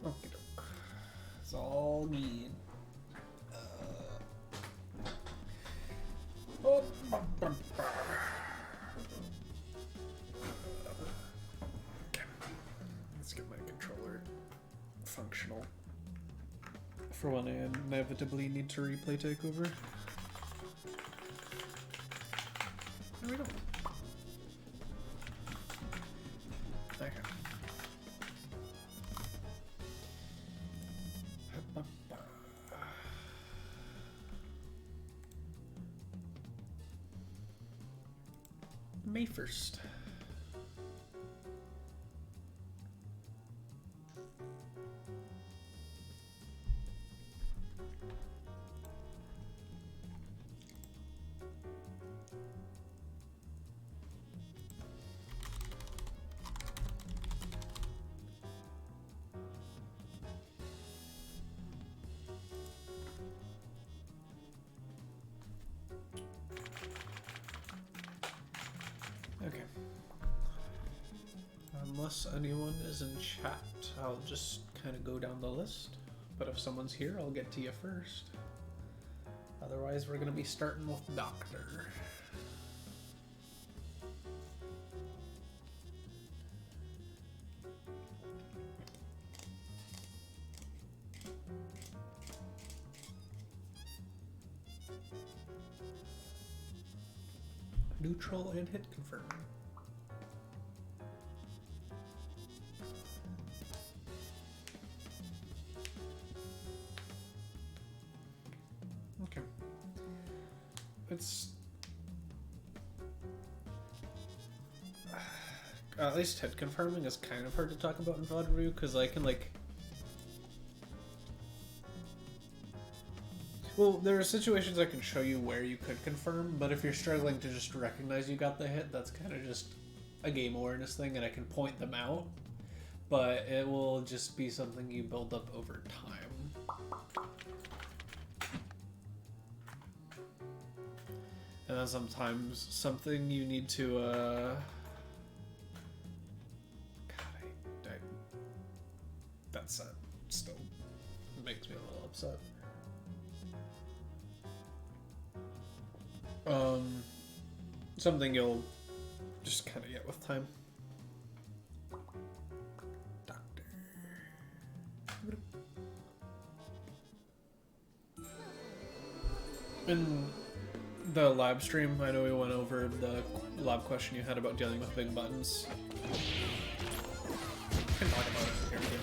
Okay, doke. It's all good. Oh, okay. Let's get my controller functional for when I inevitably need to replay Takeover. There we go. Okay. May 1st. Okay. Unless anyone is in chat, I'll just kind of go down the list. But if someone's here, I'll get to you first. Otherwise, we're going to be starting with Doctor. Neutral and hit confirm. Okay. It's at least hit confirming is kind of hard to talk about in VoD review because I can like. Well, there are situations I can show you where you could confirm, but if you're struggling to just recognize you got the hit, that's kind of just a game awareness thing, and I can point them out, but it will just be something you build up over time. And then sometimes something you need to, God, that's still makes me a little upset. Something you'll just kind of get with time. Doctor. In the live stream, I know we went over the lab question you had about dealing with big buttons. I can talk about it here too.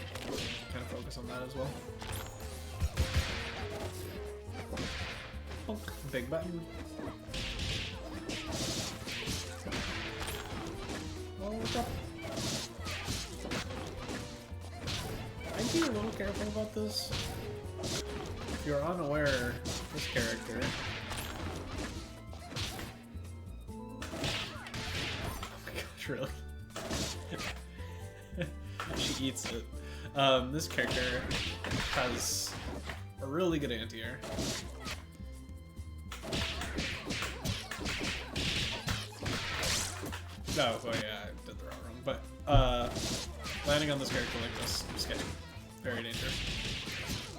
Kind of focus on that as well. Oh, big button. I'd be a little careful about this. If you're unaware, this character. Oh my gosh, really? She eats it. This character has a really good anti-air. No, oh yeah, I did the wrong one. But landing on this character like this is sketchy. Very dangerous.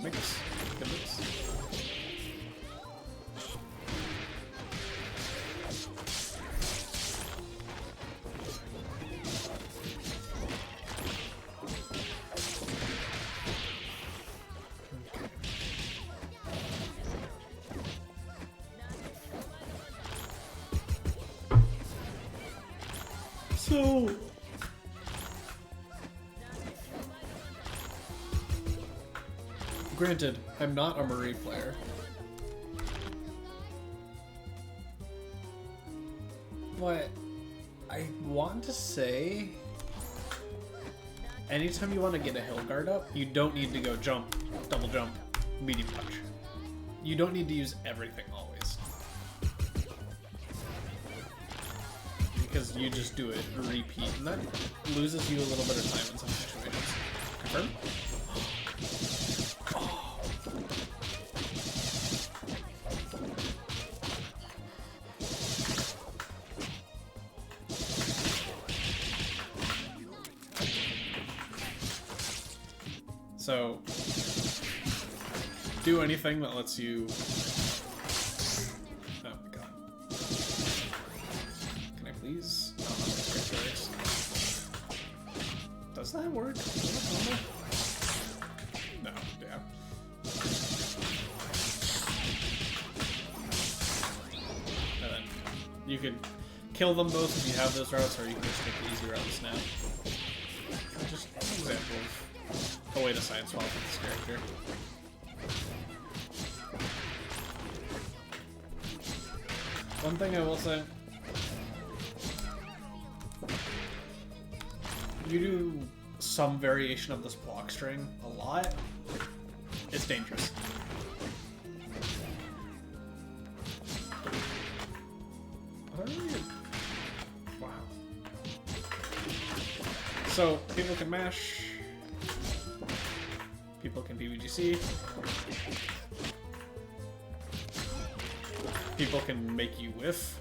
Make this. Good moves. So granted, I'm not a Marie player. But I want to say anytime you want to get a hill guard up, you don't need to go jump, double jump, medium punch. You don't need to use everything always. Because you just do it repeat, and that loses you a little bit of time in some situations. Confirm? So, do anything that lets you... Oh my god. Can I please? Oh, does that work? No, yeah. And then you could kill them both if you have those routes, or you can just take the easy routes now. Just an example of a way to side swap with this character. One thing I will say, you do some variation of this block string a lot, it's dangerous. Wow. So, people can mash, people can PVGC, people can make you whiff.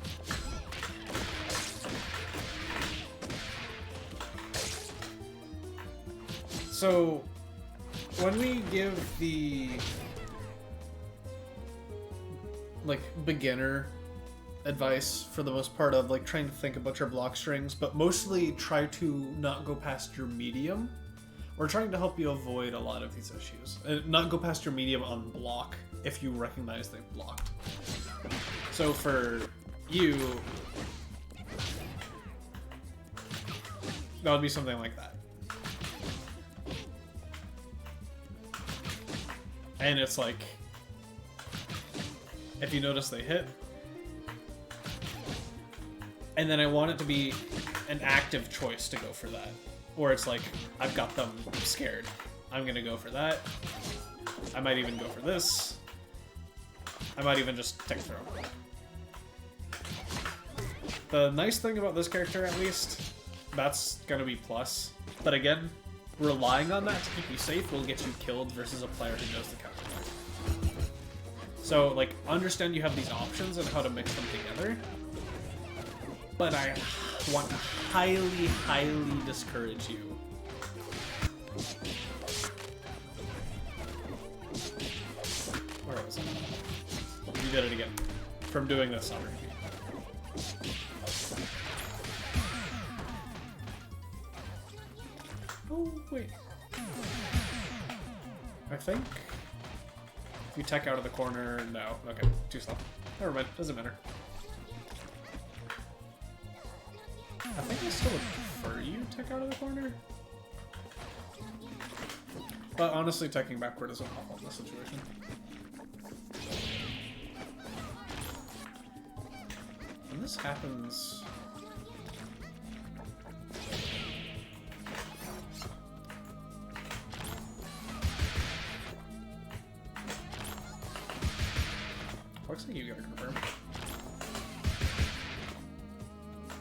So, when we give the, like, beginner advice, for the most part, of, like, trying to think about your block strings, but mostly try to not go past your medium, we're trying to help you avoid a lot of these issues. Not go past your medium on block if you recognize they've blocked. So for you, that would be something like that. And it's like, if you notice they hit, and then I want it to be an active choice to go for that. Or it's like, I've got them scared, I'm gonna go for that. I might even go for this. I might even just tech throw. The nice thing about this character, at least, that's gonna be plus. But again, relying on that to keep you safe will get you killed versus a player who knows the counter. So, like, understand you have these options and how to mix them together. But I want to highly, highly discourage you. Where was it? You did it again. From doing this on repeat. Oh, wait. I think if you tech out of the corner, no. Okay, too slow. Never mind, doesn't matter. I think I still would prefer you tech out of the corner. But honestly, teching backward isn't awful in this situation. When this happens... Looks like you gotta confirm.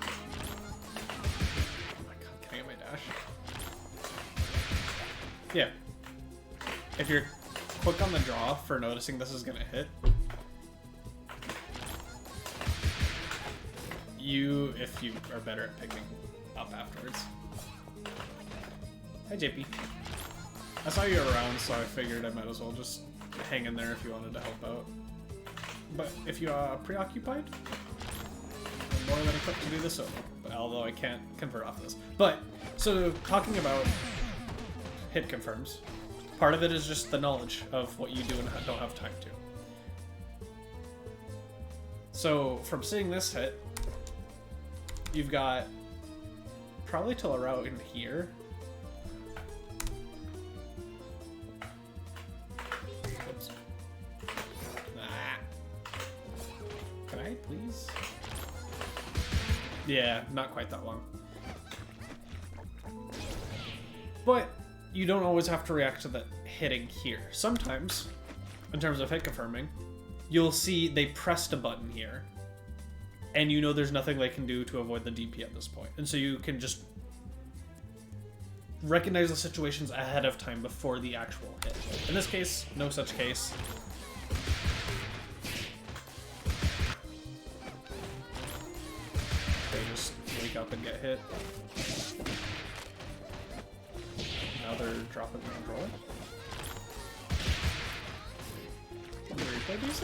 Oh my god, can I get my dash? Yeah. If you're quick on the draw for noticing this is gonna hit, if you are better at picking up afterwards. Hi JP. I saw you around, so I figured I might as well just hang in there if you wanted to help out. But if you are preoccupied, I'm more than equipped to do this solo. But although I can't convert off this. But, so talking about hit confirms, part of it is just the knowledge of what you do and don't have time to. So from seeing this hit, you've got probably till a route in here. Oops. Can I please? Yeah, not quite that long. But you don't always have to react to the hitting here. Sometimes, in terms of hit confirming, you'll see they pressed a button here, and you know there's nothing they can do to avoid the DP at this point. And so you can just recognize the situations ahead of time before the actual hit. In this case, no such case. They just wake up and get hit. Now they're dropping the controller. play DC?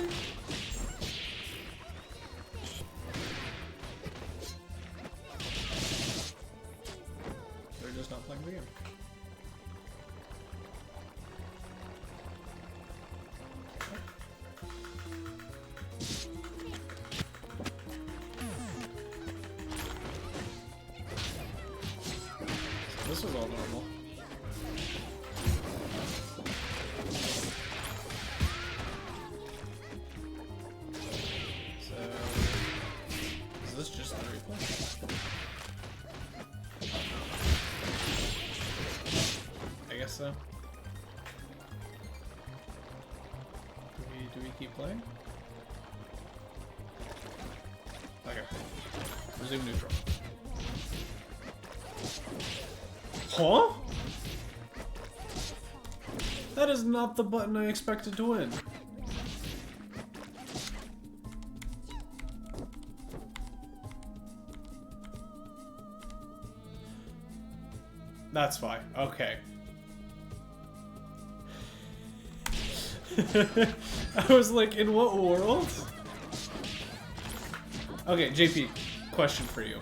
They're just not playing the game. So this was all normal. So, do we keep playing? Okay. Resume neutral. Huh? That is not the button I expected to win. That's fine. Okay. I was like, in what world? Okay, JP, question for you.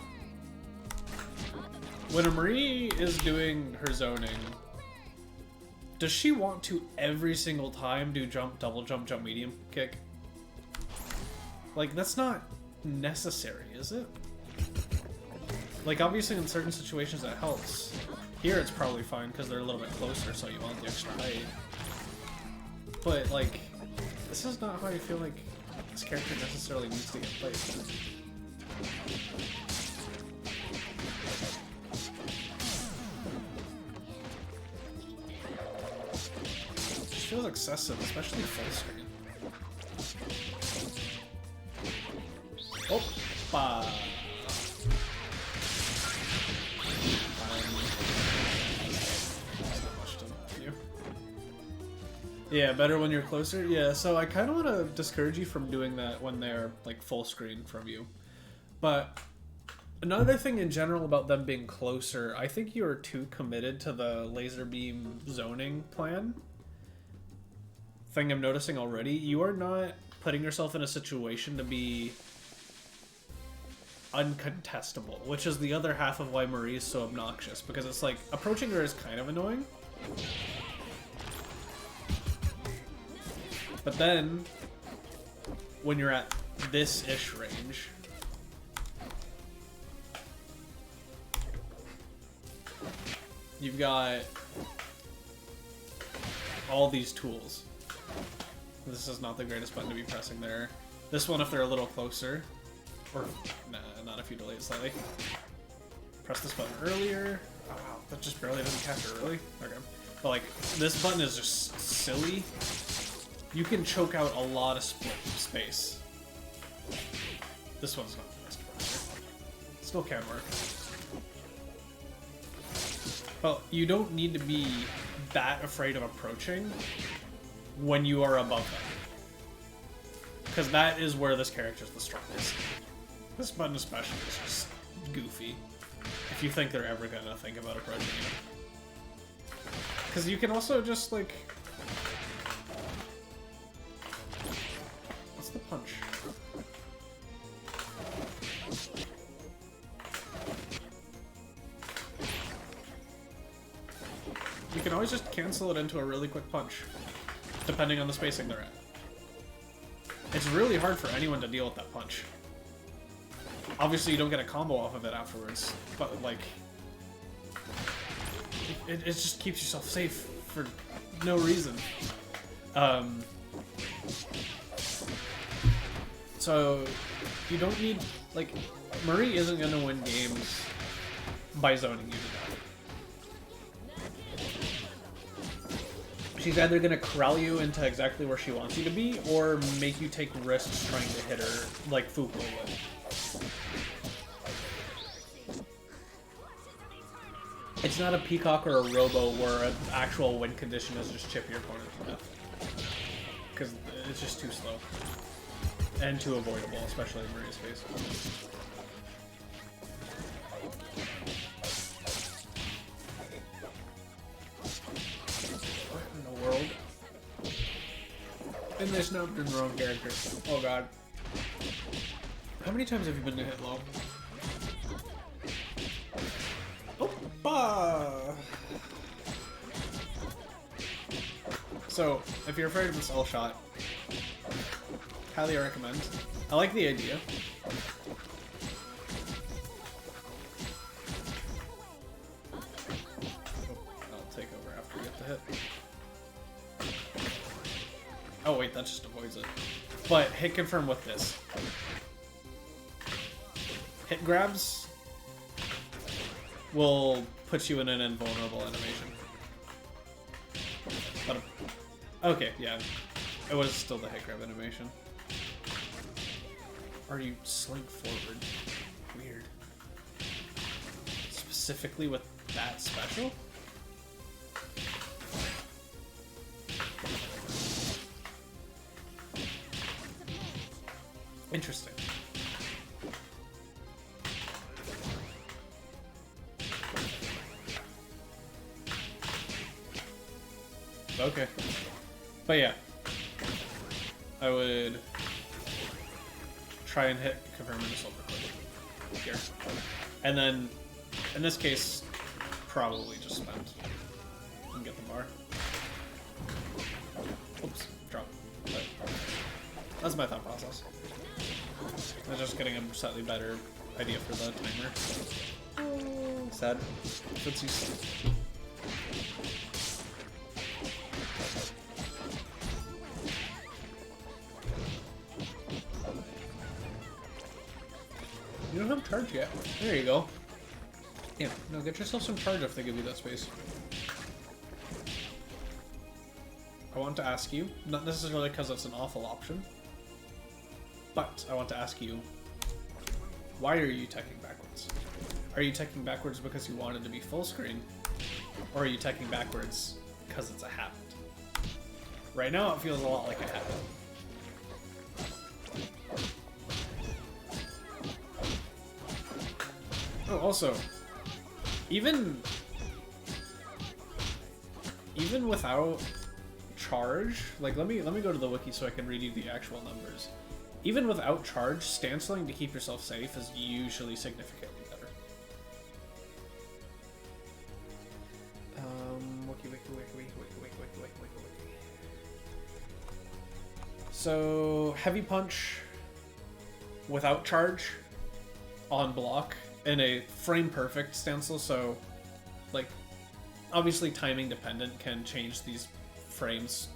When Marie is doing her zoning, does she want to every single time do jump, double jump, jump, medium kick? Like, that's not necessary, is it? Like, obviously in certain situations that helps. Here it's probably fine because they're a little bit closer, so you want the extra height. But, like, this is not how I feel like this character necessarily needs to get played. It just feels excessive, especially full screen. Oppa! Yeah, better when you're closer. Yeah, so I kind of want to discourage you from doing that when they're like full screen from you. But another thing in general about them being closer, I think you are too committed to the laser beam zoning plan. Thing I'm noticing already, you are not putting yourself in a situation to be uncontestable, which is the other half of why Marie is so obnoxious, because it's like approaching her is kind of annoying. But then, when you're at this-ish range, you've got all these tools. This is not the greatest button to be pressing there. This one if they're a little closer. Or, nah, not if you delay it slightly. Press this button earlier. Oh wow, that just barely doesn't catch it, really? Okay. But like, this button is just silly. You can choke out a lot of space. This one's not the best pressure. Still can work. But you don't need to be that afraid of approaching when you are above them. Because that is where this character is the strongest. This button especially is just goofy. If you think they're ever gonna think about approaching you. Because you can also just like... What's the punch? You can always just cancel it into a really quick punch, depending on the spacing they're at. It's really hard for anyone to deal with that punch. Obviously, you don't get a combo off of it afterwards, but like, it just keeps yourself safe for no reason. So you don't need, like, Marie isn't gonna win games by zoning you to death. She's either gonna corral you into exactly where she wants you to be, or make you take risks trying to hit her like Fuko would. It's not a Peacock or a Robo where an actual win condition is just chip your opponent to death. Because it's just too slow. And too avoidable, especially in Maria's case. What in the world? In they snapped in the wrong character. Oh god. How many times have you been to hit low? Oppa! So, if you're afraid of this L shot, highly recommend. I like the idea. I'll take over after we get the hit. Oh wait, that just avoids it. But hit confirm with this. Hit grabs will put you in an invulnerable animation. But, okay, yeah. It was still the hit grab animation. Or you slink forward. Weird. Specifically with that special? Interesting. Okay. But yeah. I would try and hit confirm in the silver clip here. And then, in this case, probably just spend and get the bar. Oops, drop. But that's my thought process. I'm just getting a slightly better idea for the timer. Sad. Footsies. You don't have charge yet. There you go. Yeah, no, get yourself some charge if they give you that space. I want to ask you, not necessarily because it's an awful option, but I want to ask you, why are you teching backwards? Are you teching backwards because you wanted to be full screen? Or are you teching backwards because it's a habit? Right now it feels a lot like a habit. Oh, also, even without charge, like let me go to the wiki so I can read you the actual numbers. Even without charge, stanceling to keep yourself safe is usually significantly better. Wiki. So heavy punch without charge on block in a frame perfect stencil, so like obviously timing dependent can change these frames.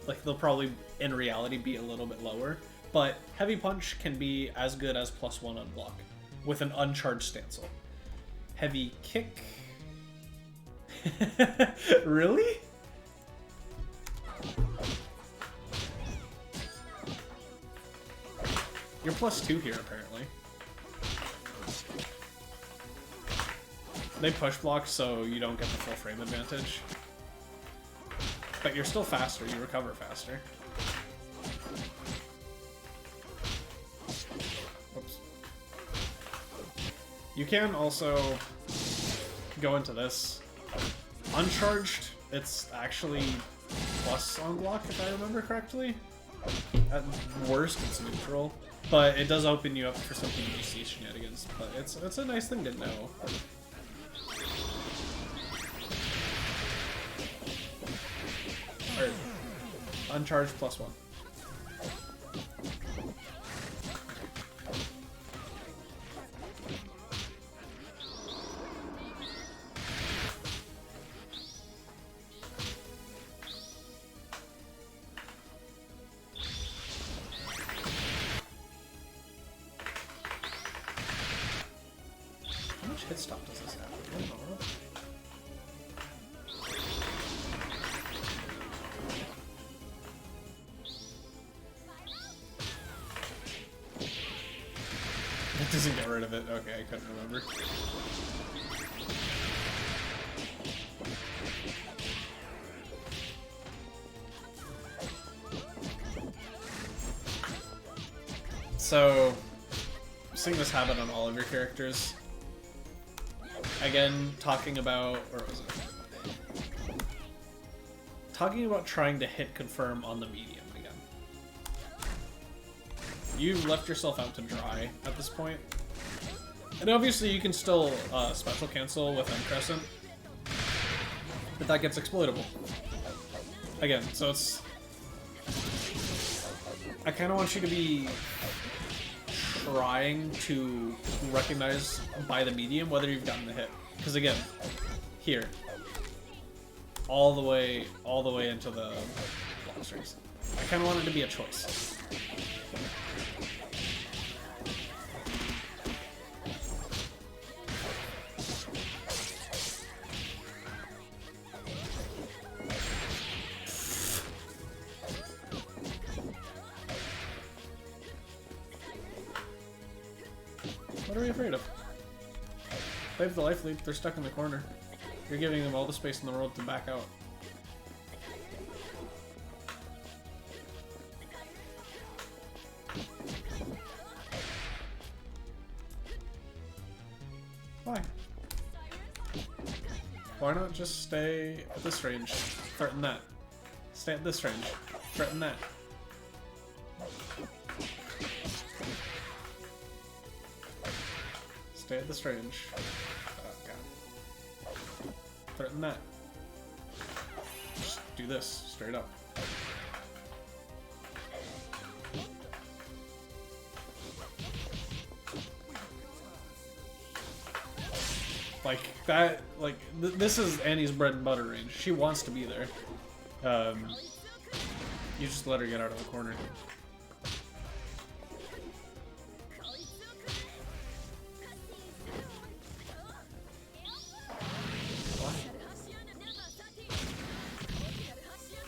Like they'll probably in reality be a little bit lower, but heavy punch can be as good as +1 on block with an uncharged stencil. Heavy kick. Really? You're +2 here apparently. They push block so you don't get the full frame advantage. But you're still faster, you recover faster. Oops. You can also go into this. Uncharged, it's actually plus on block if I remember correctly. At worst, it's neutral. But it does open you up for some PvC shenanigans. But it's a nice thing to know. Or uncharged +1. How much hit stop does this have? I don't know. It doesn't get rid of it. Okay, I couldn't remember. So, seeing this habit on all of your characters. Again, talking about, where was it? talking about trying to hit confirm on the medium again. You've left yourself out to dry at this point. And obviously you can still special cancel with M Crescent, but that gets exploitable. Again, so it's... I kind of want you to be trying to recognize by the medium whether you've gotten the hit. Because again, here, all the way into the block strings. I kind of want it to be a choice. What are we afraid of? They have the life lead, they're stuck in the corner. You're giving them all the space in the world to back out. Why? Why not just stay at this range? Threaten that. Stay at this range. Threaten that. Stay at this range. Oh god. Threaten that. Just do this, straight up. Like, that, like, this is Annie's bread and butter range. She wants to be there. You just let her get out of the corner.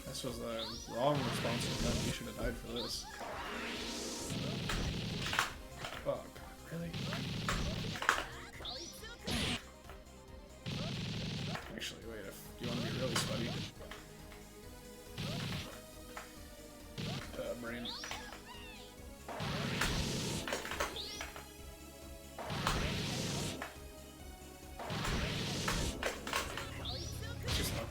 This was the wrong response to that. You should have died for this. Oh god, really? Actually, wait, if you want to be really sweaty. Brain. Just up.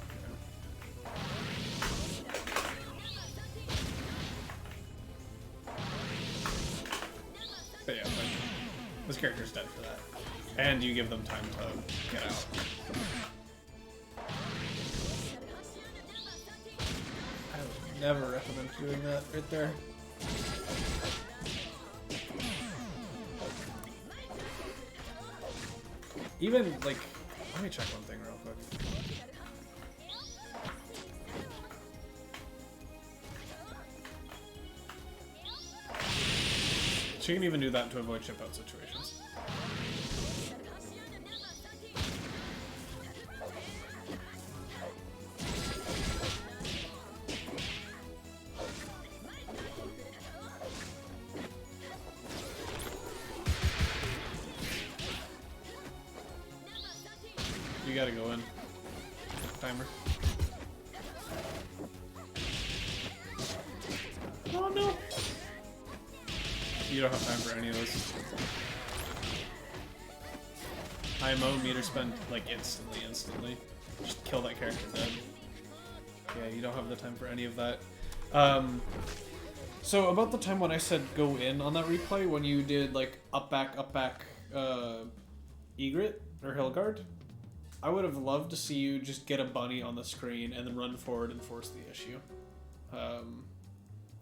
But yeah, this character's dead for that. And you give them time to get out. I would never recommend doing that right there. Even, like, let me check one thing real quick. She can even do that to avoid chip out situations. You gotta go in. Timer. Oh no! You don't have time for any of this. IMO meter spend like instantly. Just kill that character dead. Yeah, you don't have the time for any of that. So about the time when I said go in on that replay, when you did like up back, Egret or Hillguard, I would have loved to see you just get a bunny on the screen and then run forward and force the issue.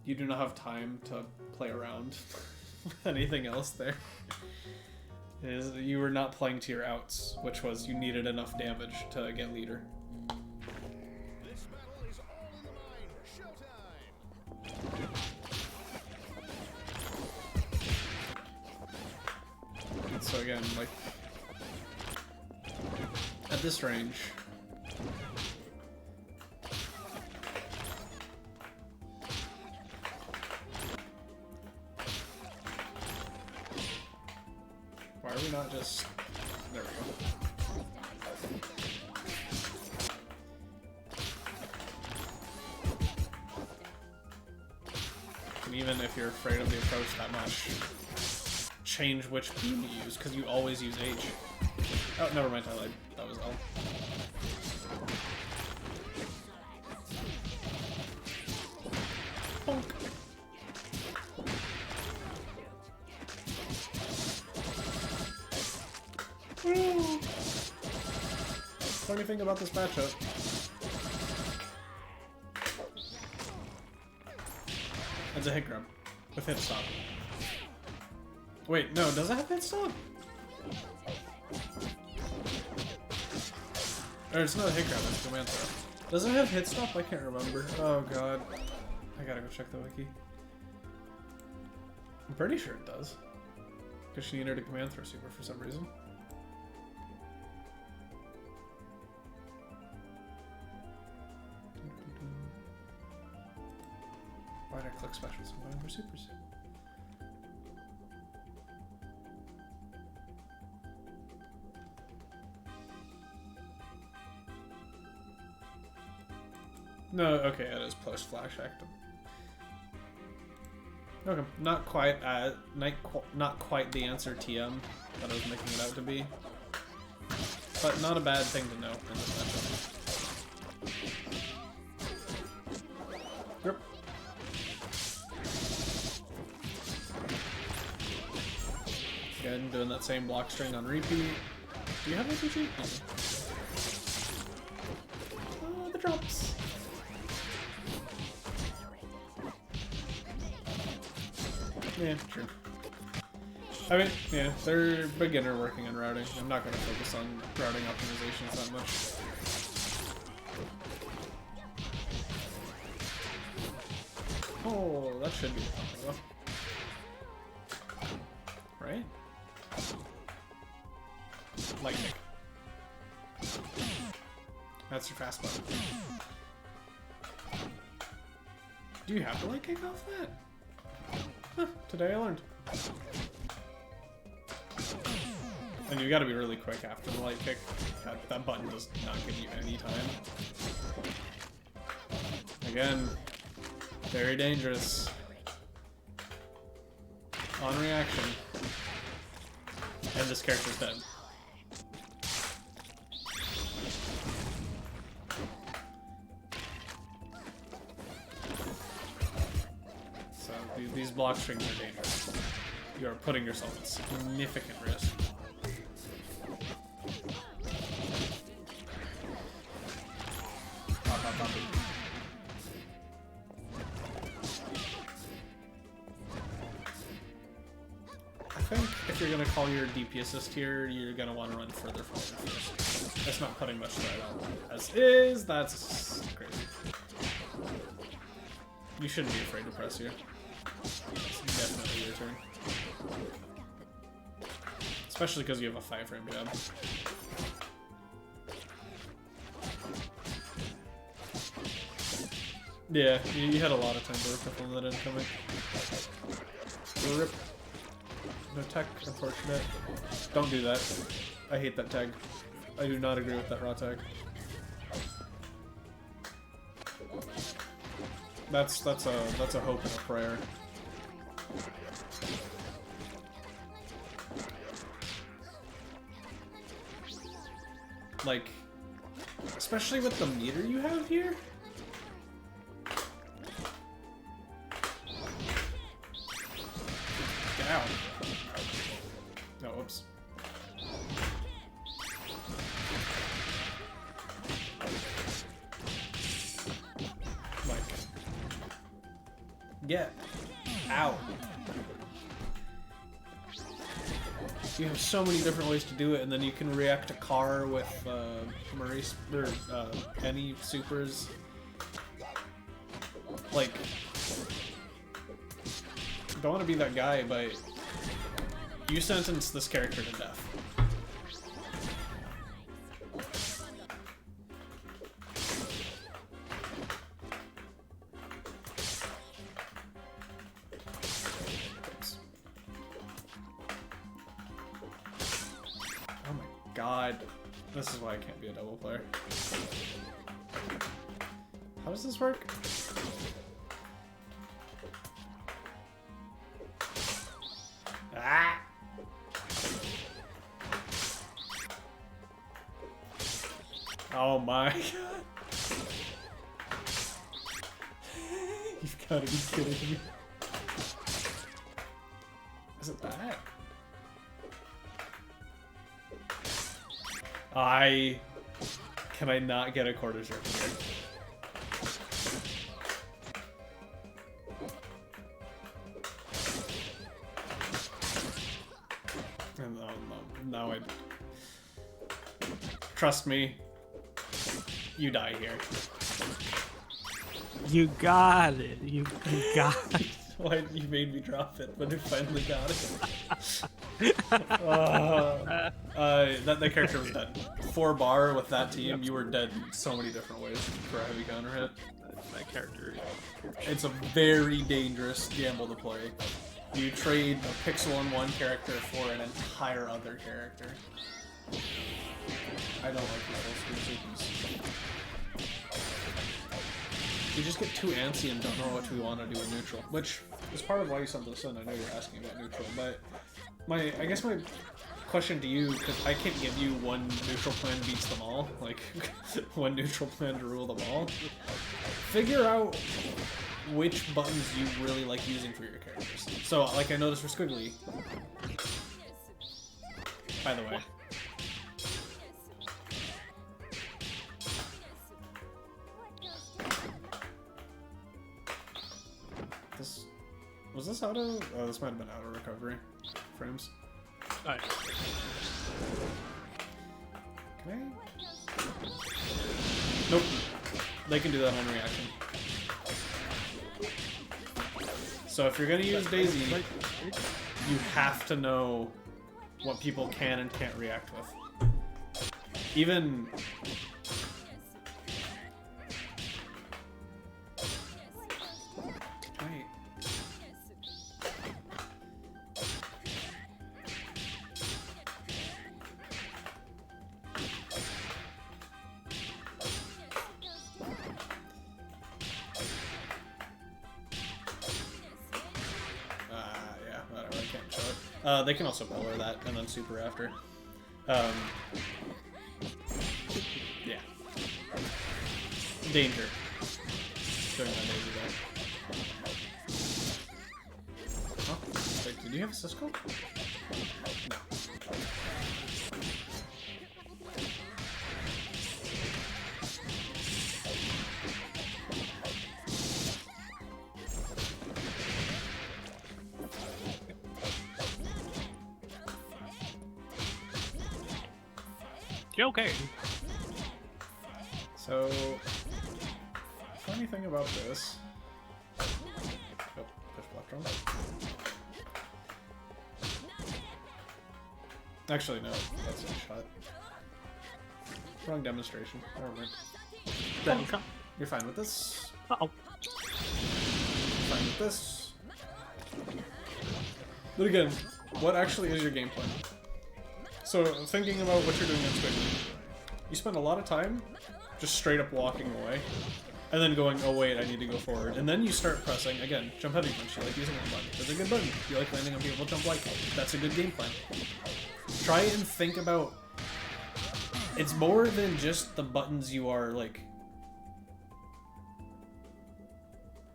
You do not have time to play around with anything else there. You were not playing to your outs, which was you needed enough damage to get leader. This battle is all in the mind. Showtime! So again, like, at this range, why are we not just... There we go. And even if you're afraid of the approach that much, change which beam you use, because you always use H. Oh, never mind, I lied. That was L. funny thing about this matchup. It's a hit grab with hit stop. Wait, no, does it have hit stop? Or it's not a hit grab, it's a command throw. Does it have hit stop? I can't remember. Oh god. I gotta go check the wiki. I'm pretty sure it does. Because she needed a command throw super for some reason. Why did I click specials? I'm going for supers. No, okay, it is post flash active. Okay, not quite the answer TM that I was making it out to be, but not a bad thing to know in this matchup. Grip. Again, doing that same block string on repeat. Do you have RPG? Oh, the drops. Yeah, sure. I mean, yeah, they're beginner working on routing. I'm not going to focus on routing optimizations that much. Oh, that should be fun, right? Light kick. That's your fast button. Do you have to light kick off that? Huh, today I learned. And you gotta be really quick after the light kick. That button does not give you any time. Again, very dangerous. On reaction. And this character's dead. So these block strings are dangerous. You are putting yourself at significant risk. I think if you're gonna call your DP assist here, you're gonna want to run further forward first. That's not putting much threat on. As is, that's crazy. You shouldn't be afraid to press here. It's definitely your turn. Especially because you have a 5-frame jab. Yeah, you had a lot of time to work with on that incoming. Rip. No tech, unfortunate. Don't do that. I hate that tag. I do not agree with that raw tag. That's a hope and a prayer. Like, especially with the meter you have here. Get out. No, whoops. Like, get out. You have so many different ways to do it, and then you can react to Car with Maurice or Penny supers. Like, don't want to be that guy, but you sentence this character to death. Oh my god. This is why I can't be a double player. How does this work? Ah! Oh my god. You've gotta be kidding me. Is it that? Can I not get a quarter circle here? No, I... Trust me. You die here. You got it. You got it. Why you made me drop it, but I finally got it. That character was dead. 4 bar with that team, you were dead so many different ways for a heavy counter hit. That character. It's a very dangerous gamble to play. You trade a pixel in one character for an entire other character. I don't like these old We just get too antsy and don't know what we want to do with neutral, which is part of why you sent this in. I know you're asking about neutral, but I guess my question to you, because I can't give you one neutral plan beats them all, like one neutral plan to rule them all. Figure out which buttons you really like using for your characters. So, like I noticed for Squiggly, by the way. Was this out of... Oh, this might have been out of recovery frames. Alright. Can I? Nope. They can do that on reaction. So if you're gonna use Daisy, you have to know what people can and can't react with. Even... they can also pillar that and then super after. Yeah. Danger. During that Daisy there. Oh, wait, did you have a Cisco? No. Okay. So, funny thing about this. Oh, push block drum. Actually, no, that's a shot. Wrong demonstration. Never mind. You're fine with this. Uh-oh. Fine with this. But again, what actually is your game plan? So, thinking about what you're doing in Squiggly, you spend a lot of time just straight up walking away, and then going, oh wait, I need to go forward. And then you start pressing, again, jump heavy punch, you like using that button. That's a good button. You like landing on people, jump like. That's a good game plan. Try and think about, it's more than just the buttons you are like,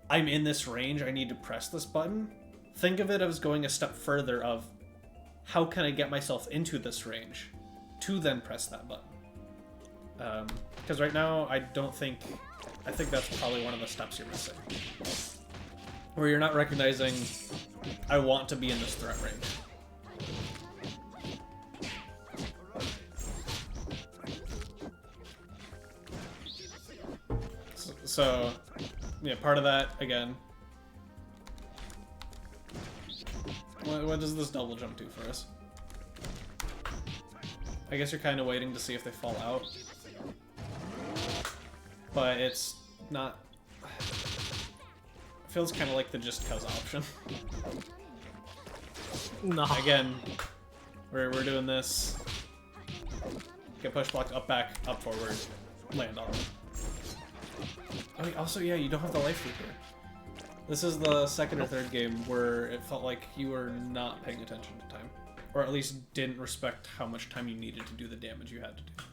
I'm in this range, I need to press this button. Think of it as going a step further of, how can I get myself into this range to then press that button? Because right now, I think that's probably one of the steps you're missing. Where you're not recognizing, I want to be in this threat range. So yeah, part of that, again, what does this double jump do for us? I guess you're kind of waiting to see if they fall out. But it's not... It feels kind of like the just cuz option. No. Again, we're doing this. Get push block, up, back, up, forward, land on them. Oh, also, yeah, you don't have the life lead here. This is the second or third game where it felt like you were not paying attention to time. Or at least didn't respect how much time you needed to do the damage you had to do.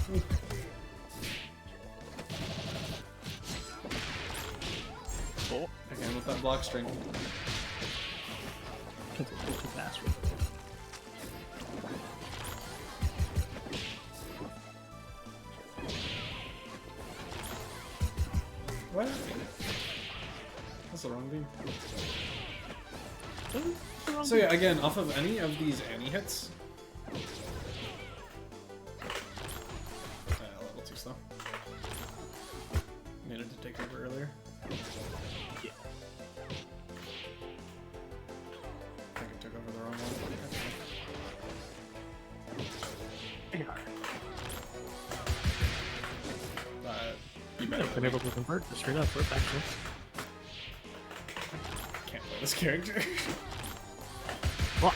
Oh, Again with that block string. that's a little too fast. What? That's the wrong beam. So yeah, again, off of any of these Annie hits. A little too slow. Needed to take over earlier. Yeah. I think I took over the wrong one. You I've better been able to convert this straight up for actually. can't play this character. What?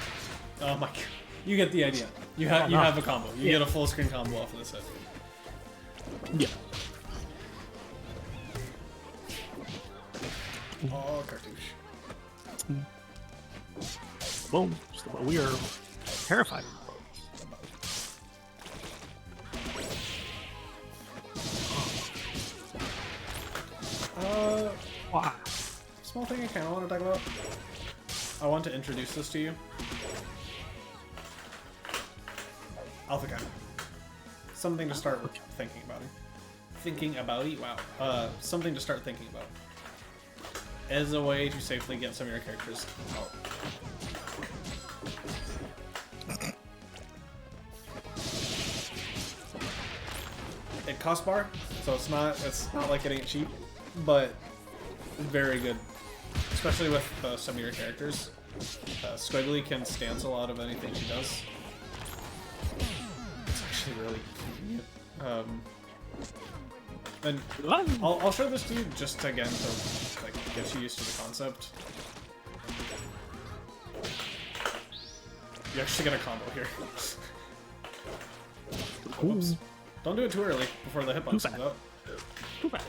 Oh my god. You get the idea. You have a combo. You get a full screen combo off of this hit. Yeah. Oh, cartouche. Boom. We are terrified. Wow. Small thing I kind of want to talk about. I want to introduce this to you. Alpha Counter. Something to start thinking about. Wow. Something to start thinking about. As a way to safely get some of your characters out. It costs bar, so it's not like getting it cheap, but very good, especially with some of your characters. Squiggly can stance a lot of anything she does. It's actually really convenient. And I'll show this to you just again to like get you used to the concept. You actually get a combo here. Oops. Don't do it too early before the hitbox comes out. Too bad.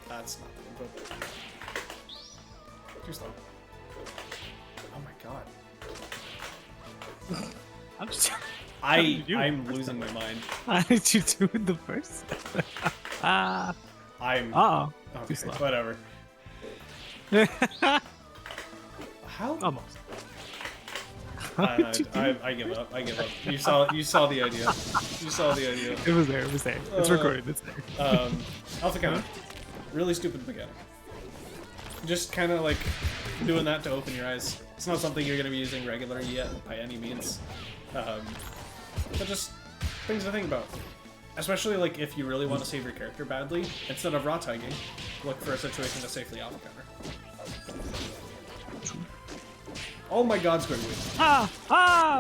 That's not the input. Too slow. Oh my god. I'm just. I'm losing my mind. How did you do it the first? I'm. Uh-oh. Okay, Too slow. whatever. How? Almost. I give up. I give up. You saw the idea. You saw the idea. It was there. It was there. It's recorded. It's there. Alpha counter. Really stupid mechanic. Just kind of like doing that to open your eyes. It's not something you're going to be using regularly yet by any means. But just things to think about. Especially like if you really want to save your character badly, instead of raw tagging, look for a situation to safely alpha counter. Oh my god, Squiggly.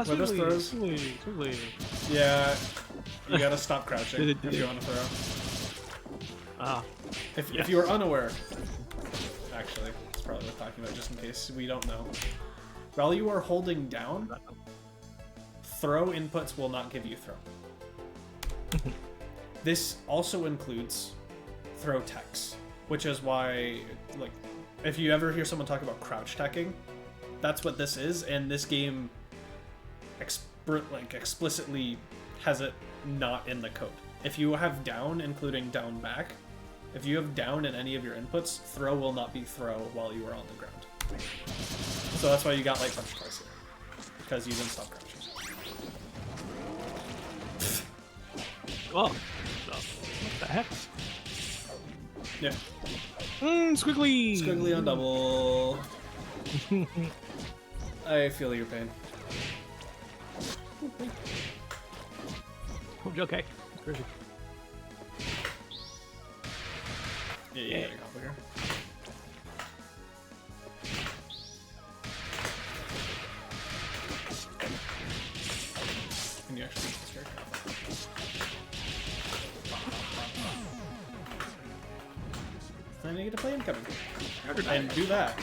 Where this throws? Squiggly. Yeah, you gotta stop crouching if you want to throw. If you are unaware, actually, it's probably worth talking about just in case we don't know. While you are holding down, throw inputs will not give you throw. This also includes throw techs, which is why, like, if you ever hear someone talk about crouch teching, that's what this is, and this game explicitly has it not in the code. If you have down, including down back, if you have down in any of your inputs, throw will not be throw while you are on the ground. So that's why you got light punch twice here, because you didn't stop crouching. Oh, what the heck? Yeah. Squiggly! Squiggly on double. I feel your pain. Okay. It's crazy. Yeah, you gotta go over here. Can you actually get this character? Then you get to play incoming. And do that.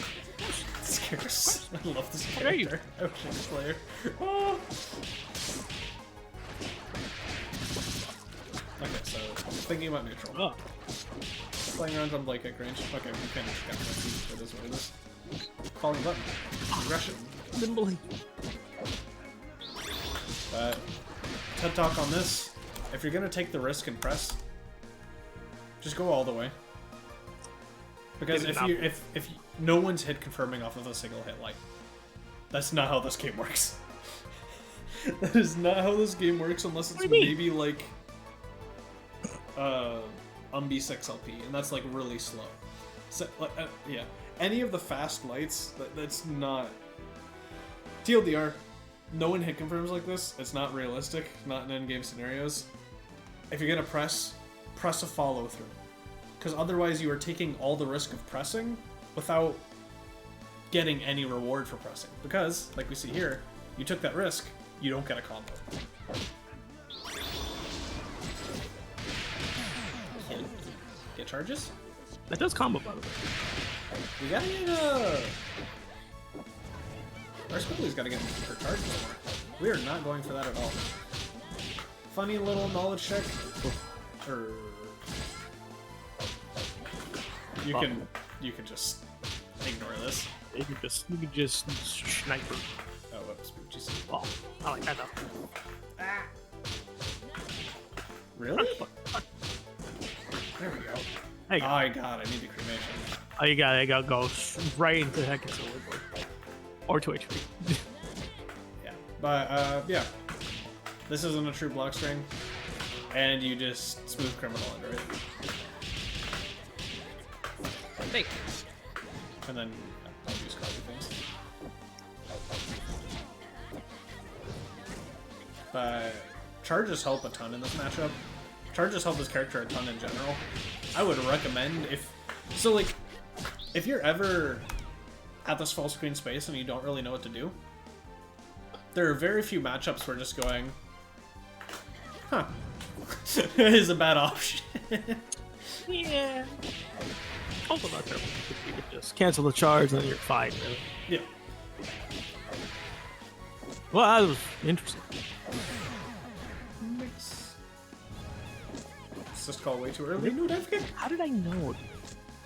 This character's... I love this character. How are you? I wish I could play her. Oh. Okay, so thinking about neutral. Oh. Playing around on Blake at range. Okay, we can't just get that. It is what it is. Calling button. Aggression. Nimbly. TED Talk on this. If you're gonna take the risk and press, just go all the way. Because if no one's hit confirming off of a single hit, like, that's not how this game works. That is not how this game works unless it's maybe like Umbi 6LP, and that's like really slow. So, yeah, any of the fast lights, that's not TLDR. No one hit confirms like this. It's not realistic, not in end game scenarios. If you're gonna press a follow through, because otherwise you are taking all the risk of pressing without getting any reward for pressing. Because, like we see here, you took that risk, you don't get a combo. Get charges? That does combo, by the way. We gotta get our Squiggly's gotta get her charges more. We are not going for that at all. Funny little knowledge check. You can just ignore this. You can just sniper. Oh, whoops. Just... Oh, I like that though. Ah. Really? There we go. There you go. Oh, I got it. I need the cremation. Oh, you gotta go right into the heck of the or 2 HP. Yeah. But, yeah. This isn't a true block string. And you just smooth criminal under it. Thank And then I'll use copy things. But charges help a ton in this matchup. Charges help this character a ton in general. I would recommend if you're ever at this full screen space and you don't really know what to do, there are very few matchups where just going, huh, is a bad option. Yeah. Also not terrible. You could just cancel the charge and then you're fine, really. Yeah. Well, that was interesting. Mix. It's just called way too early. Dude, I forget. How did I know? It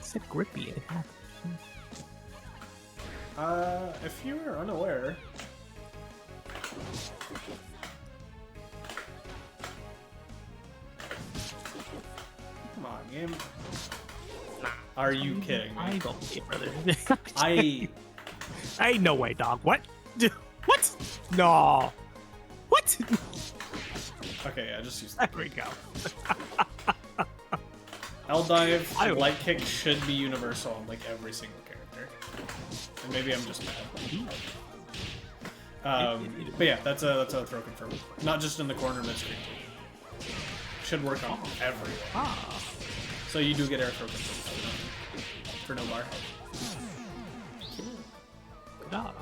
said grippy and it happened. If you were unaware, come on, game. Are you kidding me? I don't get brother. I ain't no way, dog. What? What? No. What? okay. I just used that. There we go. L dive, light kick should be universal on like every single character. And maybe I'm just bad. But yeah, that's a throw confirm. Not just in the corner mid screen. Should work on everyone. Ah. So you do get air throw confirm for no bar. Ah.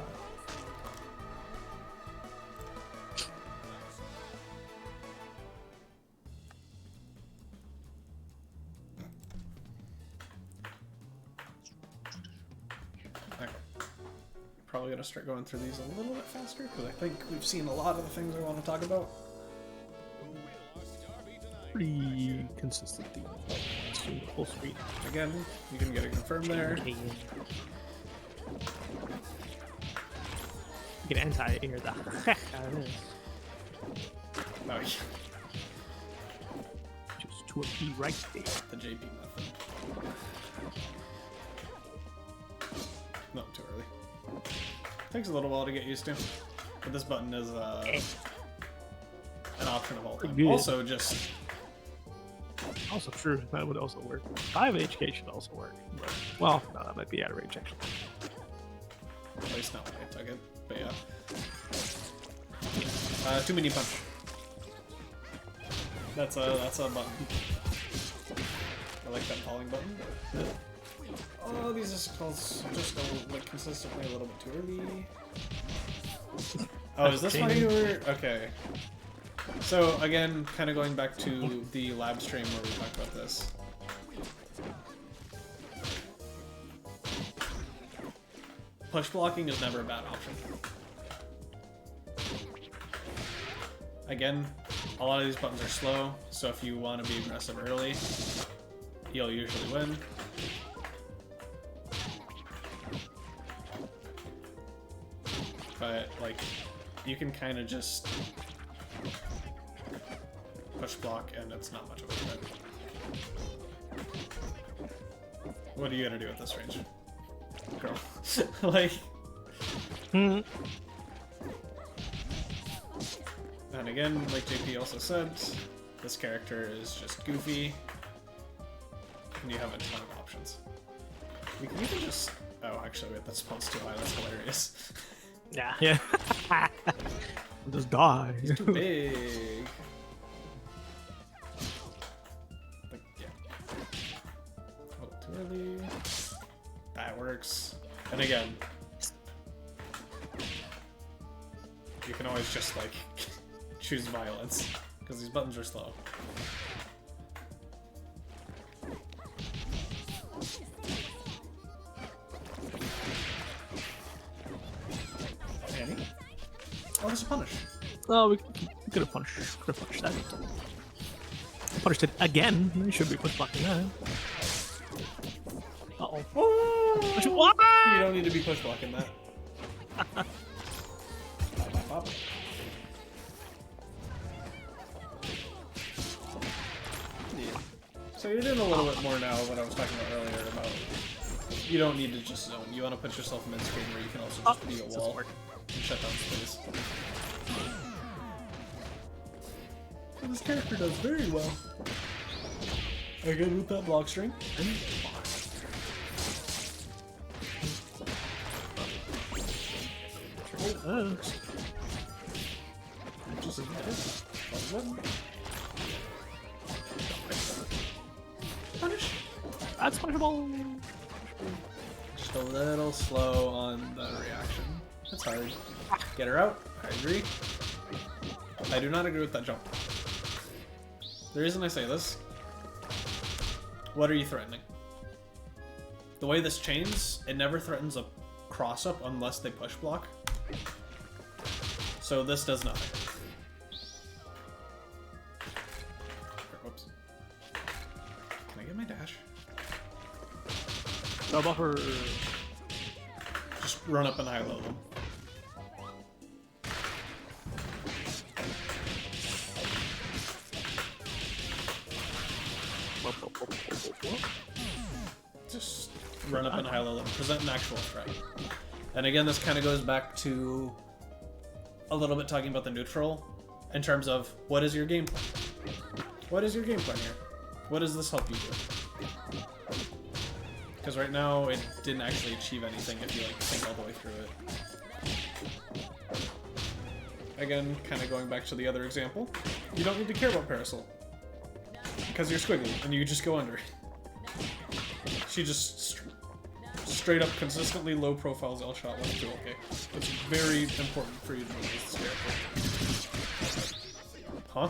Okay. Probably gonna start going through these a little bit faster because I think we've seen a lot of the things I want to talk about. Pretty consistent. Full screen. Again, you can get it confirmed there. You can anti-air the heck out of this. Oh, yeah. Just to a P right there. The JP method. No, too early. Takes a little while to get used to. But this button is an option of all time. Good. Also, just... Also true, that would also work. 5 HK should also work. But, well, no, that might be out of range actually. At least not when I took it. But yeah. Too many punch. That's a button. I like that falling button. Oh, these skulls just go like consistently a little bit too early. Oh, is this why you were... Okay. So, again, kind of going back to the lab stream where we talked about this. Push blocking is never a bad option. Again, a lot of these buttons are slow, so if you want to be aggressive early, you'll usually win. But, like, you can kind of just push block, and it's not much of a threat. What are you gonna do at this range? Girl. Like... Hmm. And again, like JP also said, this character is just goofy, and you have a ton of options. We can even just... Oh, actually, wait, that spawn's too high, that's hilarious. Yeah. Yeah. Just die. He's too big. Like, yeah. Oh, too early. That works. And again, you can always just, like, choose violence, because these buttons are slow. Annie? Oh, there's a punish. Oh, we could have punished that. Punished it again. We should be push blocking that. Uh-oh. Oh! What? You don't need to be push blocking that. Pop, pop, pop. Yeah. So you're doing a little bit more now what I was talking about earlier about you don't need to just zone. You want to put yourself in mid-screen where you can also just be a wall and shut down space. And this character does very well. Again with that block string. Punish. That's punishable. Just a little slow on the reaction. That's hard. Get her out. I agree. I do not agree with that jump. The reason I say this, what are you threatening? The way this chains, it never threatens a cross-up unless they push block. So this does nothing. Whoops. Can I get my dash? No buffer. Just run up and high-low them. Just run up and high-low them. Present an actual threat. And again, this kind of goes back to a little bit talking about the neutral in terms of what is your game plan? What is your game plan here? What does this help you do? Because right now it didn't actually achieve anything if you like think all the way through it. Again, kind of going back to the other example, you don't need to care about Parasol because you're squiggly and you just go under it. She just straight up consistently low profile L shot left to okay. It's very important for you to know this character. Huh?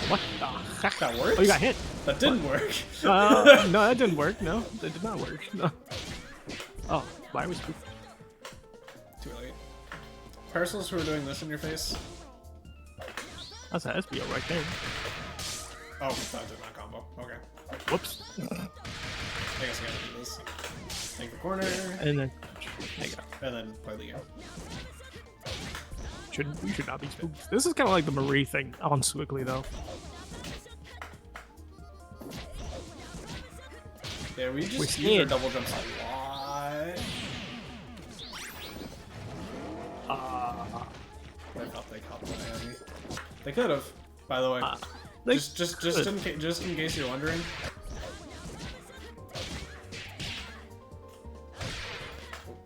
What the heck? That worked? Oh, you got hit. That didn't work. No, that didn't work. No, that did not work. No. Oh, why was poop? Too late. Parasols who are doing this in your face. That's a SBO right there. Oh, that did not combo. Okay. Whoops. I guess I gotta do this. Take the corner. And then, there you go. And then play the game. We should not be spooked. This is kind of like the Marie thing on Swiggly, though. Yeah, we just We use our scared. double jumps a lot. I thought they caught that at me. They could have, by the way. Just in case you're wondering.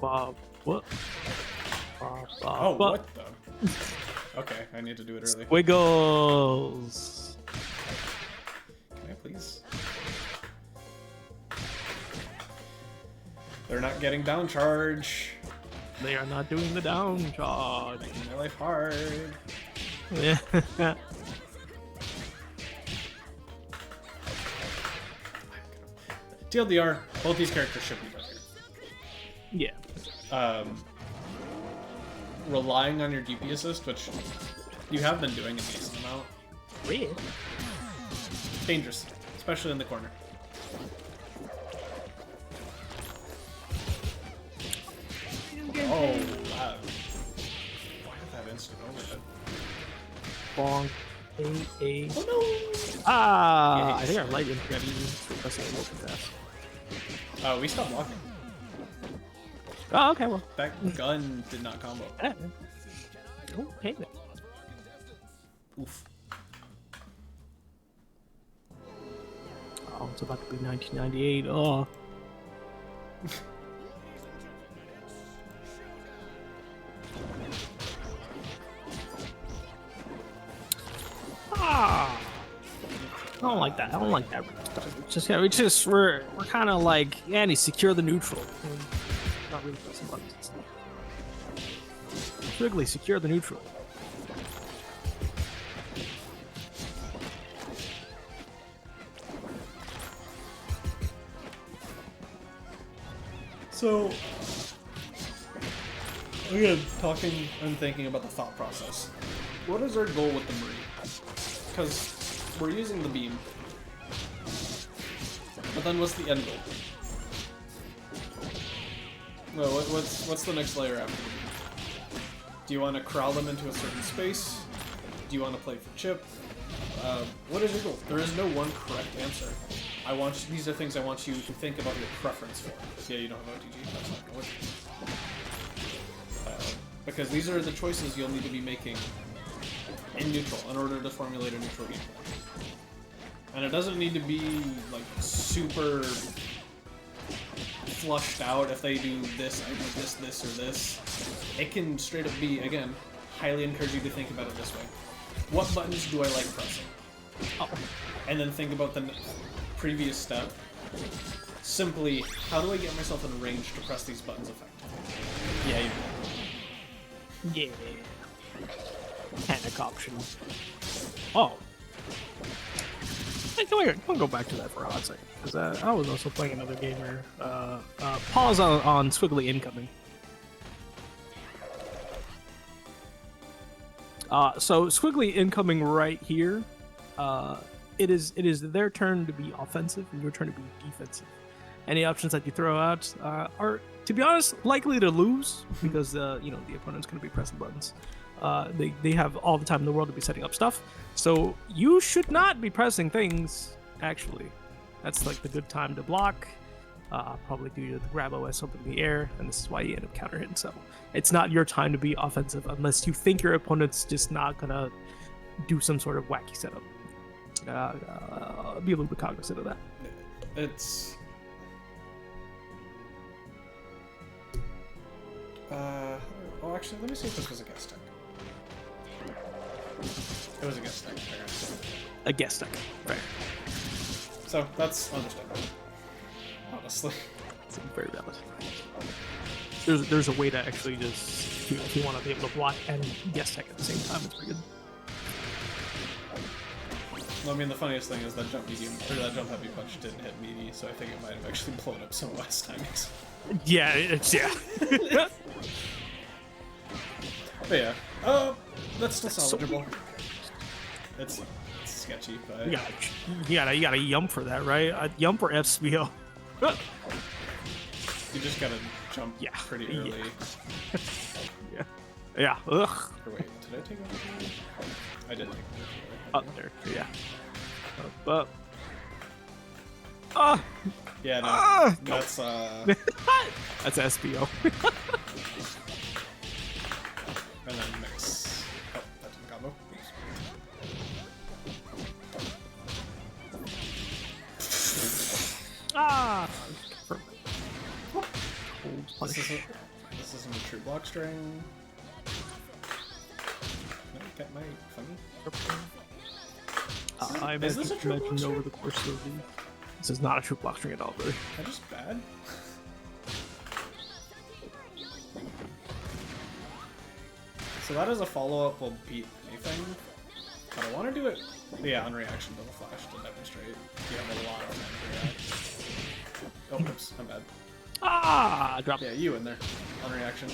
What? Oh, what the? Okay, I need to do it early. Wiggles. Can I please? They're not getting down charge. They are not doing the down charge. Making my life hard. Yeah. TLDR, both these characters should be better. Yeah. Relying on your DP assist, which you have been doing a decent amount. Weird. Dangerous, especially in the corner. Oh, wow. Why did that instant overhead? Bonk. A. Oh no! Ah, Yeah, I think our light input got easy. So press it a little bit fast. We stopped walking. Oh, okay, well. That gun did not combo. Okay then. Oof. Oh, it's about to be 1998. Oh. Ah. I don't like that. I don't like that. We're kind of like, yeah, and secure the neutral. Not really pressing buttons. Quickly secure the neutral. So, again, talking and thinking about the thought process. What is our goal with the Marie? Because we're using the beam. But then what's the end goal? Well, what's the next layer after the beam? Do you want to corral them into a certain space? Do you want to play for chip? What is your goal? There is no one correct answer. These are things I want you to think about your preference for. Yeah, you don't have OTG. That's not going. Because these are the choices you'll need to be making in neutral in order to formulate a neutral game plan. And it doesn't need to be like super flushed out. If they do this, I do this, this, or this. It can straight up be, again, highly encourage you to think about it this way. What buttons do I like pressing? Oh. And then think about the previous step. Simply, how do I get myself in range to press these buttons effectively? Yeah, yeah. Panic option. Oh. Hey, can we go back to that for a hot second? Because I was also playing another game where pause on Squiggly incoming. So Squiggly incoming right here. It is their turn to be offensive and your turn to be defensive. Any options that you throw out are, to be honest, likely to lose because the opponent's going to be pressing buttons. They have all the time in the world to be setting up stuff, so you should not be pressing things. Actually, that's like the good time to block. Probably due to the grab OS up in the air, and this is why you end up counter hitting. So it's not your time to be offensive unless you think your opponent's just not gonna do some sort of wacky setup. Be a little bit cognizant of that. It's well, actually, let me see if this was a guest deck. It was a guest deck. A guest deck, right? So that's understandable. Honestly, it's very valid. There's a way to actually just if you want to be able to block and guest deck at the same time. It's pretty good. Well, I mean, the funniest thing is that jump heavy punch didn't hit meaty, so I think it might have actually blown up some OS timings. Yeah, yeah. But yeah, that's still salvageable. It's sketchy, but you gotta yump for that, right? Yump or FSBO. You just gotta jump pretty early. Yeah. Ugh. Or wait, did I take it? I did take it. Up there. Yeah. Up. Yeah, no. That's that's SBO. And then mix. Oh, that didn't combo. This isn't a true block string. No, you got my funny. I Is this a true block imagine string? over the course of the... This is not a true block string at all, really. Am I just bad? So that as a follow-up will beat anything. But I want to do it, on reaction to the flash to demonstrate. You have a lot of time to react. Oh, oops, I'm bad. Drop. Yeah, you in there. On reaction.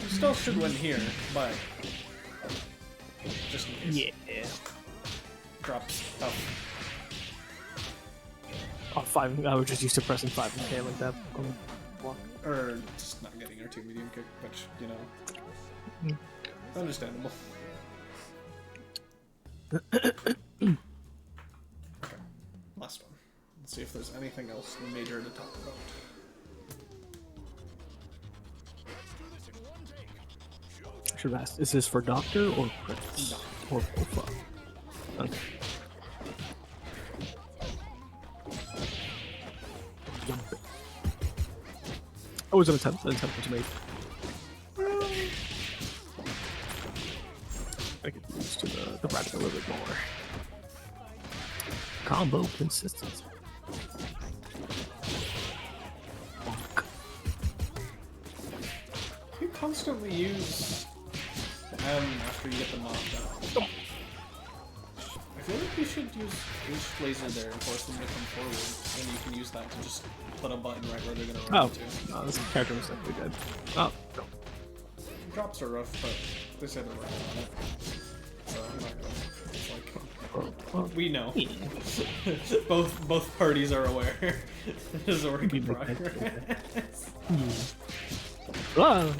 You still should win here, but just in case. Yeah. Drops tough. Oh, 5. I was just used to pressing 5 and K like that. Block. Or just not getting our 2 medium kick, which, understandable. Okay, last one. Let's see if there's anything else major to talk about. I should have asked, is this for Doctor or Prince? Or both? Okay. Oh, it was an attempt. An attempt was made. I get used to the rabbit a little bit more. Combo consistency. You constantly use after you get the knockdown. I feel like you should use H laser there and force them to come forward, and you can use that to just put a button right where they're gonna run to. No, this character was definitely good. Oh, no. Drops are rough, but they say they're working on it. So I'm not gonna. It's like we know. both parties are aware. This is a work in progress. Whoa.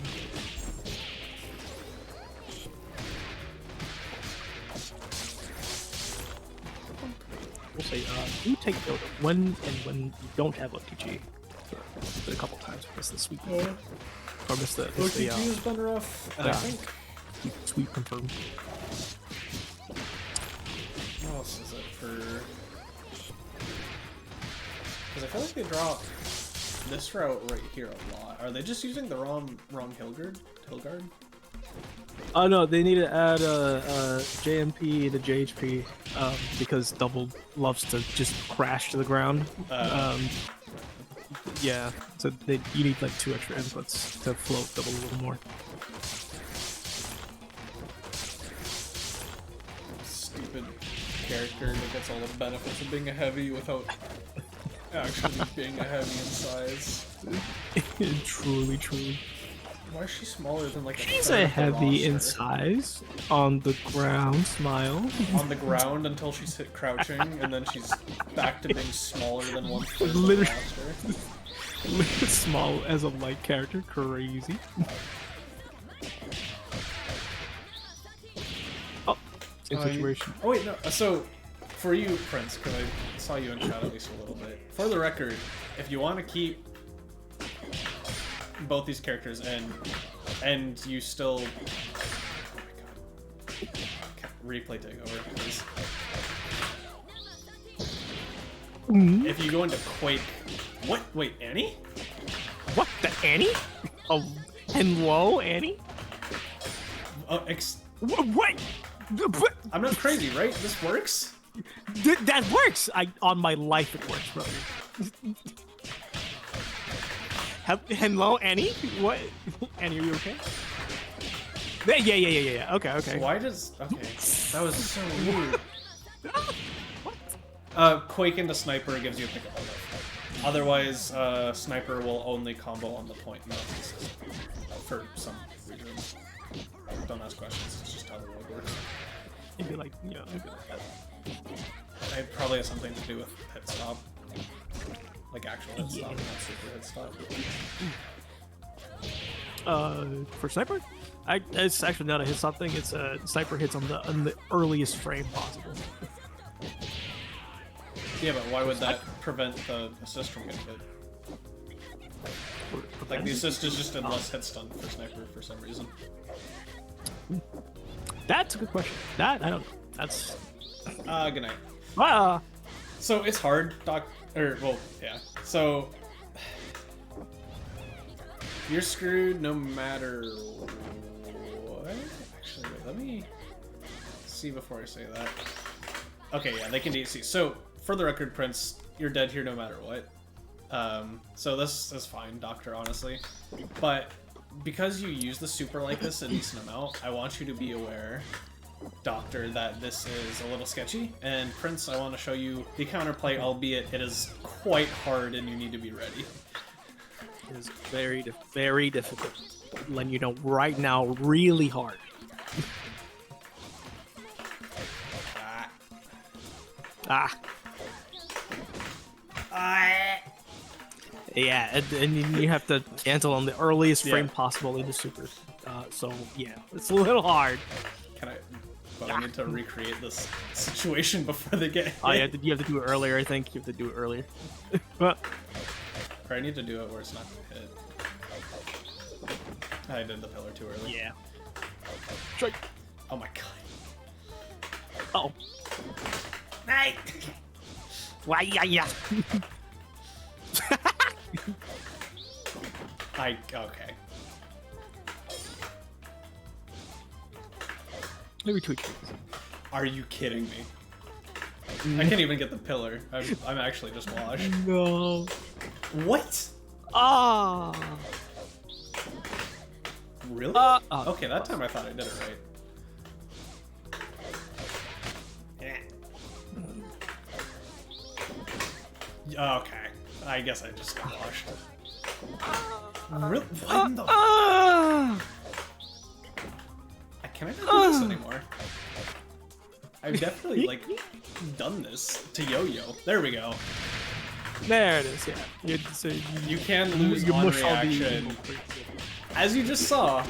We'll say, do take note of when you don't have OTG. A couple times, I missed the sweep. Or missed the OTG has been rough, and I think sweep confirmed. what else is it for? Because I feel like they drop this route right here a lot. Are they just using the wrong Hillguard? Oh no, they need to add JMP to JHP because double loves to just crash to the ground. Yeah, so you need like 2 extra inputs to float double a little more. Stupid character that gets all the benefits of being a heavy without actually being a heavy in size. Truly. Why is she smaller than like She's a heavy in size. On the ground, smile. On the ground until she's hit crouching, and then she's back to being smaller than 1/3 of the Literally. roster. Small as a light character, crazy. Oh, same situation. Oh wait, no. So, for you, Prince, because I saw you in chat at least a little bit. For the record, if you want to keep both these characters and you still, oh my god, replay takeover, please. If you go into Quake, what? Wait, Annie? What, the Annie? Oh, hello, Annie? What? I'm not crazy, right? This works? That works! On my life it works, brother. Hello, Annie? What? Annie, are you okay? Yeah. Okay. So why does... Okay, that was so weird. Quake into Sniper gives you a pickup buff. Otherwise, Sniper will only combo on the point, not the system. For some reason. Don't ask questions, it's just how the world works. It'd be like, it'd be like that. It probably has something to do with hit stop. Like actual hit stop, not super hit stop. For Sniper? It's actually not a hit stop thing, it's a Sniper hits on the earliest frame possible. Yeah, but why would that prevent the assist from getting hit? Like, the assist is just in less hit stun for Sniper for some reason. That's a good question. That, I don't know. That's... Good night. Ah! So, it's hard, well, yeah. So, you're screwed no matter what? Actually, wait, let me see before I say that. Okay, yeah, they can DC. So, for the record, Prince, you're dead here no matter what. So this is fine, Doctor, honestly. But because you use the super like this a decent amount, I want you to be aware, Doctor, that this is a little sketchy. And Prince, I want to show you the counterplay, albeit it is quite hard and you need to be ready. It is very, very difficult. Letting you know right now, really hard. Yeah, and you have to cancel on the earliest frame possible into super. So yeah, it's a little hard. Can I? but I need to recreate this situation before they get hit. Oh, you have to do it earlier. I think you have to do it earlier. But Or I need to do it where it's not gonna hit. I did the pillar too early. yeah. Strike. Oh my god. Oh. Hey! Why? Yeah. Okay. Maybe tweak. Are you kidding me? I can't even get the pillar. I'm actually just washed. No. What? Ah. Really? Oh. Okay, that time I thought I did it right. Yeah. Okay. I guess I just got washed. Really? What in the... Can I not do this anymore? I've definitely, like, done this to Yo-Yo. There we go. There it is. Yeah. You can lose on mush all the reaction. evil freaks. As you just saw,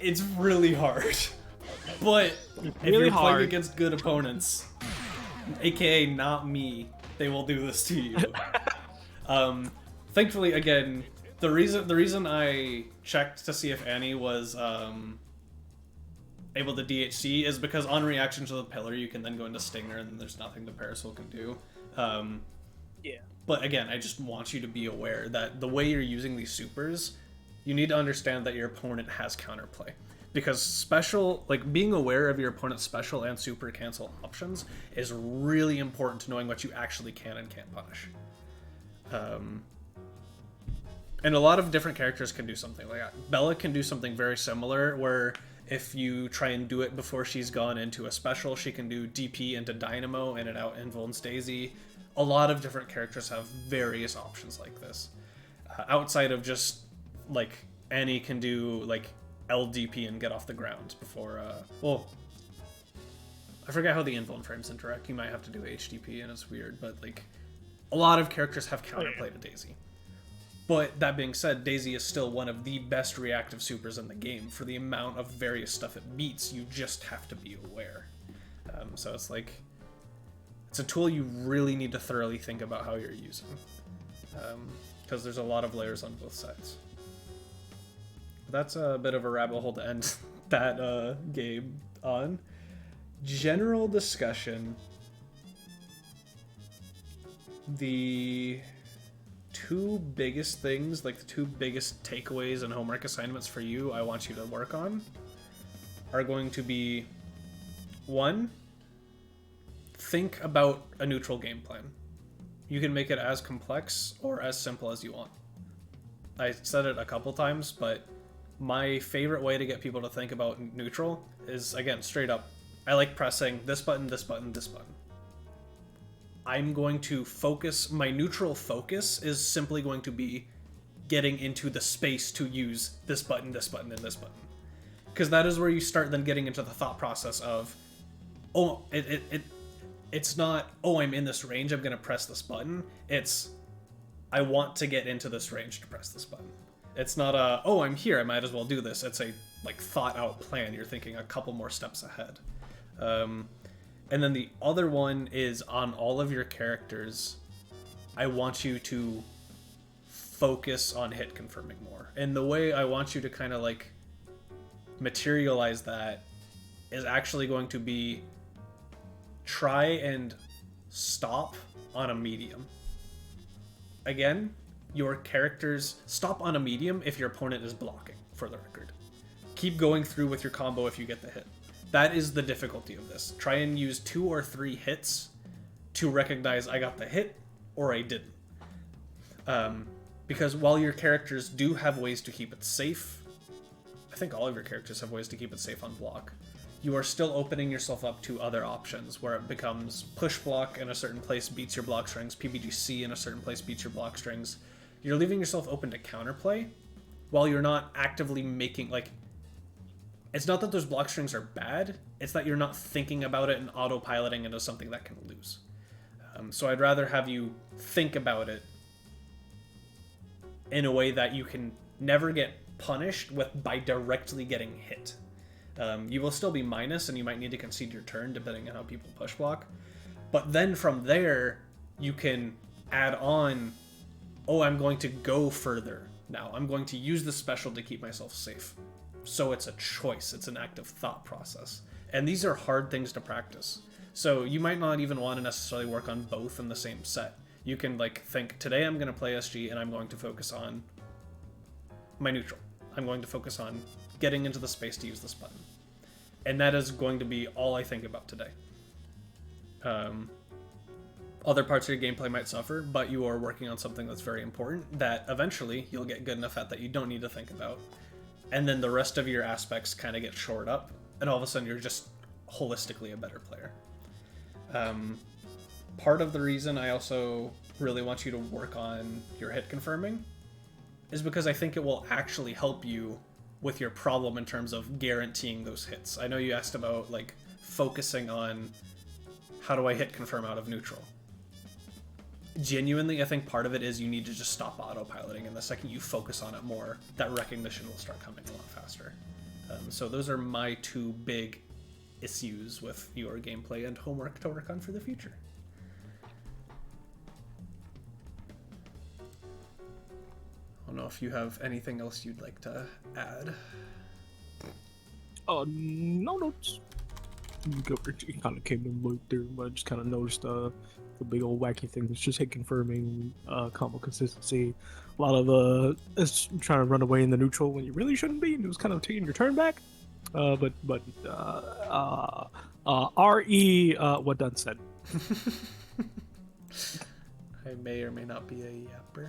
it's really hard. But if really you're hard. playing against good opponents, aka not me, they will do this to you. Thankfully, again, the reason I checked to see if Annie was able to DHC is because on reaction to the pillar, you can then go into Stinger, and there's nothing the Parasol can do. Yeah. But again, I just want you to be aware that the way you're using these supers, you need to understand that your opponent has counterplay. Because special, like being aware of your opponent's special and super cancel options is really important to knowing what you actually can and can't punish. And a lot of different characters can do something like that. Bella can do something very similar, where if you try and do it before she's gone into a special, she can do DP into Dynamo and it out invulns Daisy. A lot of different characters have various options like this. Outside of just, like, Annie can do, like, LDP and get off the ground before, well, I forget how the invuln frames interact. You might have to do HDP and it's weird, but, like, a lot of characters have counterplay to Daisy. But that being said, Daisy is still one of the best reactive supers in the game. For the amount of various stuff it beats, you just have to be aware. So it's like, it's a tool you really need to thoroughly think about how you're using. Because there's a lot of layers on both sides. That's a bit of a rabbit hole to end that game on. General discussion. The two biggest things, like the two biggest takeaways and homework assignments for you I want you to work on are going to be, one, think about a neutral game plan. You can make it as complex or as simple as you want. I said it a couple times, but my favorite way to get people to think about neutral is, again, straight up, I like pressing this button, this button, this button. I'm going to focus, my neutral focus is simply going to be getting into the space to use this button, and this button. Because that is where you start then getting into the thought process of, oh, it's not, oh, I'm in this range, I'm going to press this button. It's, I want to get into this range to press this button. It's not a, oh, I'm here, I might as well do this. It's a, like, thought out plan. You're thinking a couple more steps ahead. And then the other one is on all of your characters, I want you to focus on hit confirming more. And the way I want you to kind of like materialize that is actually going to be try and stop on a medium. Again, your characters stop on a medium if your opponent is blocking, for the record. Keep going through with your combo if you get the hit. That is the difficulty of this. Try and use 2 or 3 hits to recognize I got the hit or I didn't. Because while your characters do have ways to keep it safe, I think all of your characters have ways to keep it safe on block, you are still opening yourself up to other options where it becomes push block in a certain place beats your block strings, PBGC in a certain place beats your block strings. You're leaving yourself open to counterplay while you're not actively making, like, it's not that those block strings are bad, it's that you're not thinking about it and autopiloting into something that can lose. So I'd rather have you think about it in a way that you can never get punished by directly getting hit. You will still be minus, and you might need to concede your turn depending on how people push block. But then from there, you can add on, oh, I'm going to go further now. I'm going to use the special to keep myself safe. So it's a choice. It's an active thought process. And these are hard things to practice. So you might not even want to necessarily work on both in the same set. You can like think, today I'm going to play SG and I'm going to focus on my neutral. I'm going to focus on getting into the space to use this button. And that is going to be all I think about today. Other parts of your gameplay might suffer, but you are working on something that's very important that eventually you'll get good enough at that you don't need to think about. And then the rest of your aspects kind of get shored up, and all of a sudden you're just holistically a better player. Part of the reason I also really want you to work on your hit confirming is because I think it will actually help you with your problem in terms of guaranteeing those hits. I know you asked about like focusing on how do I hit confirm out of neutral. Genuinely, I think part of it is you need to just stop autopiloting, and the second you focus on it more, that recognition will start coming a lot faster. So those are my two big issues with your gameplay and homework to work on for the future. I don't know if you have anything else you'd like to add. No notes. It kind of came in right there, but I just kind of noticed the big old wacky thing. It's just hit confirming, combo consistency. A lot of it's trying to run away in the neutral when you really shouldn't be, and it was kind of taking your turn back. But RE, what Dunn said. I may or may not be a yapper.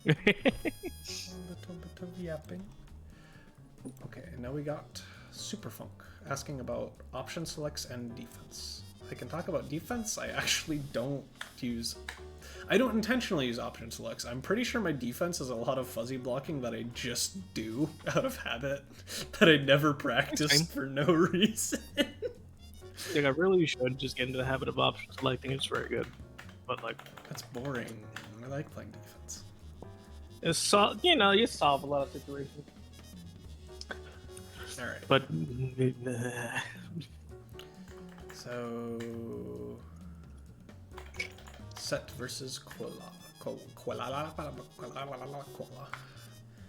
A little bit of yapping. Okay, now we got Superfunk asking about option selects and defense. I can talk about defense. I actually don't intentionally use option selects. I'm pretty sure my defense is a lot of fuzzy blocking that I just do out of habit, that I never practiced for no reason. Like, I really should just get into the habit of option selecting. It's very good, but like, that's boring. I like playing defense. It's you solve a lot of situations. All right, but so Set versus Koala.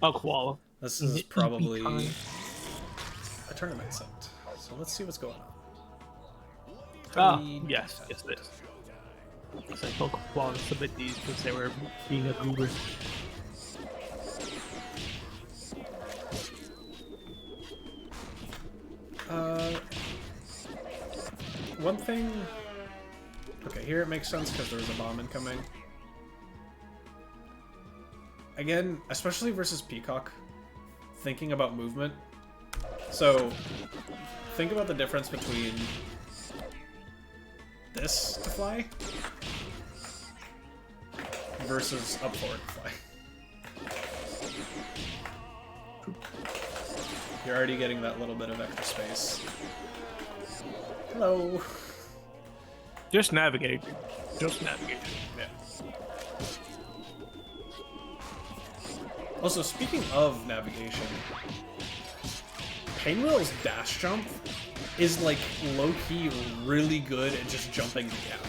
Oh, Koala. This is probably a tournament set. So let's see what's going on. Yes, it is. I told Koala to submit these because they were being a goober. One thing... Okay, here it makes sense because there's a bomb incoming. Again, especially versus Peacock, thinking about movement. So, think about the difference between this to fly versus up forward to fly. You're already getting that little bit of extra space. Hello. Just navigate. Just navigate. Yeah. Also, speaking of navigation, Painwheel's dash jump is like low-key really good at just jumping the gap.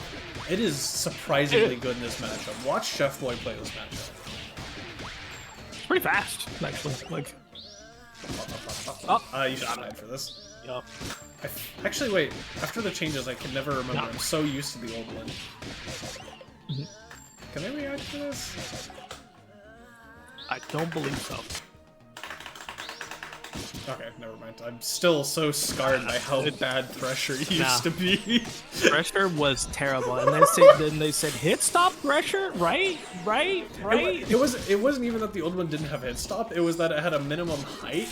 It is surprisingly good in this matchup. Watch Chef Boy play this matchup. It's pretty fast, actually. Like, you should hide for this. Yup. Actually, wait. After the changes, I can never remember. I'm so used to the old one. Can I react to this? I don't believe so. Okay, never mind. I'm still so scarred by how bad Thresher used to be. Thresher was terrible, and then they said hit stop Thresher, right? It wasn't even that the old one didn't have hit stop. It was that it had a minimum height,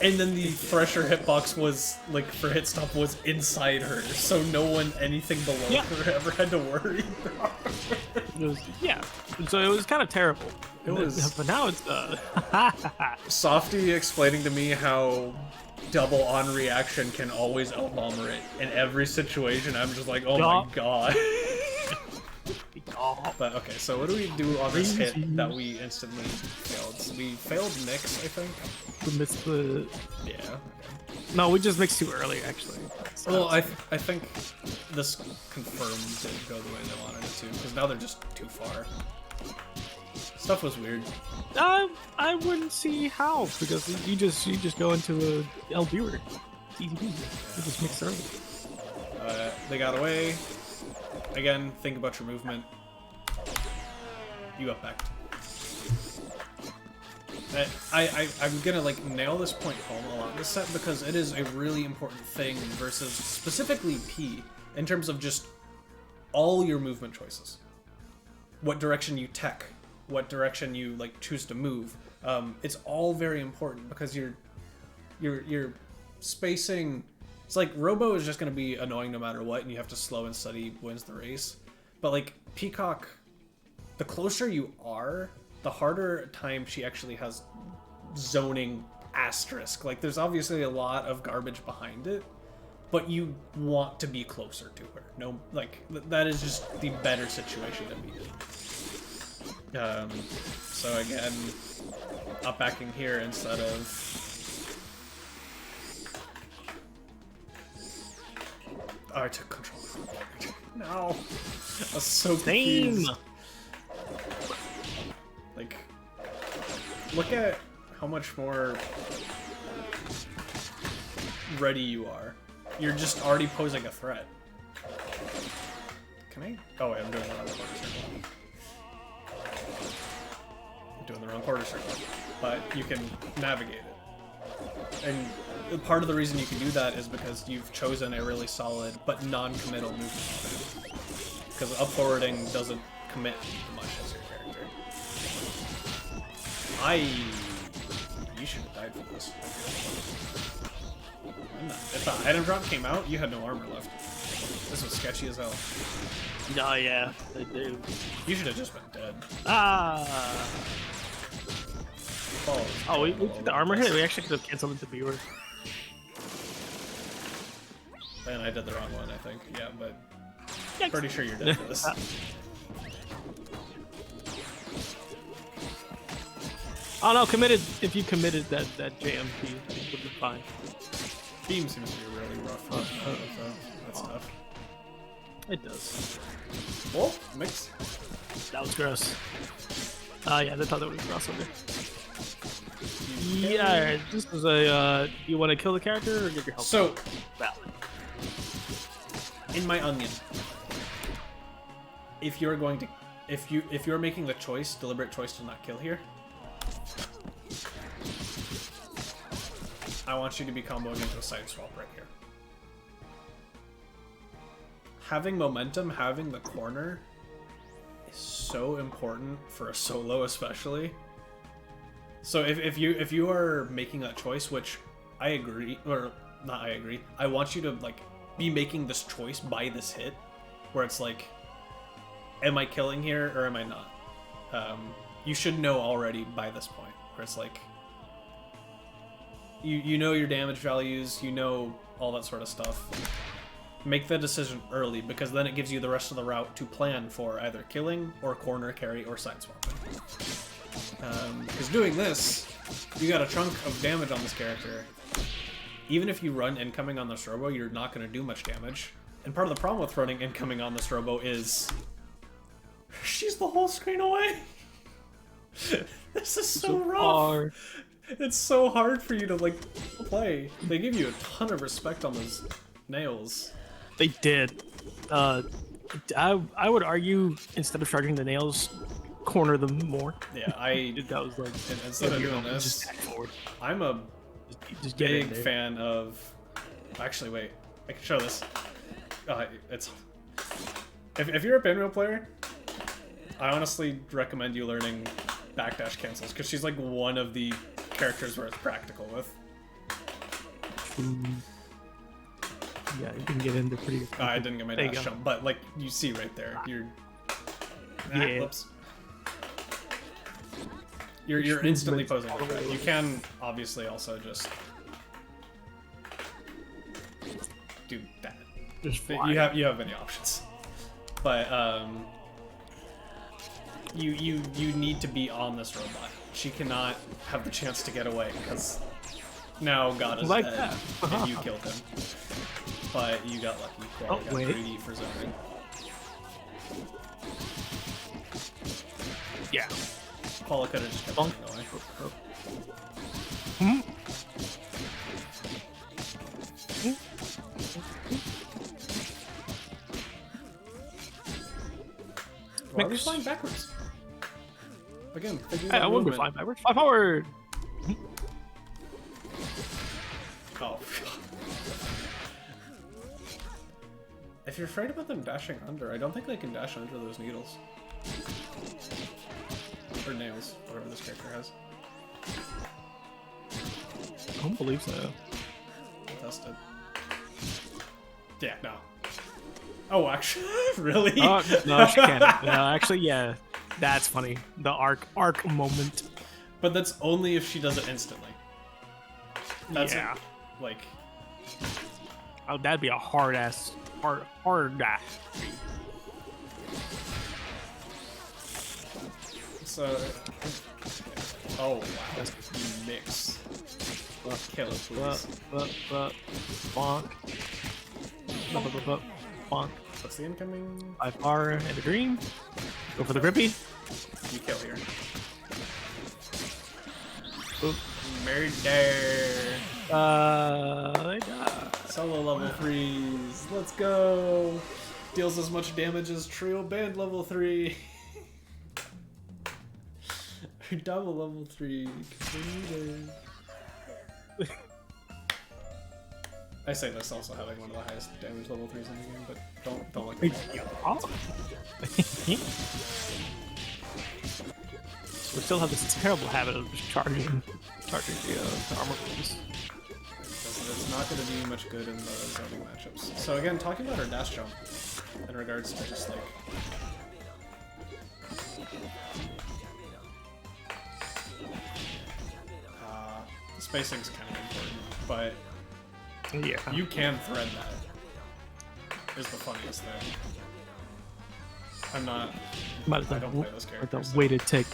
and then the Thresher hitbox was like for hit stop was inside her, so no one anything below her ever had to worry about. So it was kind of terrible. It was, but now it's Softy explaining to me how double on reaction can always out-bomber it in every situation. I'm just like, oh my god. But okay, so what do we do on this hit that we instantly failed? So we failed Nyx, I think. missed the. Yeah. Okay. No, we just mixed too early, actually. So Well, I think this confirmed didn't go the way they wanted it to, because now they're just too far. Stuff was weird. I wouldn't see how, because you just go into a L viewer. It's easy peasy. You just mix early. They got away. Again, think about your movement. You up back. I'm gonna like nail this point home a lot in this set because it is a really important thing versus specifically P in terms of just all your movement choices. What direction you tech, what direction you like choose to move. It's all very important because you're spacing. It's like Robo is just gonna be annoying no matter what, and you have to slow and steady wins the race. But like Peacock, the closer you are, the harder time she actually has zoning asterisk. Like there's obviously a lot of garbage behind it, but you want to be closer to her. No, like that is just the better situation to be in. So again, up backing here instead of. Oh, I took control. No, I was so confused. Like, look at how much more ready you are. You're just already posing a threat. Can I? Oh wait, I'm doing the wrong quarter circle. I'm doing the wrong quarter circle. But you can navigate it. And part of the reason you can do that is because you've chosen a really solid but non-committal movement. Because up forwarding doesn't commit much as your character. You should have died for this. If the item drop came out, you had no armor left. This was sketchy as hell. No, yeah, I do. You should have just been dead. Ah. Oh, we took the armor hit. We actually could have canceled it to viewer. And I did the wrong one, I think. Yeah, but Yikes. pretty sure you're dead for this. Oh no, committed. If you committed that JMP, it would be fine. Beam seems to be really rough. So that's tough. It does. Oh, mix. That was gross. Yeah, I thought that was gross over there. Yeah, this was a. You want to kill the character or give your health? So, valid. In my onion, if you're going to, if you're making the choice, deliberate choice to not kill here, I want you to be comboing into a side swap right here. Having momentum, having the corner is so important for a solo especially. So if you are making that choice, which I agree, or not I agree, I want you to like be making this choice by this hit, where it's like, am I killing here or am I not? You should know already by this point, where it's like, you know your damage values, you know all that sort of stuff. Make the decision early, because then it gives you the rest of the route to plan for either killing or corner carry or side swapping. Because doing this, you got a chunk of damage on this character. Even if you run incoming on this Robo, you're not going to do much damage. And part of the problem with running incoming on this Robo is she's the whole screen away. This is so rough. Hard. It's so hard for you to like play. They give you a ton of respect on those nails. They did. I would argue instead of charging the nails, corner them more. Yeah, that was like instead of doing this, just attack forward. I'm a Just get in big there. fan of. Actually, wait, I can show this. It's if you're a pinwheel player, I honestly recommend you learning backdash cancels because she's like one of the characters where it's practical with. Yeah, you can get in there pretty. I didn't get my There you dash go. jump, but like you see right there, Yeah. whoops. You're instantly posing a threat. You can obviously also just do that. Just fly. You have many options, but you need to be on this robot. She cannot have the chance to get away because Now God is Like dead, that. and you killed him. But you got lucky. Yeah, Oh, you got wait. greedy for zoning. Yeah. Paula could have just kept Bonk. running away. Hmm? Why are we Mix. flying backwards? Again, figure Hey, out I wouldn't be movement. flying backwards. Fly forward! Oh. If you're afraid about them dashing under, I don't think they can dash under those needles. Or nails, whatever this character has. I don't believe so. I'll test it. Yeah, no. Oh, actually, really? Oh, no, she can't. No, actually, yeah. That's funny. The arc moment. But that's only if she does it instantly. That's Yeah. like, Oh, that'd be a hard ass. Hard ass. so. Oh, wow. Mix. Kill it, please. Bonk. Bonk. What's the incoming? 5R and a green. Go for the grippy. You kill here. Oop. Murder. They die. Solo level 3s. Let's go. Deals as much damage as trio band level 3. Double level 3. Completed. I say this also having one of the highest damage level 3s in the game, but don't look at me. Oh. We still have this terrible habit of just charging the armor piece. It's not going to do much good in the zoning matchups. So again, talking about her dash jump in regards to just like spacing's kind of important, but Yeah. you can thread that. Is the funniest thing. I'm not. But I don't play those characters. the way to take.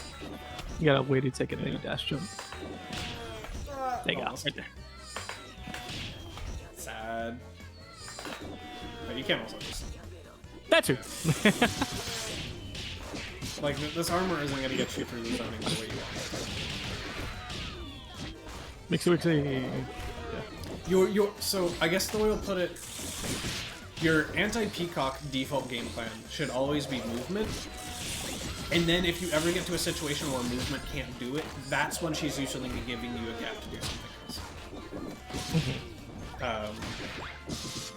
You gotta wait to take it, then you dash jump. There you go. Almost. Right there. Sad. But you can also just That too. like this armor isn't going to get you through the zoning the way you want. Mixy. Your so I guess the way we'll put it, your anti-peacock default game plan should always be movement. And then if you ever get to a situation where movement can't do it, that's when she's usually giving you a gap to do something else.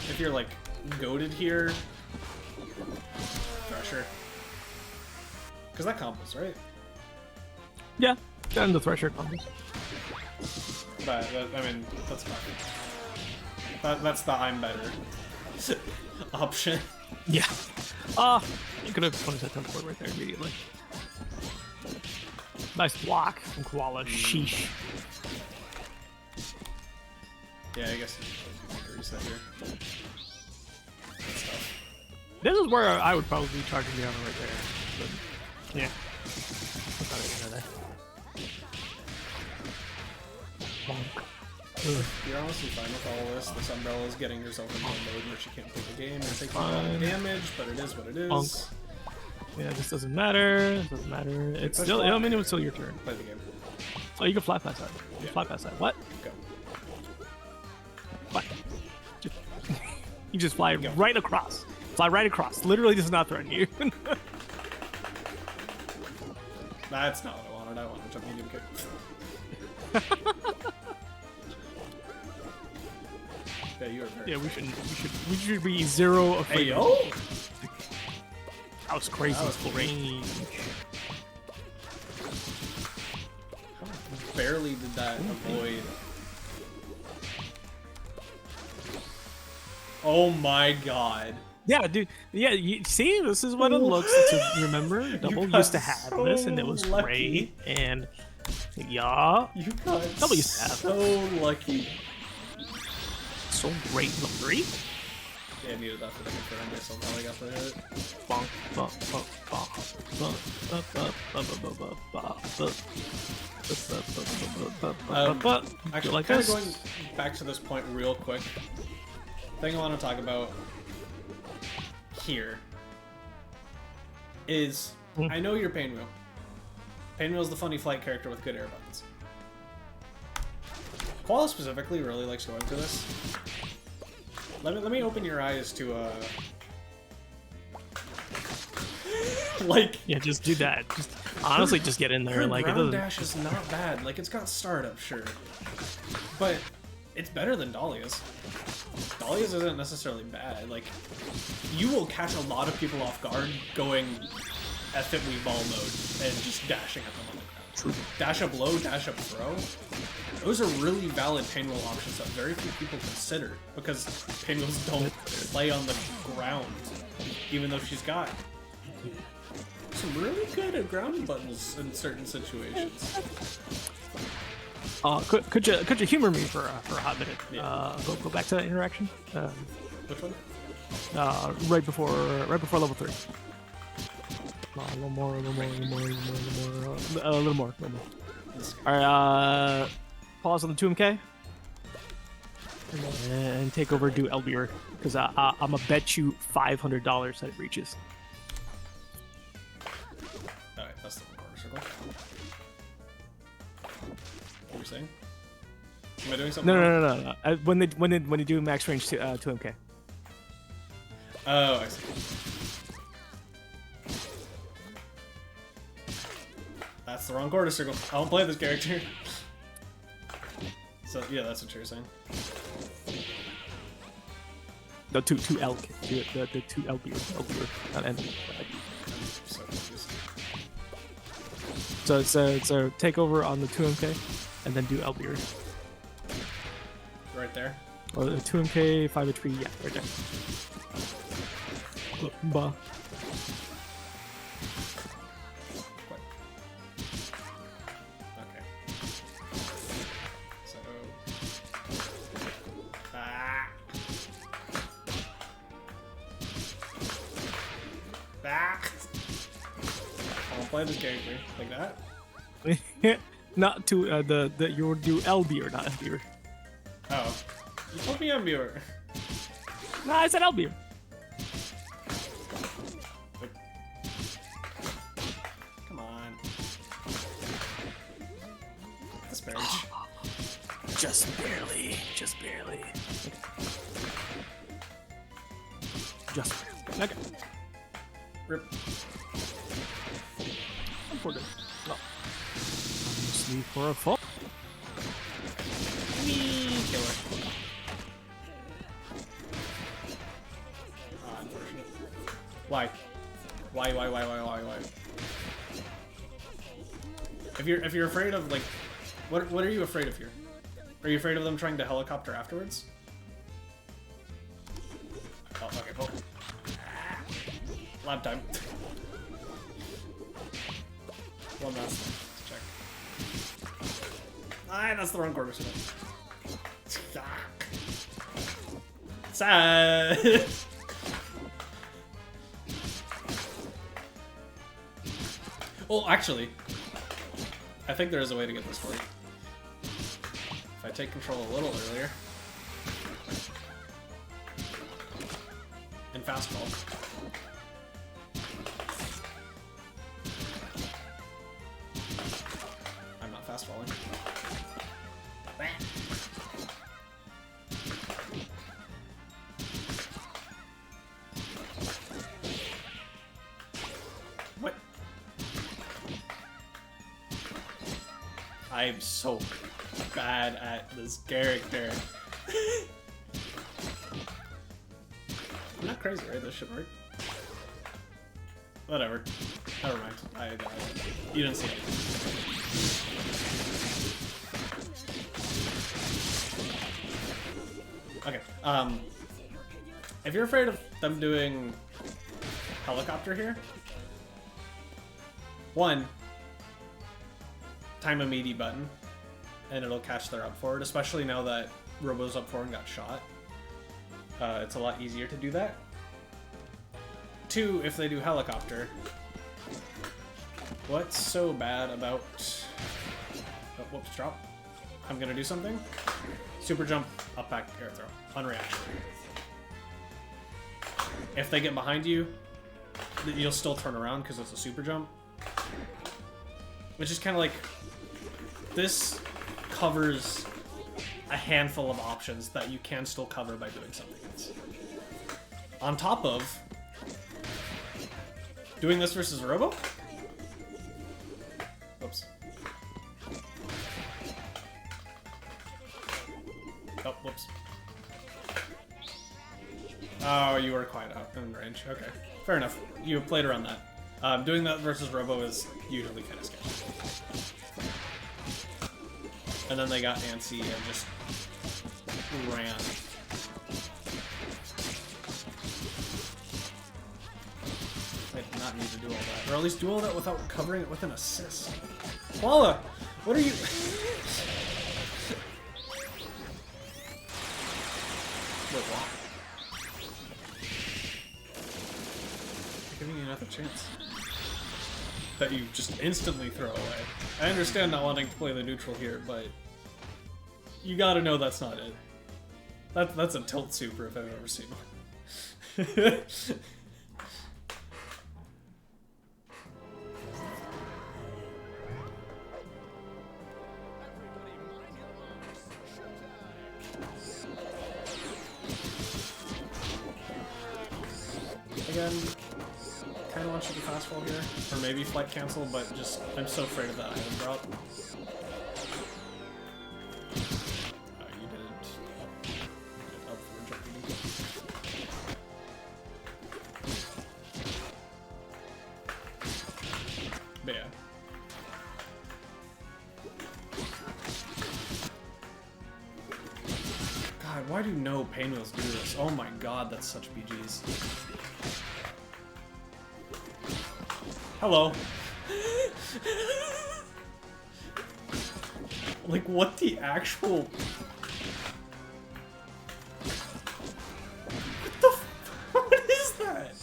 If you're like goaded here, Thresher. Because that combos, right? Yeah. And the thresher combos. But I mean, that's fine. That's the I'm better option. Yeah. You could have 20 seconds forward right there immediately. Nice block from Koala. Sheesh. Yeah, I guess you can reset here. Good stuff. This is where I would probably be charging down right there. But, yeah. Put that in there. Bonk. Ugh. You're honestly fine with all this. This umbrella is getting yourself into a mode where she can't play the game and take a lot of damage, but it is what it is. Bonk. Yeah, this doesn't matter. It doesn't matter. It's still. I mean, it was still your turn. Play the game. Oh, you can fly past that. You can fly past that. What? Go. What? You just fly right across. Fly right across. Literally does not threaten you. That's not what I wanted. I wanted to jump medium kick. Yeah, you are very. Yeah, we should be zero afraid. Hey yo! That was crazy. That was range. How barely did that avoid? Oh my god! Yeah, dude. Yeah, you see, this is what it looks to remember. Double got used to have so this, and it was lucky. great. And yeah, You got Double used to have so lucky. so great. Level 3. Yeah, I needed that for the confirm myself how I got the hit. Bonk, bonk, bonk, bonk, bonk, bonk, bonk, bonk, bonk. Actually, Like kind of this? going back to this point real quick. Thing I want to talk about here is I know you're Painwheel. Painwheel's the funny flight character with good air buttons. Koala specifically really likes going to this. Let me open your eyes to like Yeah, just do that. Just honestly, just get in there. her Like it ground doesn't. dash is not bad. Like it's got startup, sure, but it's better than Dahlia's. Dahlia's isn't necessarily bad. Like you will catch a lot of people off guard going F-it Wii ball mode and just dashing at them on the ground. True. Dash up low, dash up throw. Those are really valid Painwheel options that very few people consider because Painwheels don't play on the ground, even though she's got some really good ground buttons in certain situations. Could you humor me for a hot minute? Yeah. Go back to that interaction. Which one? Right before level 3. A little more. All right. Pause on the 2MK. And take over. Do Elbier because I'm gonna bet you $500 that it reaches. All right, that's the corner circle. What were you saying? Am I doing something? No. When they do max range 2MK. Oh, I see. That's the wrong quarter circle. I don't play this character. So yeah, that's what you're saying. The two L, the two Elbier, not N. So confused. So take over on the 2MK, and then do Elbier. Right there. Or the 2MK 5 HP, yeah, right there. Bah. What? Okay. So. Ah. Ah. I'll play this character like that. Not to you do Elbier, not Elbier. Oh. You told me I'm viewer. No, I said Elbier. Come on. Disparage. Just barely. Just barely. Okay. Rip. We're good. No. Sleep for a fall. Killer. Unfortunate. Why? Why? If you're afraid of like, what are you afraid of here? Are you afraid of them trying to helicopter afterwards? Oh, okay, cool. Lab time. One last thing. Let's check. Ah, that's the wrong quarter circle. Sad. Oh, actually, I think there is a way to get this for you. If I take control a little earlier. And fastball. I'm not fastballing. What? I'm so bad at this character. I'm not crazy, right? This should work. Whatever. Never mind. You didn't see it. Okay. If you're afraid of them doing helicopter here, one, time a meaty button, and it'll catch their up forward, especially now that Robo's up forward and got shot. it's a lot easier to do that. 2, if they do helicopter. What's so bad about... Oh, whoops, drop. I'm gonna do something. Super jump, up, back, air throw. Unreaction. If they get behind you, you'll still turn around because it's a super jump. Which is kind of like... This covers a handful of options that you can still cover by doing something else. On top of doing this versus Robo. Oops. Oh, whoops. Oh, you were quite out in range. Okay, fair enough. You played around that. Doing that versus Robo is usually kind of sketchy. And then they got antsy and just ran. I did not need to do all that. Or at least do all that without covering it with an assist. Koala! What are you... Wait, what? Giving you another chance. That you just instantly throw away. I understand not wanting to play the neutral here, but you gotta know that's not it. That's a tilt super if I've ever seen one. Again, kind of want you to fast fall here, or maybe flight cancel, but just I'm so afraid of that item drop. You didn't. Up for jumping. But yeah. God, why do no pain wheels do this? Oh my god, that's such BGs. Hello. Like, what the actual... What the what is that?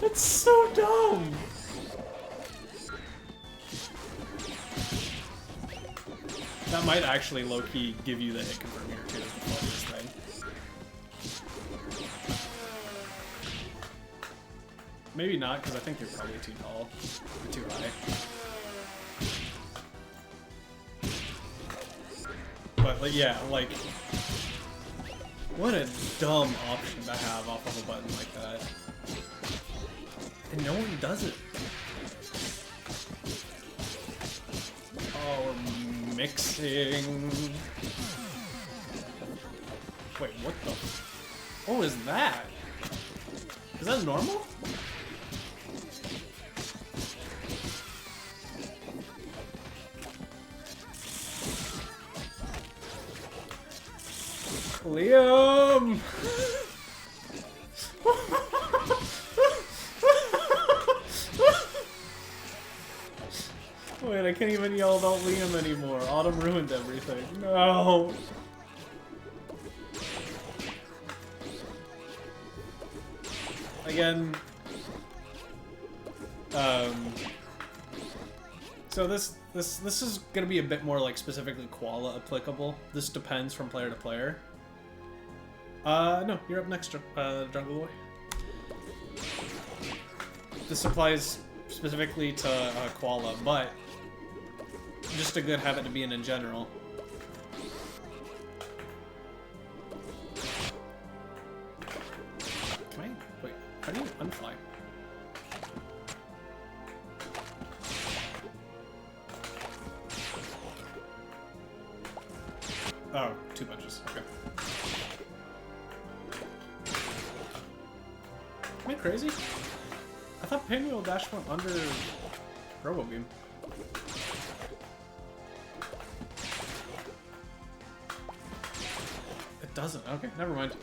That's so dumb. That might actually low-key give you the hit confirm here too, is the funniest thing. Maybe not, because I think you're probably too tall or too high. But like, yeah, like, what a dumb option to have off of a button like that. And no one does it. Oh, we're mixing. Wait, what the? Oh, is that? Is that normal? Liam! Wait, I can't even yell about Liam anymore. Autumn ruined everything. No! Again... So this is gonna be a bit more like specifically Koala applicable. This depends from player to player. No, you're up next, Jungle Boy. This applies specifically to Koala, but just a good habit to be in general. Can I? Wait, how do you unfly? Oh, 2 punches. Okay. Am I crazy? I thought Pinwheel Dash went under Robo Beam. It doesn't. Okay, never mind.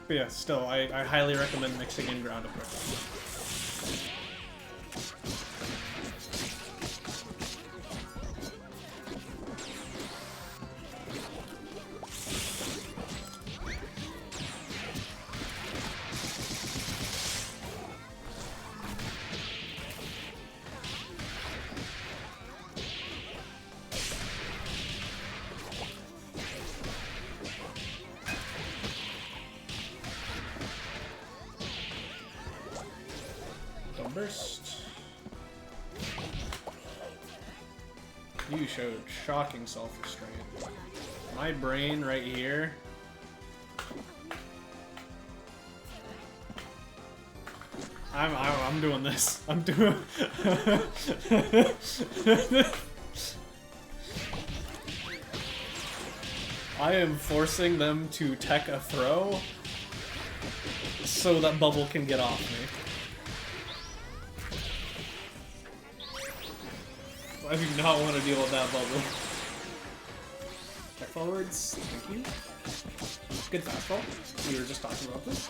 But yeah, still, I highly recommend mixing in ground approach. burst. You showed shocking self-restraint. My brain right here. I'm doing this. I'm doing. I am forcing them to tech a throw so that bubble can get off me. I do not want to deal with that bubble. Check forwards. Thank you. Good fastball. We were just talking about this.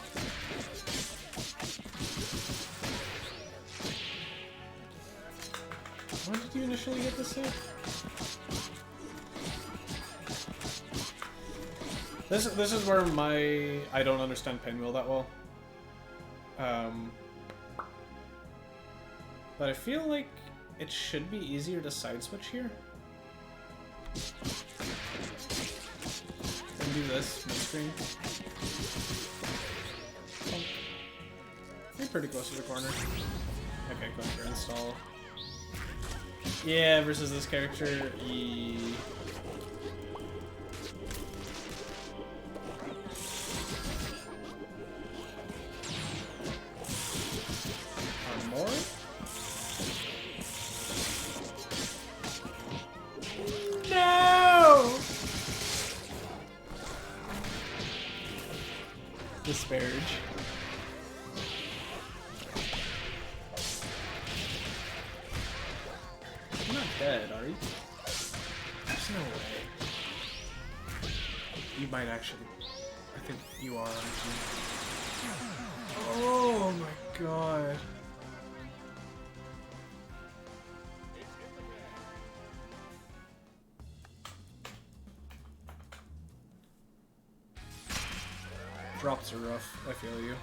When did you initially get this hit? This is where I don't understand pinwheel that well. But I feel like it should be easier to side switch here. And do this mid-screen. Oh. You're pretty close to the corner. Okay, go for install. Yeah, versus this character. More? No! Disparage. You're not dead, are you? There's no way. You might actually. I think you are, aren't you? Oh my god. Drops are rough, I feel you.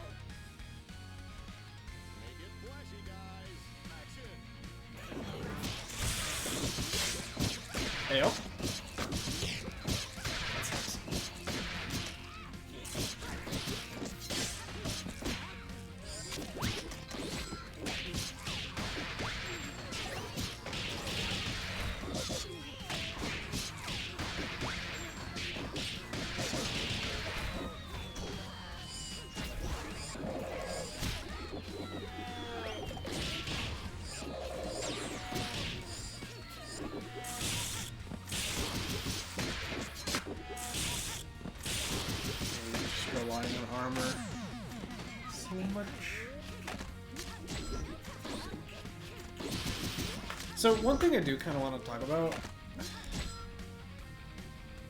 Heyo. Relying on armor so much. So one thing I do kind of want to talk about,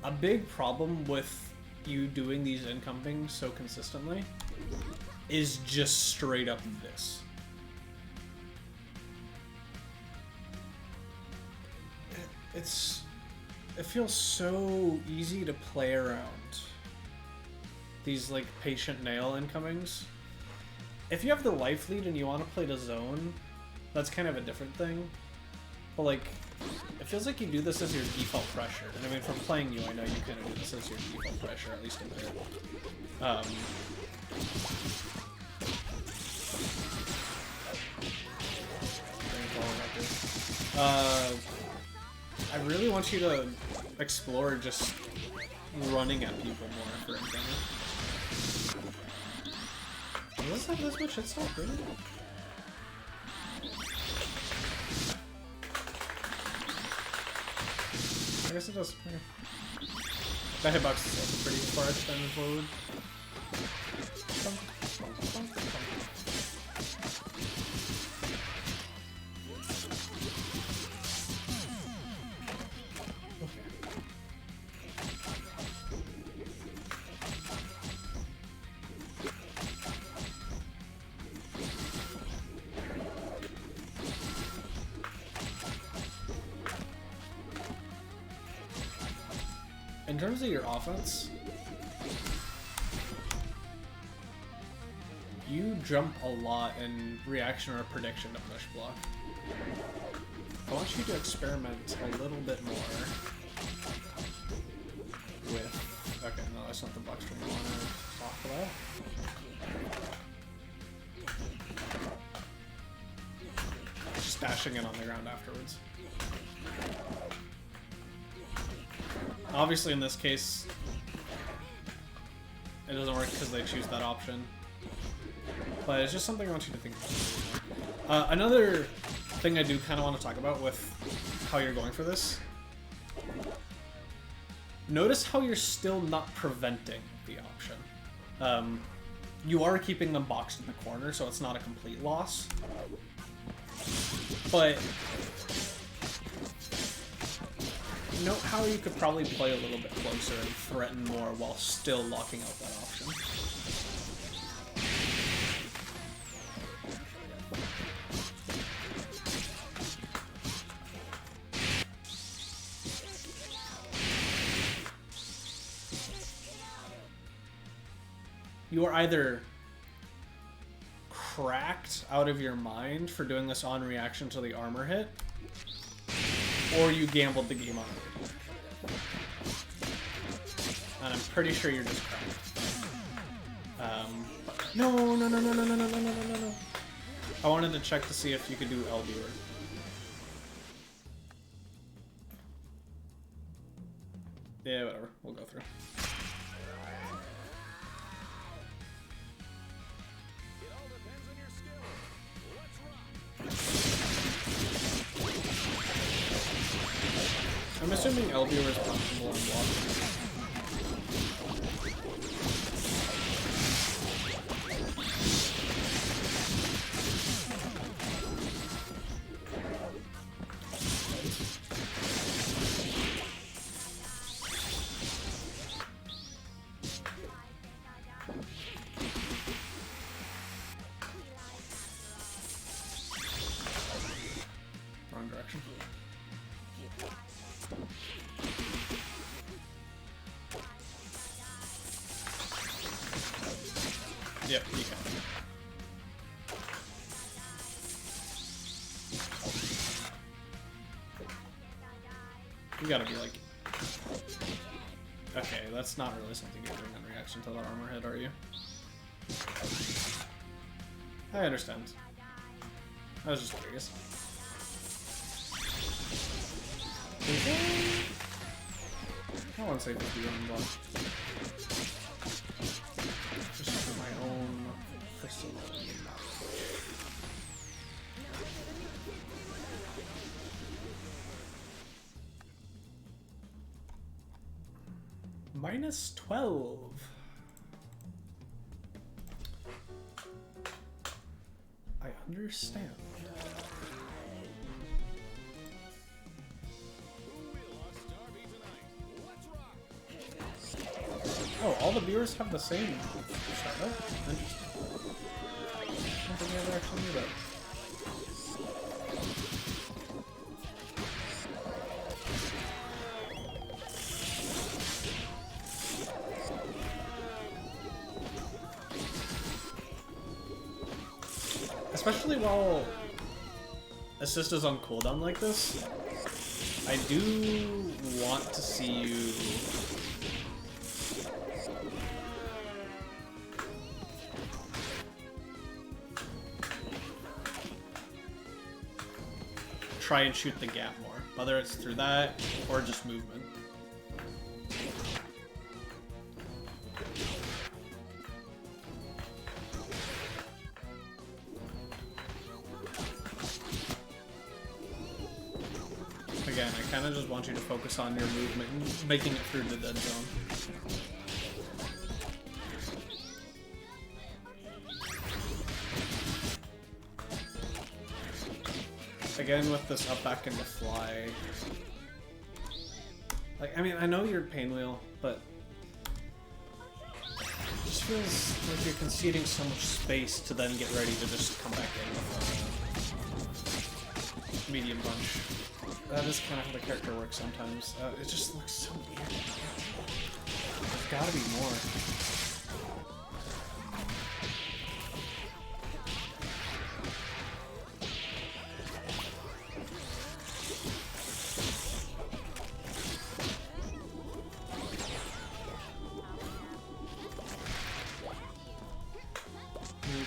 a big problem with you doing these incoming so consistently is just straight up this. It feels so easy to play around these like patient nail incomings. If you have the life lead and you want to play the zone, that's kind of a different thing. But like, it feels like you do this as your default pressure. And I mean, from playing you, I know you kind of do this as your default pressure, at least a bit. I really want you to explore just running at people more for incoming. Does this have this much hit stop, really? I guess it does. Yeah. That hitbox is also pretty far extended forward. In terms of your offense, you jump a lot in reaction or prediction to push block. I want you to experiment a little bit more with... Okay, no, that's not the box we want to talk about. just dashing in on the ground afterwards. Obviously, in this case, it doesn't work because they choose that option. But it's just something I want you to think about. Another thing I do kind of want to talk about with how you're going for this. Notice how you're still not preventing the option. You are keeping them boxed in the corner, so it's not a complete loss. But note how you could probably play a little bit closer and threaten more while still locking out that option. You are either cracked out of your mind for doing this on reaction to the armor hit, or you gambled the game on it. And I'm pretty sure you're just cracked. No. I wanted to check to see if you could do L viewer. Yeah, whatever. We'll go through. I'm assuming L viewer is punchable and blockable. Wrong direction. Yep, you can. You gotta be like... Okay, that's not really something you're doing in reaction to that armor hit, are you? I understand. I was just curious. I want to say this be unblocked. Just for my own personal knowledge. Minus 12. I understand. Oh, all the viewers have the same shadow? Interesting. I don't think I ever actually knew that. Especially while assist is on cooldown like this, I do want to see you try and shoot the gap more, whether it's through that or just movement. Again, I kind of just want you to focus on your movement and making it through the dead zone. Again, with this up back into fly. Like, I mean, I know you're Painwheel, but it just feels like you're conceding so much space to then get ready to just come back in with a medium punch. That is kind of how the character works sometimes. It just looks so weird. There's gotta be more.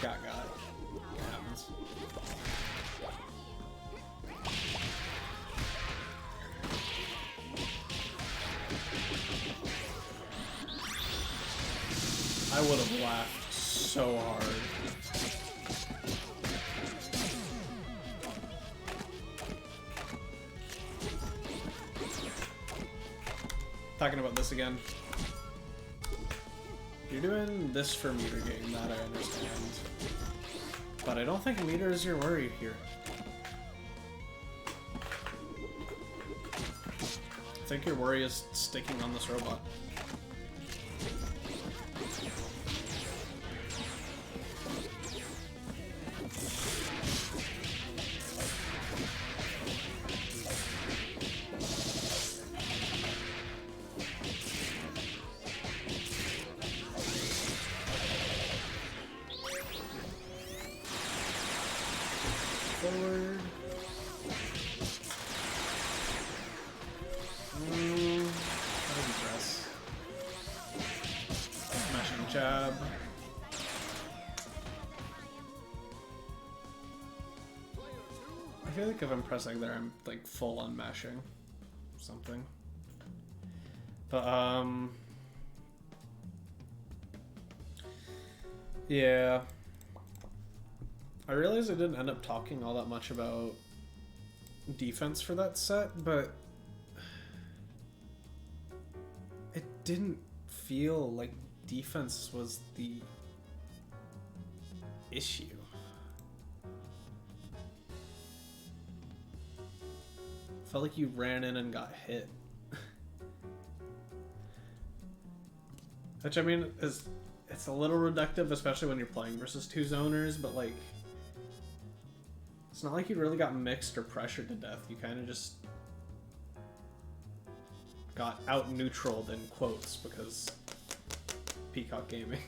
Got it. It happens. I would have laughed so hard. Talking about this again. You're doing this for meter game, that I understand. But I don't think meter is your worry here. I think your worry is sticking on this robot. Forward. How do you press? Smashing jab. I feel like if I'm pressing there, I'm like full on mashing something. But yeah. I realized I didn't end up talking all that much about defense for that set, but it didn't feel like defense was the issue. Felt like you ran in and got hit. Which, I mean, it's a little reductive, especially when you're playing versus two zoners, but like, it's not like you really got mixed or pressured to death. You kind of just got out-neutraled in quotes because Peacock Gaming.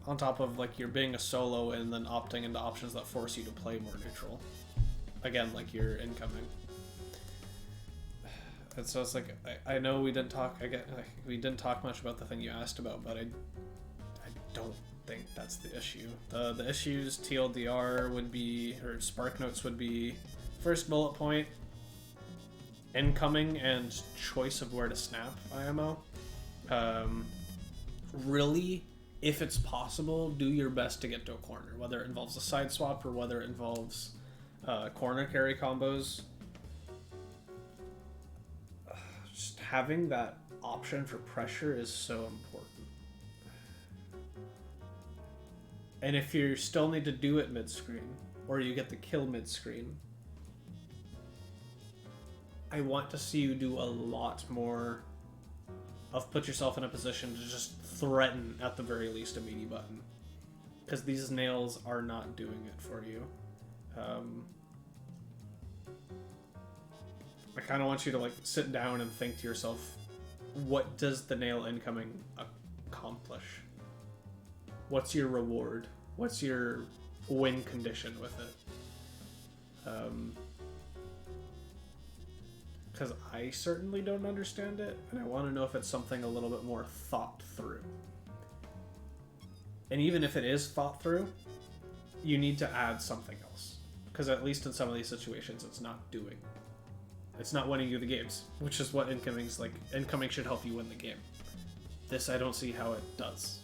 On top of like you're being a solo and then opting into options that force you to play more neutral. Again, like you're incoming. And so it's like I know we didn't talk. We didn't talk much about the thing you asked about, but I don't think that's the issue. The issues TLDR would be, or Spark Notes would be, first bullet point, incoming and choice of where to snap IMO. Really, if it's possible, do your best to get to a corner, whether it involves a side swap or whether it involves corner carry combos. Just having that option for pressure is so important. And if you still need to do it mid-screen, or you get the kill mid-screen, I want to see you do a lot more of put yourself in a position to just threaten, at the very least, a meaty button. Because these nails are not doing it for you. I kind of want you to like sit down and think to yourself, what does the nail incoming accomplish? What's your reward? What's your win condition with it? Because I certainly don't understand it, and I want to know if it's something a little bit more thought through. And even if it is thought through, you need to add something else. Because at least in some of these situations, it's not doing. It's not winning you the games, which is what incoming's like. Incoming should help you win the game. This, I don't see how it does.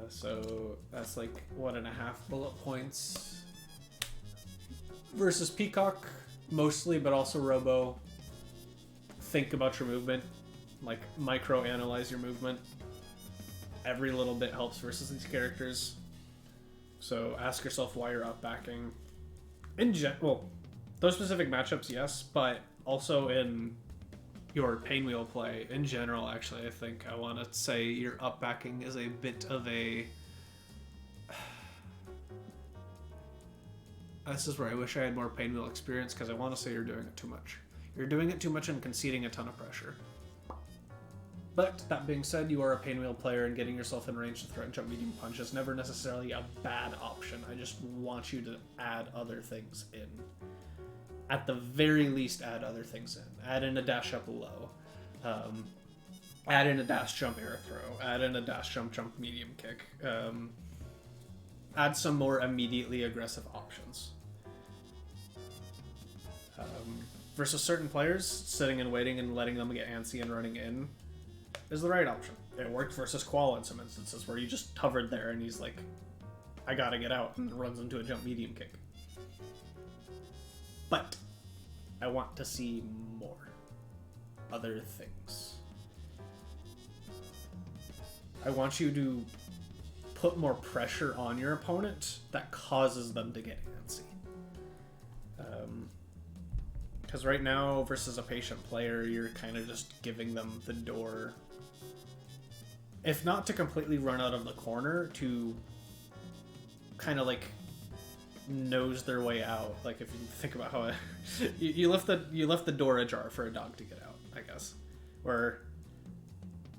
So that's like 1.5 bullet points. Versus Peacock, mostly, but also Robo. Think about your movement. Like, micro-analyze your movement. Every little bit helps versus these characters. So ask yourself why you're up backing. Well, those specific matchups, yes, but also in your Painwheel play, in general, actually, I think I want to say your up backing is a bit of a... This is where I wish I had more Painwheel experience, because I want to say you're doing it too much. You're doing it too much and conceding a ton of pressure. But, that being said, you are a Painwheel player, and getting yourself in range to threat and jump medium punch is never necessarily a bad option. I just want you to add other things in. At the very least, add other things in. Add in a dash up low. Add in a dash jump air throw. Add in a dash jump medium kick. Add some more immediately aggressive options. Versus certain players, sitting and waiting and letting them get antsy and running in is the right option. It worked versus Qual in some instances where you just hovered there and he's like, I gotta get out, and runs into a jump medium kick. But I want to see more. Other things. I want you to put more pressure on your opponent that causes them to get antsy. Because right now, versus a patient player, you're kind of just giving them the door. If not to completely run out of the corner, to kind of like nose their way out. Like if you think about how you left the door ajar for a dog to get out, I guess. Where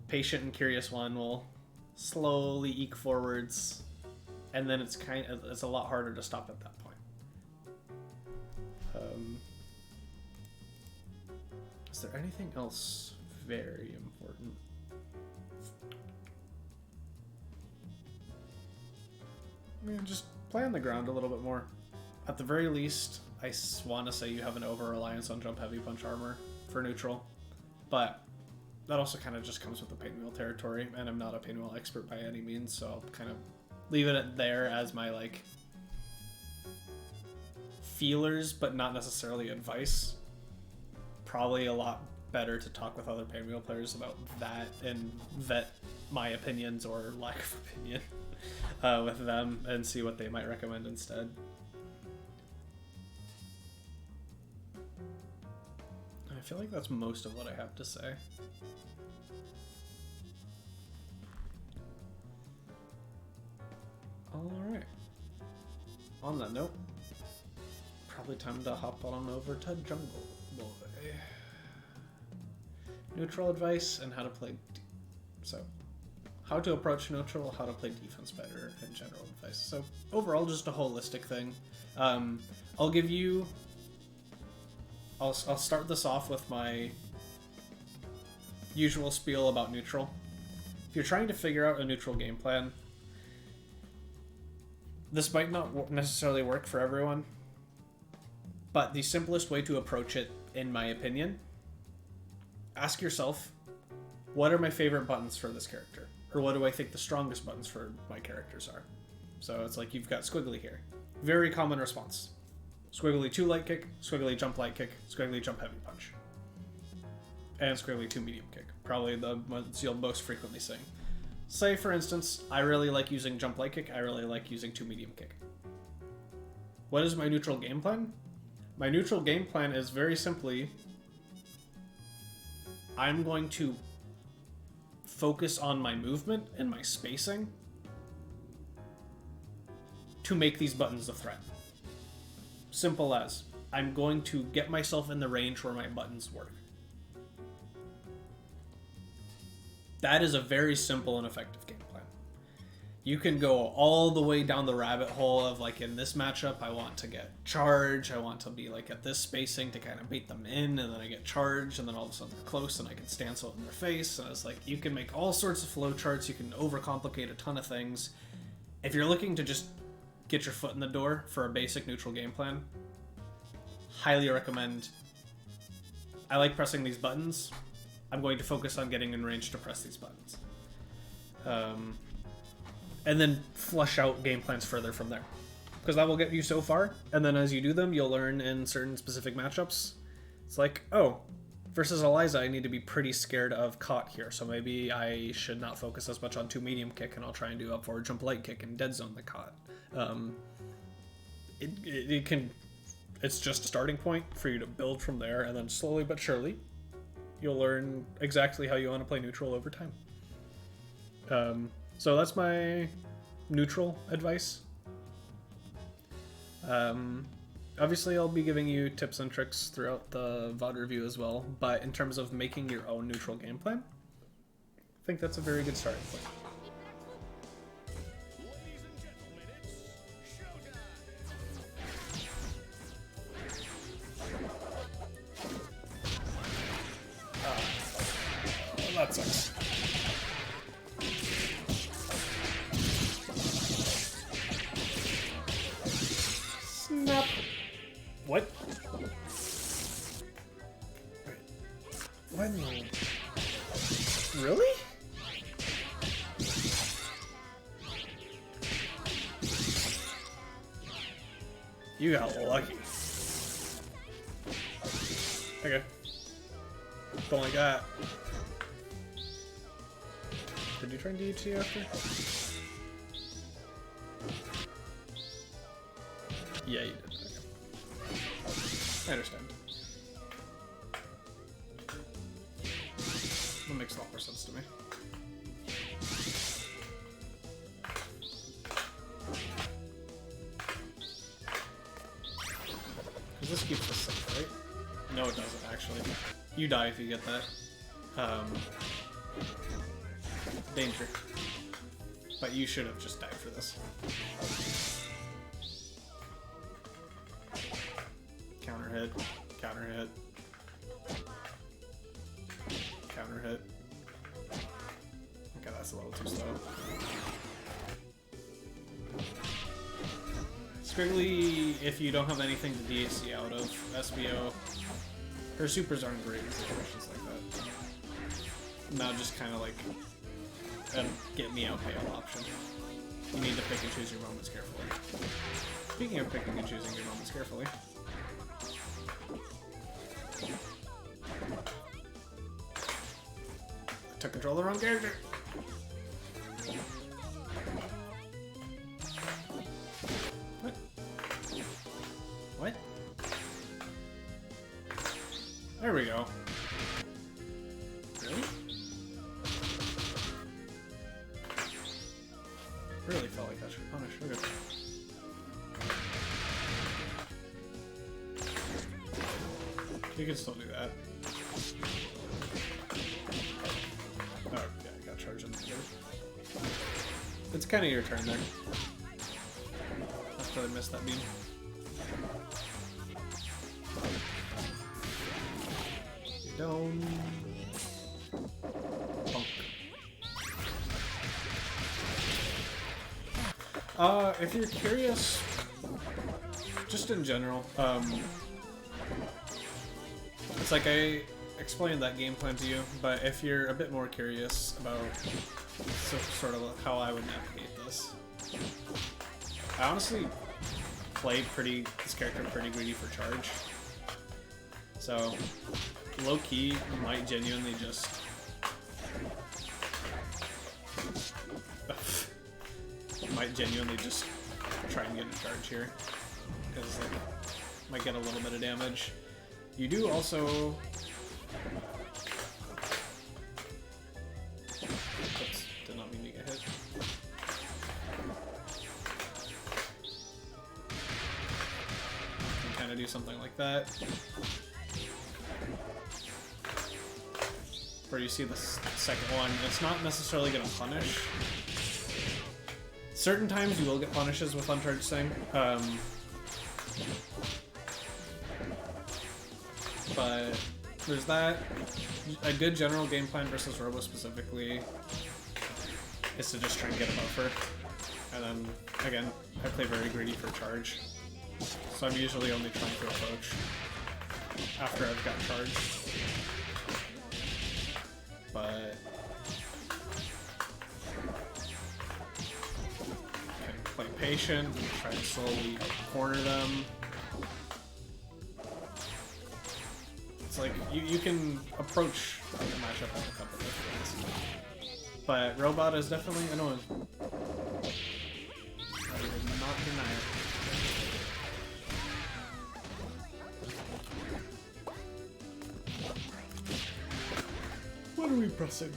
patient and curious one will slowly eke forwards, and then it's a lot harder to stop at that point. Is there anything else very important? Just play on the ground a little bit more. At the very least, I want to say you have an over-reliance on jump heavy punch armor for neutral, but that also kind of just comes with the pinwheel territory, and I'm not a pinwheel expert by any means, so I'll kind of leave it there as my like feelers, but not necessarily advice. Probably a lot better to talk with other pinwheel players about that and vet my opinions or lack of opinion with them and see what they might recommend instead. I feel like that's most of what I have to say. Alright. On that note, probably time to hop on over to Jungle Boy. Neutral advice and how to play. So, how to approach neutral, how to play defense better, and general advice. So, overall, just a holistic thing. I'll give you. I'll start this off with my usual spiel about neutral. If you're trying to figure out a neutral game plan, this might not necessarily work for everyone, but the simplest way to approach it, in my opinion, ask yourself, what are my favorite buttons for this character? Or what do I think the strongest buttons for my characters are? So it's like you've got Squiggly here. Very common response. Squiggly 2 light kick, Squiggly jump light kick, Squiggly jump heavy punch. And Squiggly 2 medium kick. Probably the ones you'll most frequently sing. Say, for instance, I really like using jump light kick, I really like using 2 medium kick. What is my neutral game plan? My neutral game plan is very simply, I'm going to focus on my movement and my spacing to make these buttons a threat. Simple as, I'm going to get myself in the range where my buttons work. That is a very simple and effective game plan. You can go all the way down the rabbit hole of like, in this matchup, I want to get charge, I want to be like at this spacing to kind of bait them in, and then I get charge, and then all of a sudden they're close and I can stand it in their face, and it's like, you can make all sorts of flow charts, you can overcomplicate a ton of things. If you're looking to just get your foot in the door for a basic neutral game plan, highly recommend, I like pressing these buttons, I'm going to focus on getting in range to press these buttons. And then flush out game plans further from there. Because that will get you so far, and then as you do them, you'll learn in certain specific matchups. It's like, oh, versus Eliza, I need to be pretty scared of caught here, so maybe I should not focus as much on 2 medium kick, and I'll try and do up forward jump light kick and dead zone the caught. It's just a starting point for you to build from there, and then slowly but surely, you'll learn exactly how you want to play neutral over time. So that's my neutral advice. Obviously, I'll be giving you tips and tricks throughout the VoD review as well, but in terms of making your own neutral game plan, I think that's a very good starting point. Ladies and gentlemen, it's showtime. That sucks. You got lucky. Okay. Don't like that. Did you try and DHC after? Yeah, you did. Okay. I understand. That makes a lot more sense to me. Because this keeps us safe, right? No, it doesn't, actually. You die if you get that. Danger. But you should have just died for this. Counter hit. Counter hit. Counter hit. Okay, that's a little too slow. Squiggly, if you don't have anything to DHC out of SBO, her supers aren't great in situations like that. Now just kind of like a get me out KO option. You need to pick and choose your moments carefully. Speaking of picking and choosing your moments carefully, I took control of the wrong character. What? What? There we go. Really? Really felt like that should be punished. Okay. You can still do that. Oh, yeah, I got charged into it. It's kind of your turn there. After I missed that beam. Down. Bonk. If you're curious, just in general, it's like I explained that game plan to you, but if you're a bit more curious about sort of how I would navigate this, I honestly play this character pretty greedy for charge. So, low-key, you might genuinely just try and get a charge here, because like might get a little bit of damage. You do also, oops, did not mean to get hit. You can kind of do something like that, where you see the second one. It's not necessarily going to punish. Certain times you will get punishes with uncharged thing, but there's that. A good general game plan versus Robo specifically is to just try and get a buffer, and then again, I play very greedy for charge, so I'm usually only trying to approach after I've got charged. But play patient, try to slowly corner them. It's like you can approach the matchup in a couple different ways, but robot is definitely annoying. I will not deny it. What are we pressing?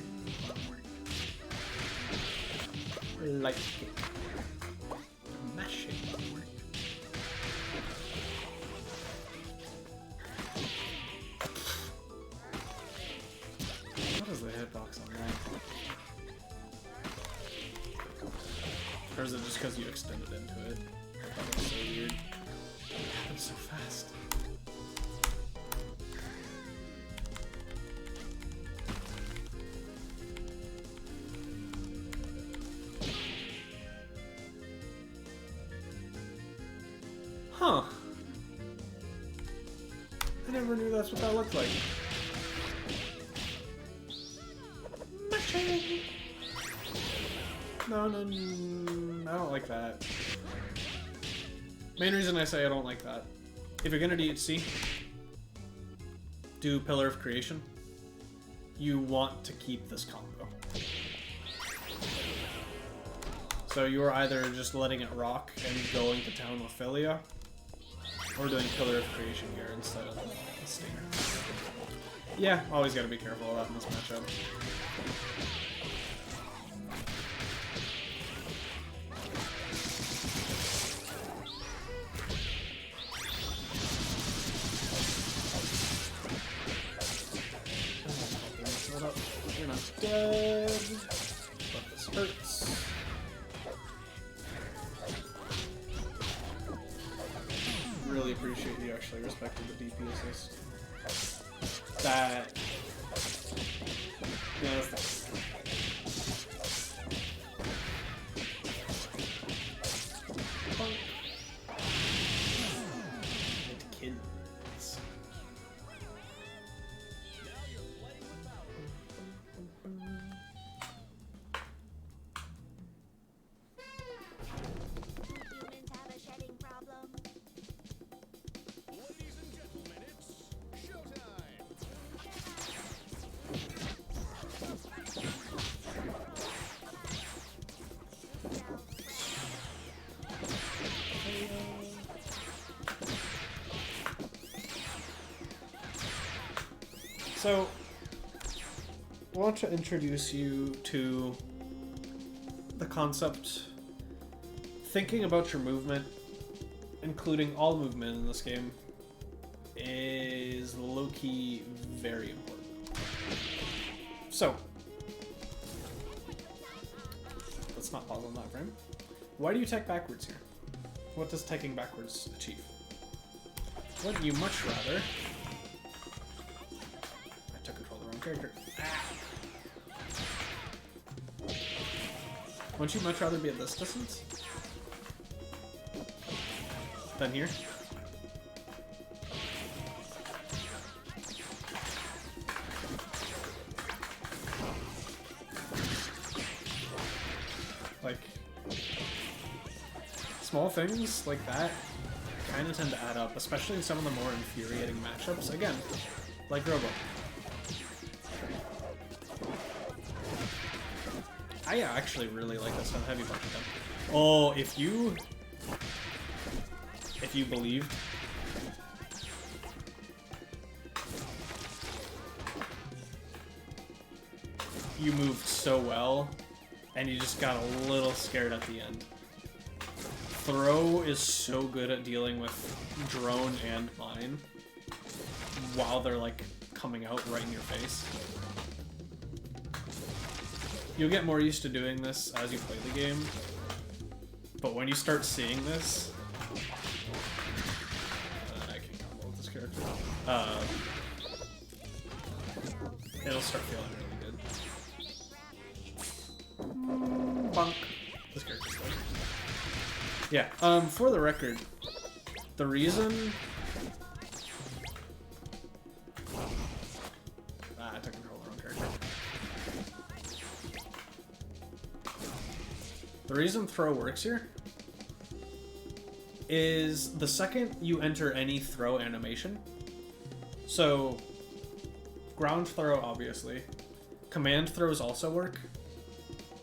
Like it. Mash it. What is the hitbox on that? Or is it just because you extended into it? I thought it was so weird. It happened so fast. Huh. I never knew that's what that looked like. No, I don't like that. Main reason I say I don't like that. If you're gonna DHC, do Pillar of Creation. You want to keep this combo. So you're either just letting it rock and going to town with Philia, or doing Pillar of Creation here instead of the Stinger. Yeah, always gotta be careful of that in this matchup. You're not dead, but this hurts. Really appreciate you actually respecting the DP assist. That... Yeah, that's the... Kids. Humans have a shedding problem. Ladies and gentlemen, it's showtime. So, I want to introduce you to the concept. Thinking about your movement, including all movement in this game, is low-key very important. So, let's not pause on that frame. Why do you tech backwards here? What does teching backwards achieve? Wouldn't you much rather... I took control of the wrong character. Wouldn't you much rather be at this distance? Than here? Like, small things like that kind of tend to add up, especially in some of the more infuriating matchups. Again, like Robo. I actually really like this on heavy punch with them. Oh, if you believed, you moved so well, and you just got a little scared at the end. Throw is so good at dealing with drone and mine while they're like coming out right in your face. You'll get more used to doing this as you play the game, but when you start seeing this, I can combo with this character. It'll start feeling really good. Bonk. This character's good. Yeah. For the record, the reason. I took control of the wrong character. The reason throw works here is the second you enter any throw animation. So, ground throw, obviously. Command throws also work,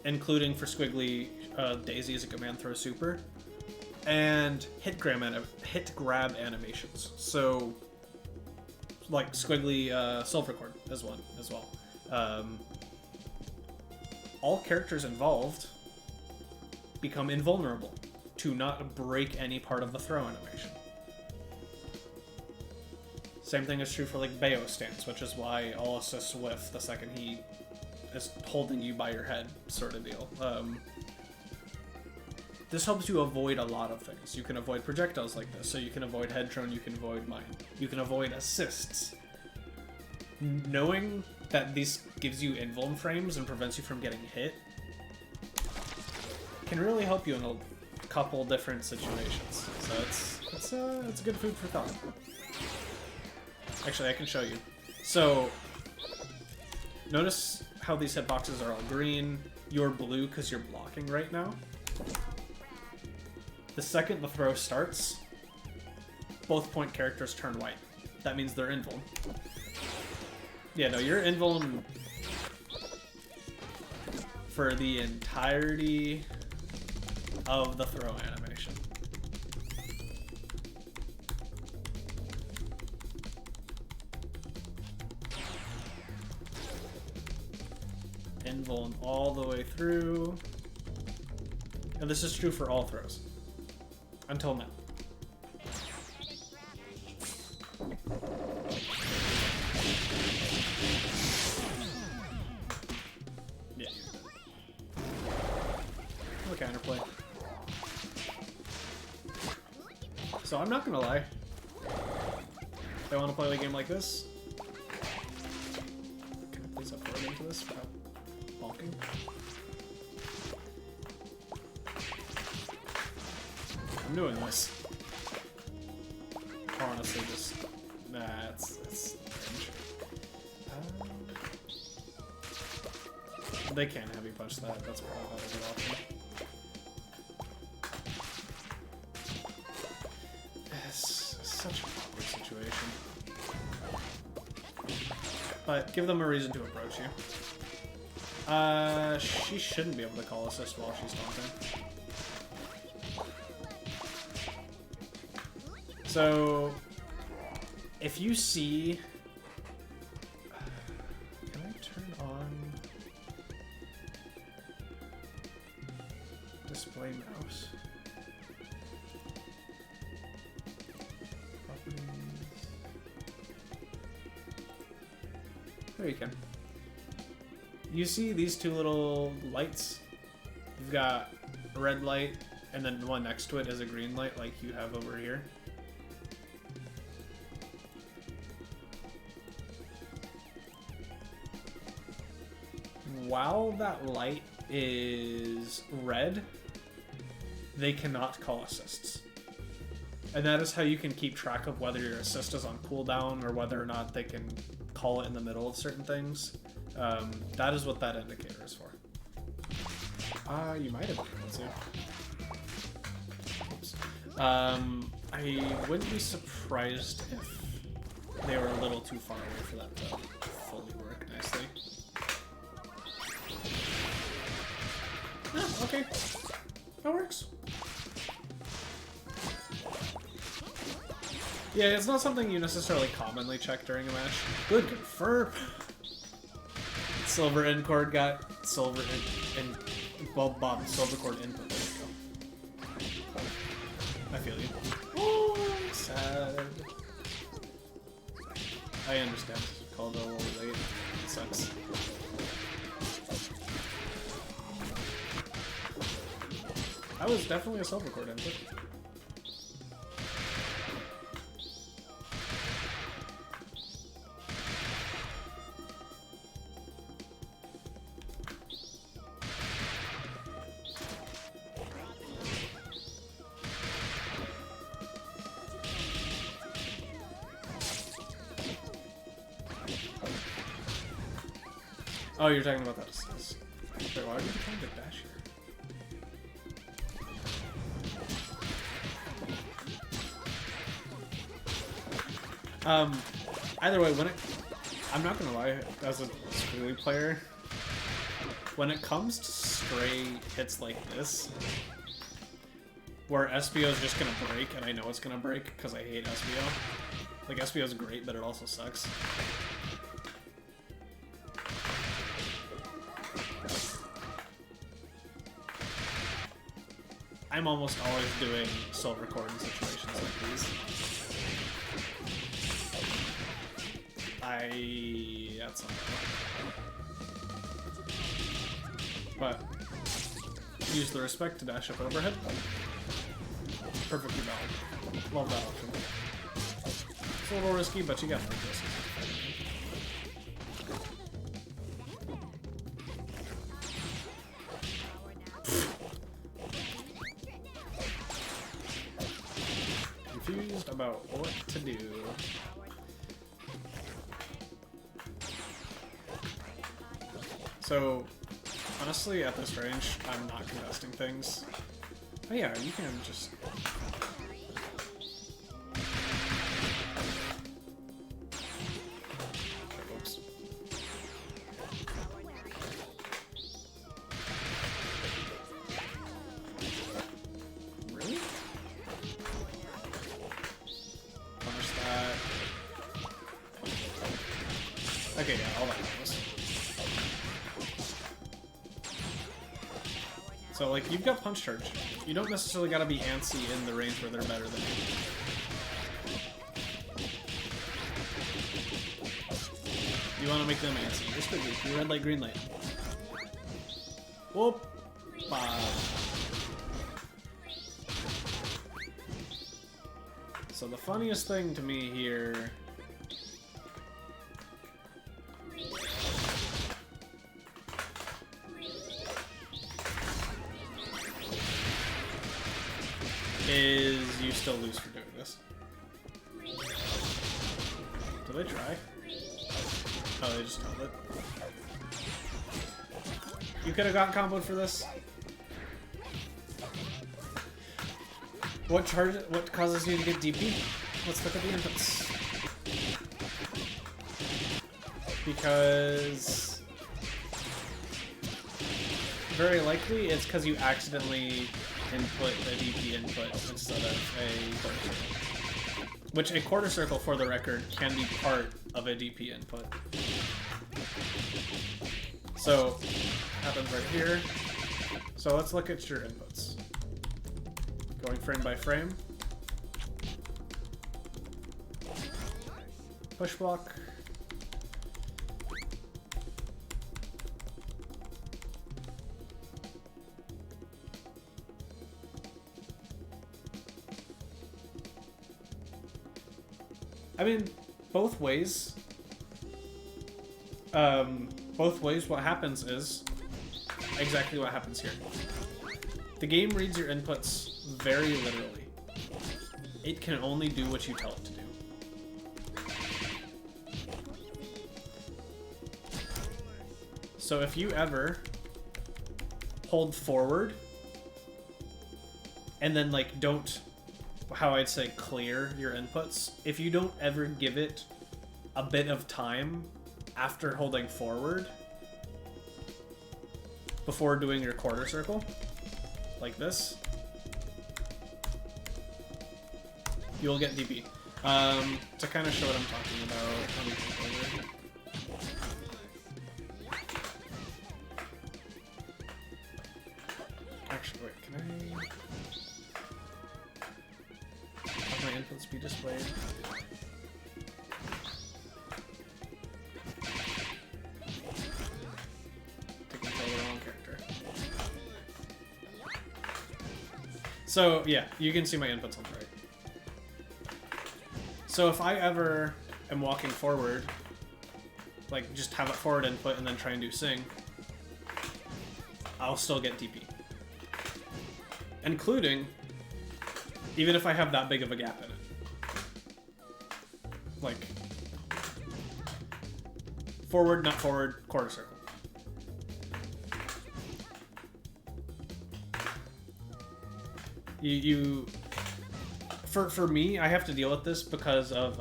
including for Squiggly, Daisy is a command throw super, and hit grab animations. So, like Squiggly Silvercord is one as well. All characters involved become invulnerable to not break any part of the throw animation. Same thing is true for like Bayo stance, which is why all assists whiff the second he is holding you by your head, sort of deal. This helps you avoid a lot of things. You can avoid projectiles like this, so you can avoid head drone, you can avoid mine. You can avoid assists. Knowing that this gives you invuln frames and prevents you from getting hit can really help you in a couple different situations. So it's good food for thought. Actually, I can show you. So notice how these hitboxes are all green. You're blue because you're blocking right now. The second the throw starts, both point characters turn white. That means they're invuln. Yeah, no, you're invuln for the entirety of the throw animation. Invuln all the way through. And this is true for all throws. Until now. Yeah. No counterplay. So I'm not gonna lie. If I want to play a game like this, can I please upload into this without bonking? I'm doing this. Honestly, just it's strange. They can't heavy punch that. That's probably not a good option. It's such an awkward situation. But give them a reason to approach you. She shouldn't be able to call assist while she's taunting. So, if you see... Can I turn on... Display mouse? Properties... There you can. You see these two little lights? You've got a red light, and then the one next to it is a green light like you have over here. While that light is red, they cannot call assists. And that is how you can keep track of whether your assist is on cooldown or whether or not they can call it in the middle of certain things. That is what that indicator is for. You might have been able to. Oops. I wouldn't be surprised if they were a little too far away for that to fully work nicely. Oh, okay. That works. Yeah, it's not something you necessarily commonly check during a match. Good confirm. Silver end cord got silver and Bob silver cord input. There you go. I feel you. Oh, sad. I understand. Called a little late. It sucks. That was definitely a silver cord input. Oh, you're talking about that assist. Wait, why are you trying to dash here? Either way, I'm not gonna lie, as a Squigly player, when it comes to stray hits like this, where SBO is just gonna break, and I know it's gonna break because I hate SBO. Like, SBO is great, but it also sucks. I'm almost always doing silver cord in situations like these. That's not bad. But use the respect to dash up overhead. Perfectly valid. Love that option. It's a little risky, but you gotta take risks. Confused about what to do. So, honestly, at this range, I'm not contesting things. Oh yeah, you can just... Oops. Really? Punish that. Okay, yeah, all that matters. So, like, you've got punch charge. You don't necessarily gotta be antsy in the range where they're better than you. You wanna make them antsy. Just quickly, you red light, green light. Whoop! So the funniest thing to me here... is you still lose for doing this. Did they try? Oh, they just held it. You could have gotten comboed for this. What causes you to get DP? Let's look at the inputs. Because very likely it's because you accidentally input a DP input instead of a quarter circle. Which a quarter circle, for the record, can be part of a DP input. So, happens right here. So let's look at your inputs. Going frame by frame. Push block. I mean, both ways, what happens is exactly what happens here. The game reads your inputs very literally. It can only do what you tell it to do. So if you ever hold forward and then like don't, how I'd say, clear your inputs, if you don't ever give it a bit of time after holding forward before doing your quarter circle, like this, you'll get DP. To kind of show what I'm talking about, let me take over. Actually, wait, can I have my inputs be displayed? Taking control of the wrong character. So yeah, you can see my inputs on the right. So if I ever am walking forward, like just have it forward input and then try and do sing, I'll still get DP. Including, even if I have that big of a gap in it. Like, forward, not forward, quarter circle. For me, I have to deal with this because of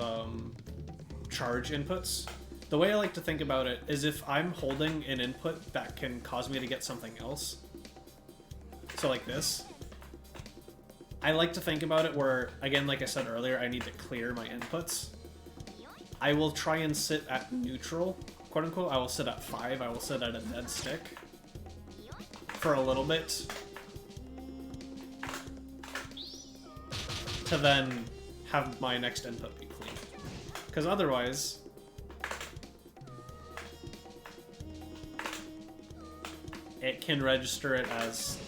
charge inputs. The way I like to think about it is if I'm holding an input that can cause me to get something else, so like this, I like to think about it where, again, like I said earlier, I need to clear my inputs. I will try and sit at neutral, quote unquote. I will sit at 5, I will sit at a dead stick for a little bit, to then have my next input be clean. Because otherwise, it can register it as...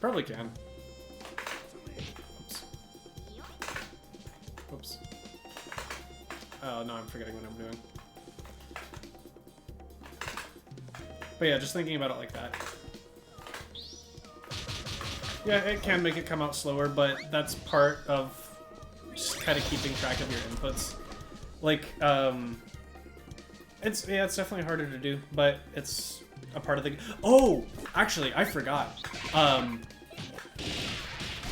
Probably can. Oops. Oops. Oh, no, I'm forgetting what I'm doing. But yeah, just thinking about it like that. Yeah, it can make it come out slower, but that's part of just kind of keeping track of your inputs. Like, it's definitely harder to do, but it's a part of the... Oh! Actually, I forgot.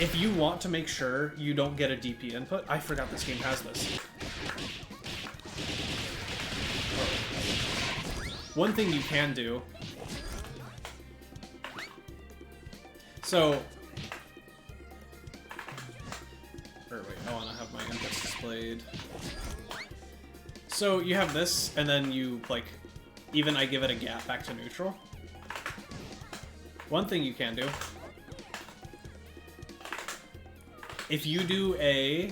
If you want to make sure you don't get a DP input, I forgot this game has this. One thing you can do... So... Or wait, I want to have my inputs displayed. So you have this, and then you, like... Even I give it a gap back to neutral. One thing you can do, if you do a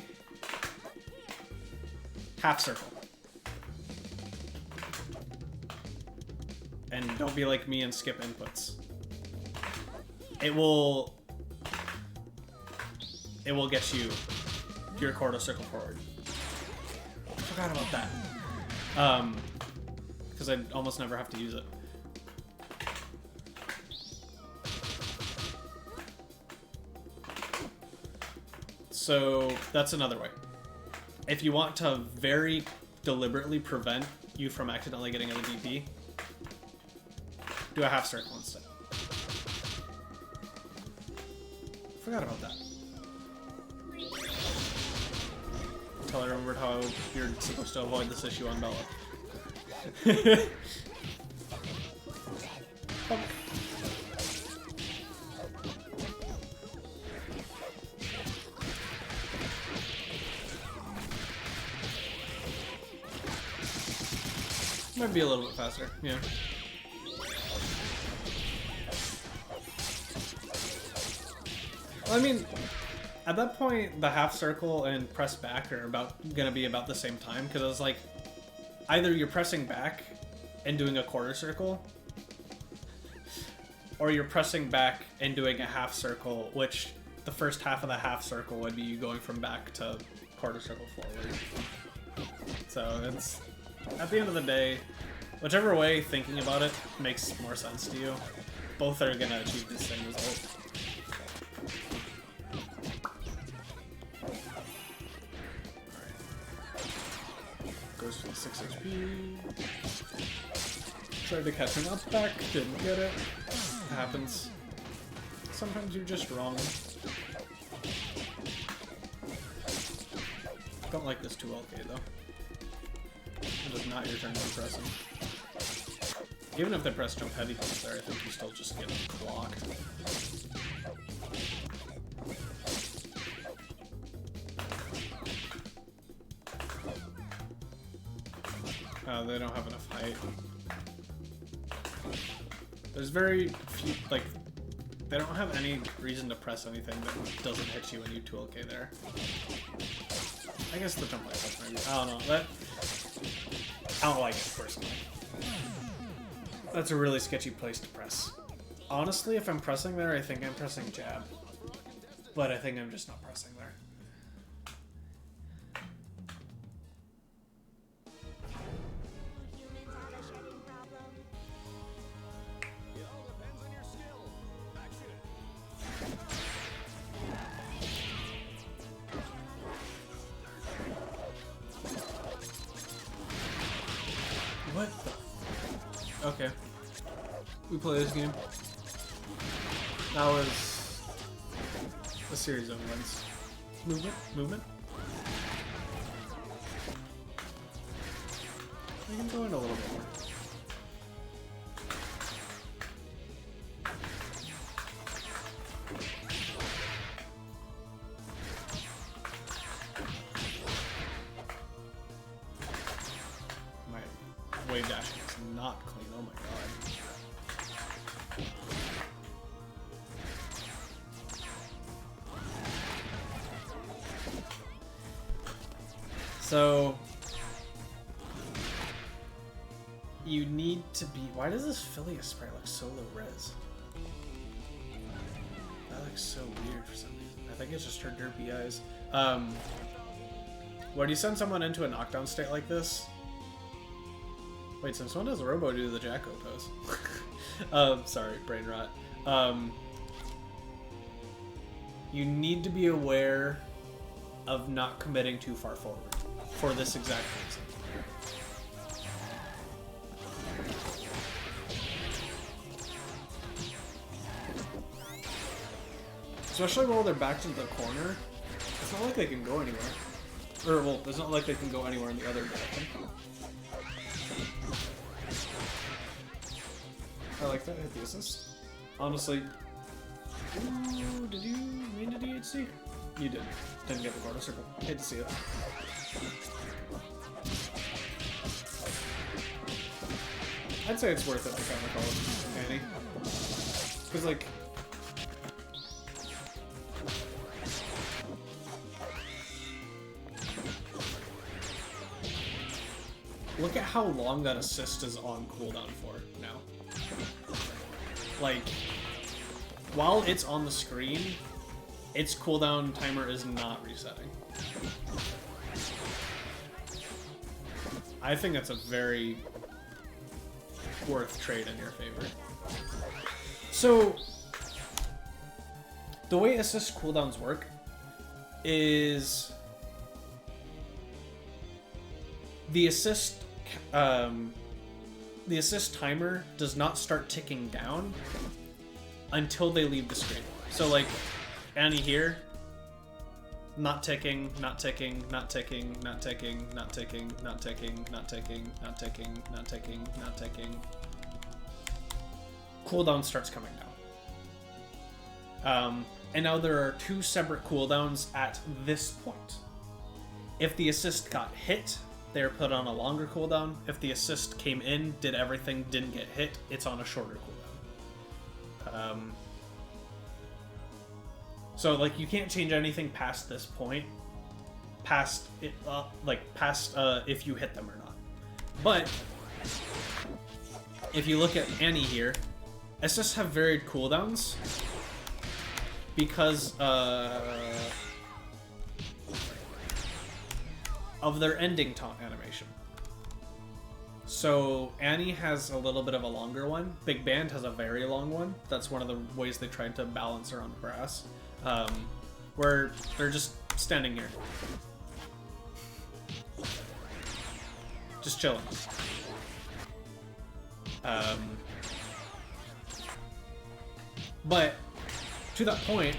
half circle, and don't be like me and skip inputs, it will get you your quarter circle forward. I forgot about that. Because I almost never have to use it. So that's another way. If you want to very deliberately prevent you from accidentally getting a DP, do a half circle instead. Forgot about that. Until I remembered how you're supposed to avoid this issue on Bella. Oh. Might be a little bit faster, yeah. Well, I mean, at that point, the half circle and press back are gonna be about the same time, because it's like, either you're pressing back and doing a quarter circle, or you're pressing back and doing a half circle, which the first half of the half circle would be you going from back to quarter circle forward. So it's, at the end of the day, whichever way thinking about it makes more sense to you, both are gonna achieve the same result. Goes for the 6 HP. Tried to catch him up back, didn't get it. Happens. Sometimes you're just wrong. Don't like this 2LK though. It is not your turn to press him. Even if they press jump heavy punch there, I think you still just get clocked. They don't have enough height. There's very few, like, they don't have any reason to press anything that doesn't hit you when you 2LK there. I guess the jump light maybe. I don't know. I don't like it personally. That's a really sketchy place to press. Honestly, if I'm pressing there, I think I'm pressing jab. But I think I'm just not pressing there. Humans have a shedding problem. It all depends on your skill. Action. What the? Okay. We play this game. That was a series of events. Movement. We can go in a little bit more. My wave dashing is not clean. Oh my god. So you need to be. Why does this Phileas spray look so low res? That looks so weird for some reason. I think it's just her derpy eyes. When you send someone into a knockdown state like this. Wait, since when does Robo do the Jacko pose? Sorry, brain rot. You need to be aware of not committing too far forward for this exact reason. Especially while they're back to the corner. It's not like they can go anywhere. Or, well, it's not like they can go anywhere in the other direction. I like that. Hit the assist. Honestly. Ooh, did you mean to DHC? You did. Didn't get the quarter circle. Hate to see it. I'd say it's worth it to counter call Annie. Because, like, look at how long that assist is on cooldown for now. Like, while it's on the screen, its cooldown timer is not resetting. I think that's a very worth trade in your favor. So, the way assist cooldowns work is the assist timer does not start ticking down until they leave the screen. So like Annie here, not ticking, not ticking, not ticking, not ticking, not ticking, not ticking, not ticking, not ticking, not ticking, not ticking. Cooldown starts coming down. And now there are two separate cooldowns at this point. If the assist got hit, they're put on a longer cooldown. If the assist came in, did everything, didn't get hit, it's on a shorter cooldown. So like you can't change anything past this point, past it, if you hit them or not. But if you look at Annie here, assists have varied cooldowns because of their ending taunt animation. So Annie has a little bit of a longer one. Big Band has a very long one. That's one of the ways they tried to balance around grass, where they're just standing here, just chilling. But to that point,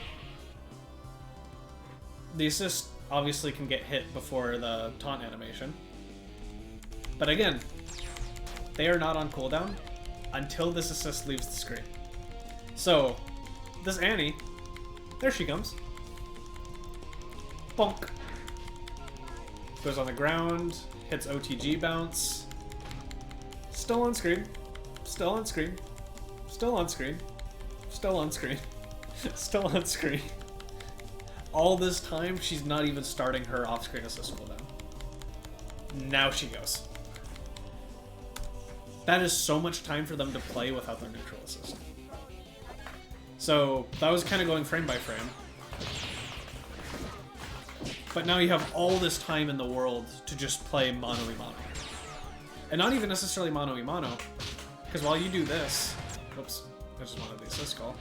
the assist obviously can get hit before the taunt animation. But again, they are not on cooldown until this assist leaves the screen. So, this Annie, there she comes. Bonk. Goes on the ground, hits OTG bounce. Still on screen. Still on screen. Still on screen. Still on screen. Still on screen. All this time, she's not even starting her off-screen assist cooldown. Now she goes. That is so much time for them to play without their neutral assist. So, that was kind of going frame by frame. But now you have all this time in the world to just play mano-a-mano. And not even necessarily mano-a-mano, because while you do this... Oops, I just wanted the assist call.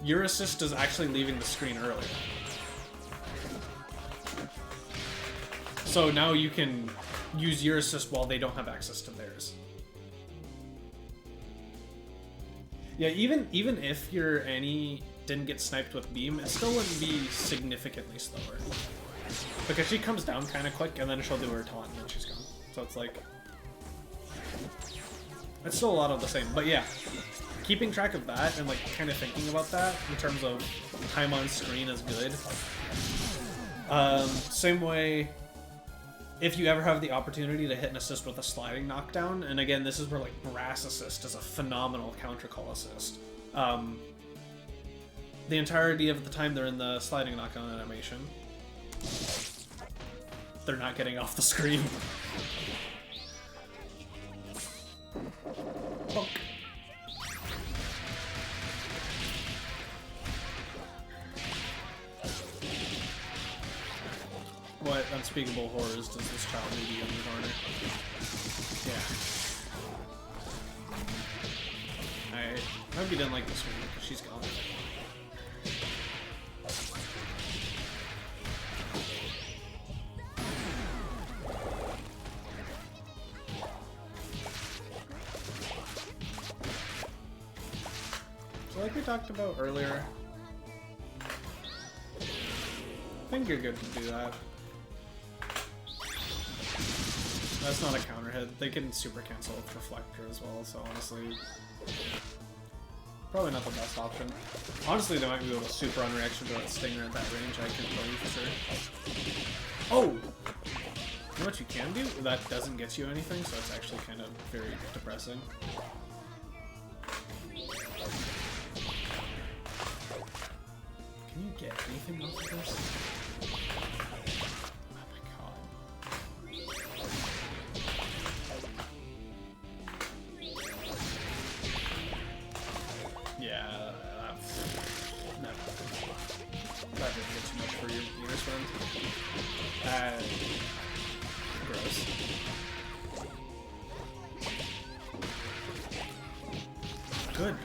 Your assist is actually leaving the screen earlier. So now you can use your assist while they don't have access to theirs. Yeah, even if your Annie didn't get sniped with beam, it still wouldn't be significantly slower. Because she comes down kind of quick, and then she'll do her taunt, and then she's gone. So it's like... it's still a lot of the same, but yeah. Keeping track of that and like kind of thinking about that in terms of time on screen is good. Same way, if you ever have the opportunity to hit an assist with a sliding knockdown, and again, this is where like Brass Assist is a phenomenal counter call assist. The entirety of the time they're in the sliding knockdown animation, they're not getting off the screen. Bonk. What unspeakable horrors does this child need to in the corner? Yeah. I hope you didn't like this one because she's gone. So like we talked about earlier, I think you're good to do that. That's not a counter hit. They can super cancel with Reflector as well, so honestly, probably not the best option. Honestly, they might be able to super on reaction to that Stinger at that range, I can tell you for sure. Oh! You know what you can do? That doesn't get you anything, so it's actually kind of very depressing. Can you get anything off of this? Oh my god. Yeah, that didn't get too much for your meter spend. Gross. Good.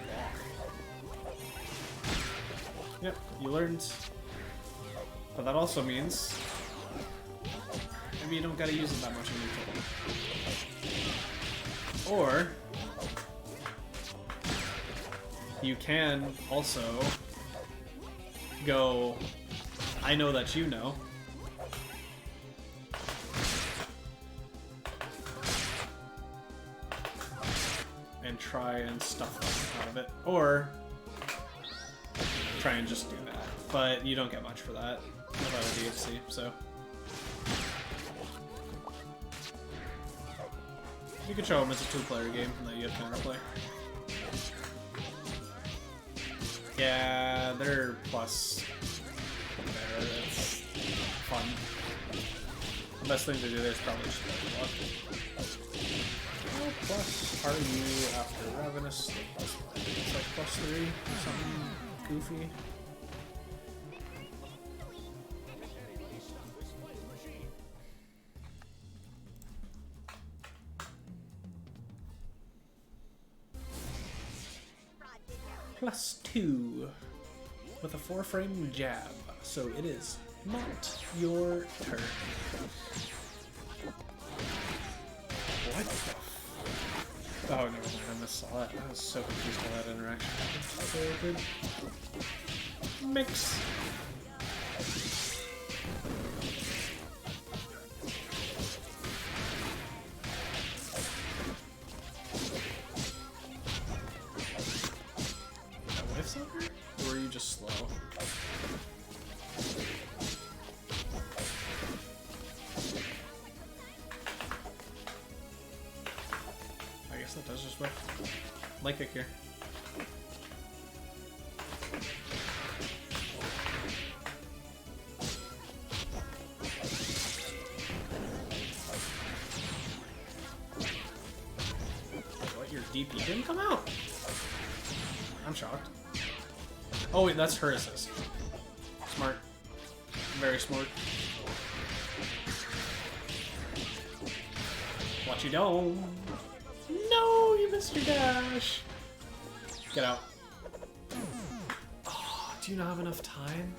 Yep, you learned. But that also means maybe you don't gotta use it that much in neutral. Or you can also go, I know that you know. And try and stuff them out of it. Or try and just do that. But you don't get much for that without a DFC, so. You can show them it's a two-player game and that you have counterplay. Yeah, they're plus there. It's fun. The best thing to do there is probably just play block. How plus are you after Ravenous? It's like +3, something goofy. +2 with a 4-frame jab, so it is not your turn. What the? Oh, never mind, I missed all that. I was so confused by that interaction. So good. Mix. Or are you just slow? I guess that does just whiff. Light kick here. What, your DP didn't come out? I'm shocked. Oh wait, that's her assist. Smart. Very smart. Watch you don't. No, you missed your dash. Get out. Oh, do you not have enough time?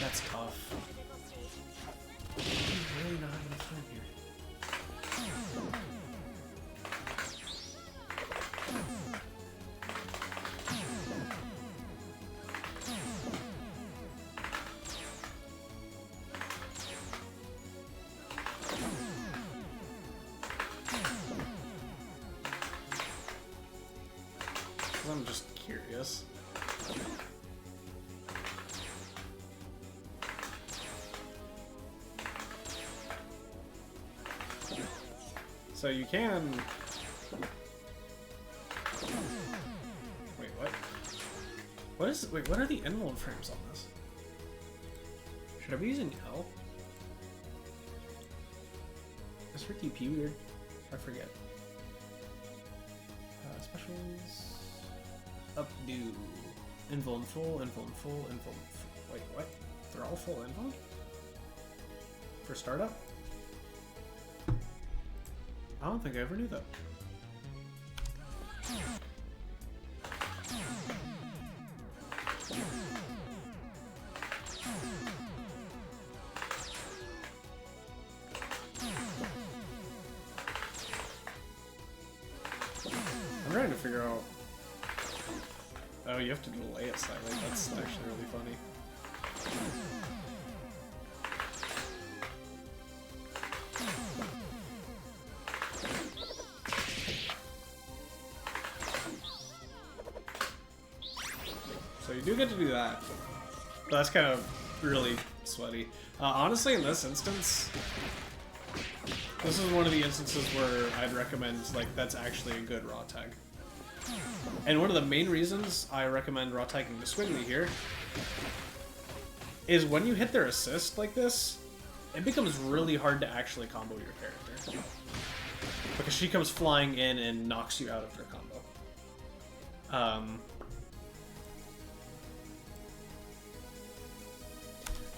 That's tough. Do you really not have enough time here? I'm just curious. So you can... Wait, what? What is... Wait, what are the envelope frames on this? Should I be using L? Is her TP weird? I forget. Specials... Updo. Invuln full, invuln full, invuln full. Wait, what? They're all full invuln? For startup? I don't think I ever knew that. trying to figure out. Oh, you have to delay it slightly. That's actually really funny. So you do get to do that. But that's kind of really sweaty. Honestly, in this instance, this is one of the instances where I'd recommend, like, that's actually a good raw tag. And one of the main reasons I recommend raw tagging the Squiggly here is when you hit their assist like this, it becomes really hard to actually combo your character. Because she comes flying in and knocks you out of their combo.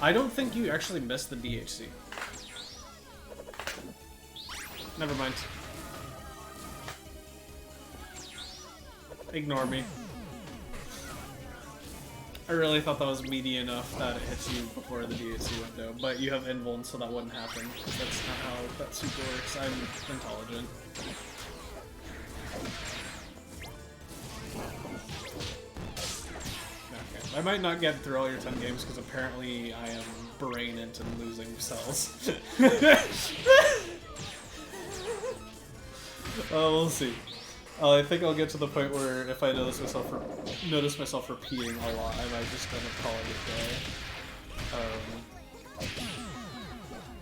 I don't think you actually missed the DHC. Never mind. Ignore me. I really thought that was meaty enough that it hits you before the DHC window, but you have invuln, so that wouldn't happen. That's not how that super works. I'm intelligent. Okay. I might not get through all your 10 games because apparently I am brain into losing cells. We'll see. I think I'll get to the point where if I notice myself repeating a lot, I might just end up calling it day.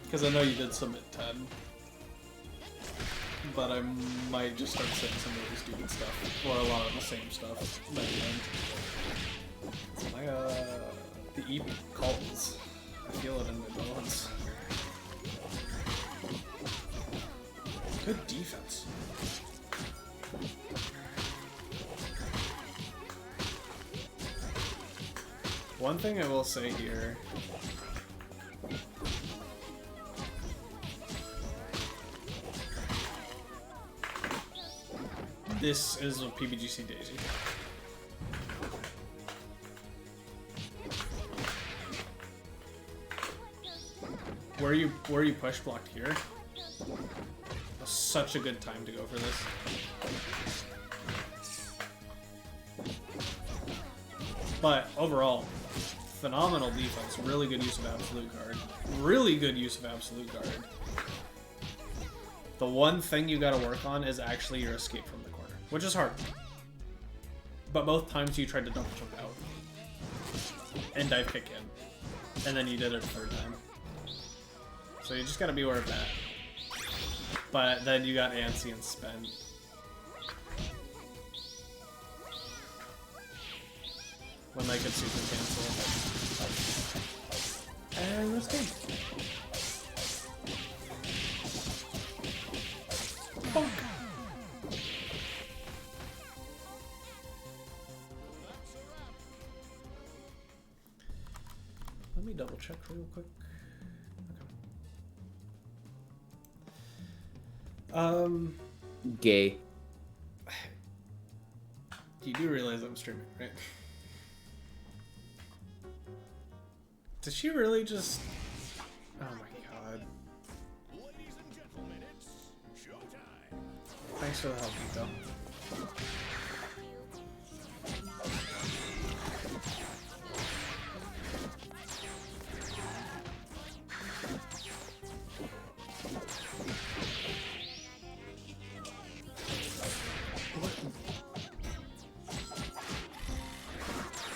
Because I know you did submit 10. But I might just start saying some really stupid stuff. Or a lot of the same stuff by the end. The EP calls. I feel it in my bones. Good defense. One thing I will say here, this is a PBGC Daisy. Where you push blocked here, was such a good time to go for this. But overall, phenomenal defense, really good use of Absolute Guard. Really good use of Absolute Guard. The one thing you gotta work on is actually your escape from the corner, which is hard. But both times you tried to double jump out. And dive kick in. And then you did it a third time. So you just gotta be aware of that. But then you got antsy and spent. When I could super cancel. And let's go. Bonk. Let me double check real quick. Okay. Gay. You do realize I'm streaming, right? Did she really just... Oh my god. Ladies and gentlemen, it's showtime. Thanks for the help, Nico.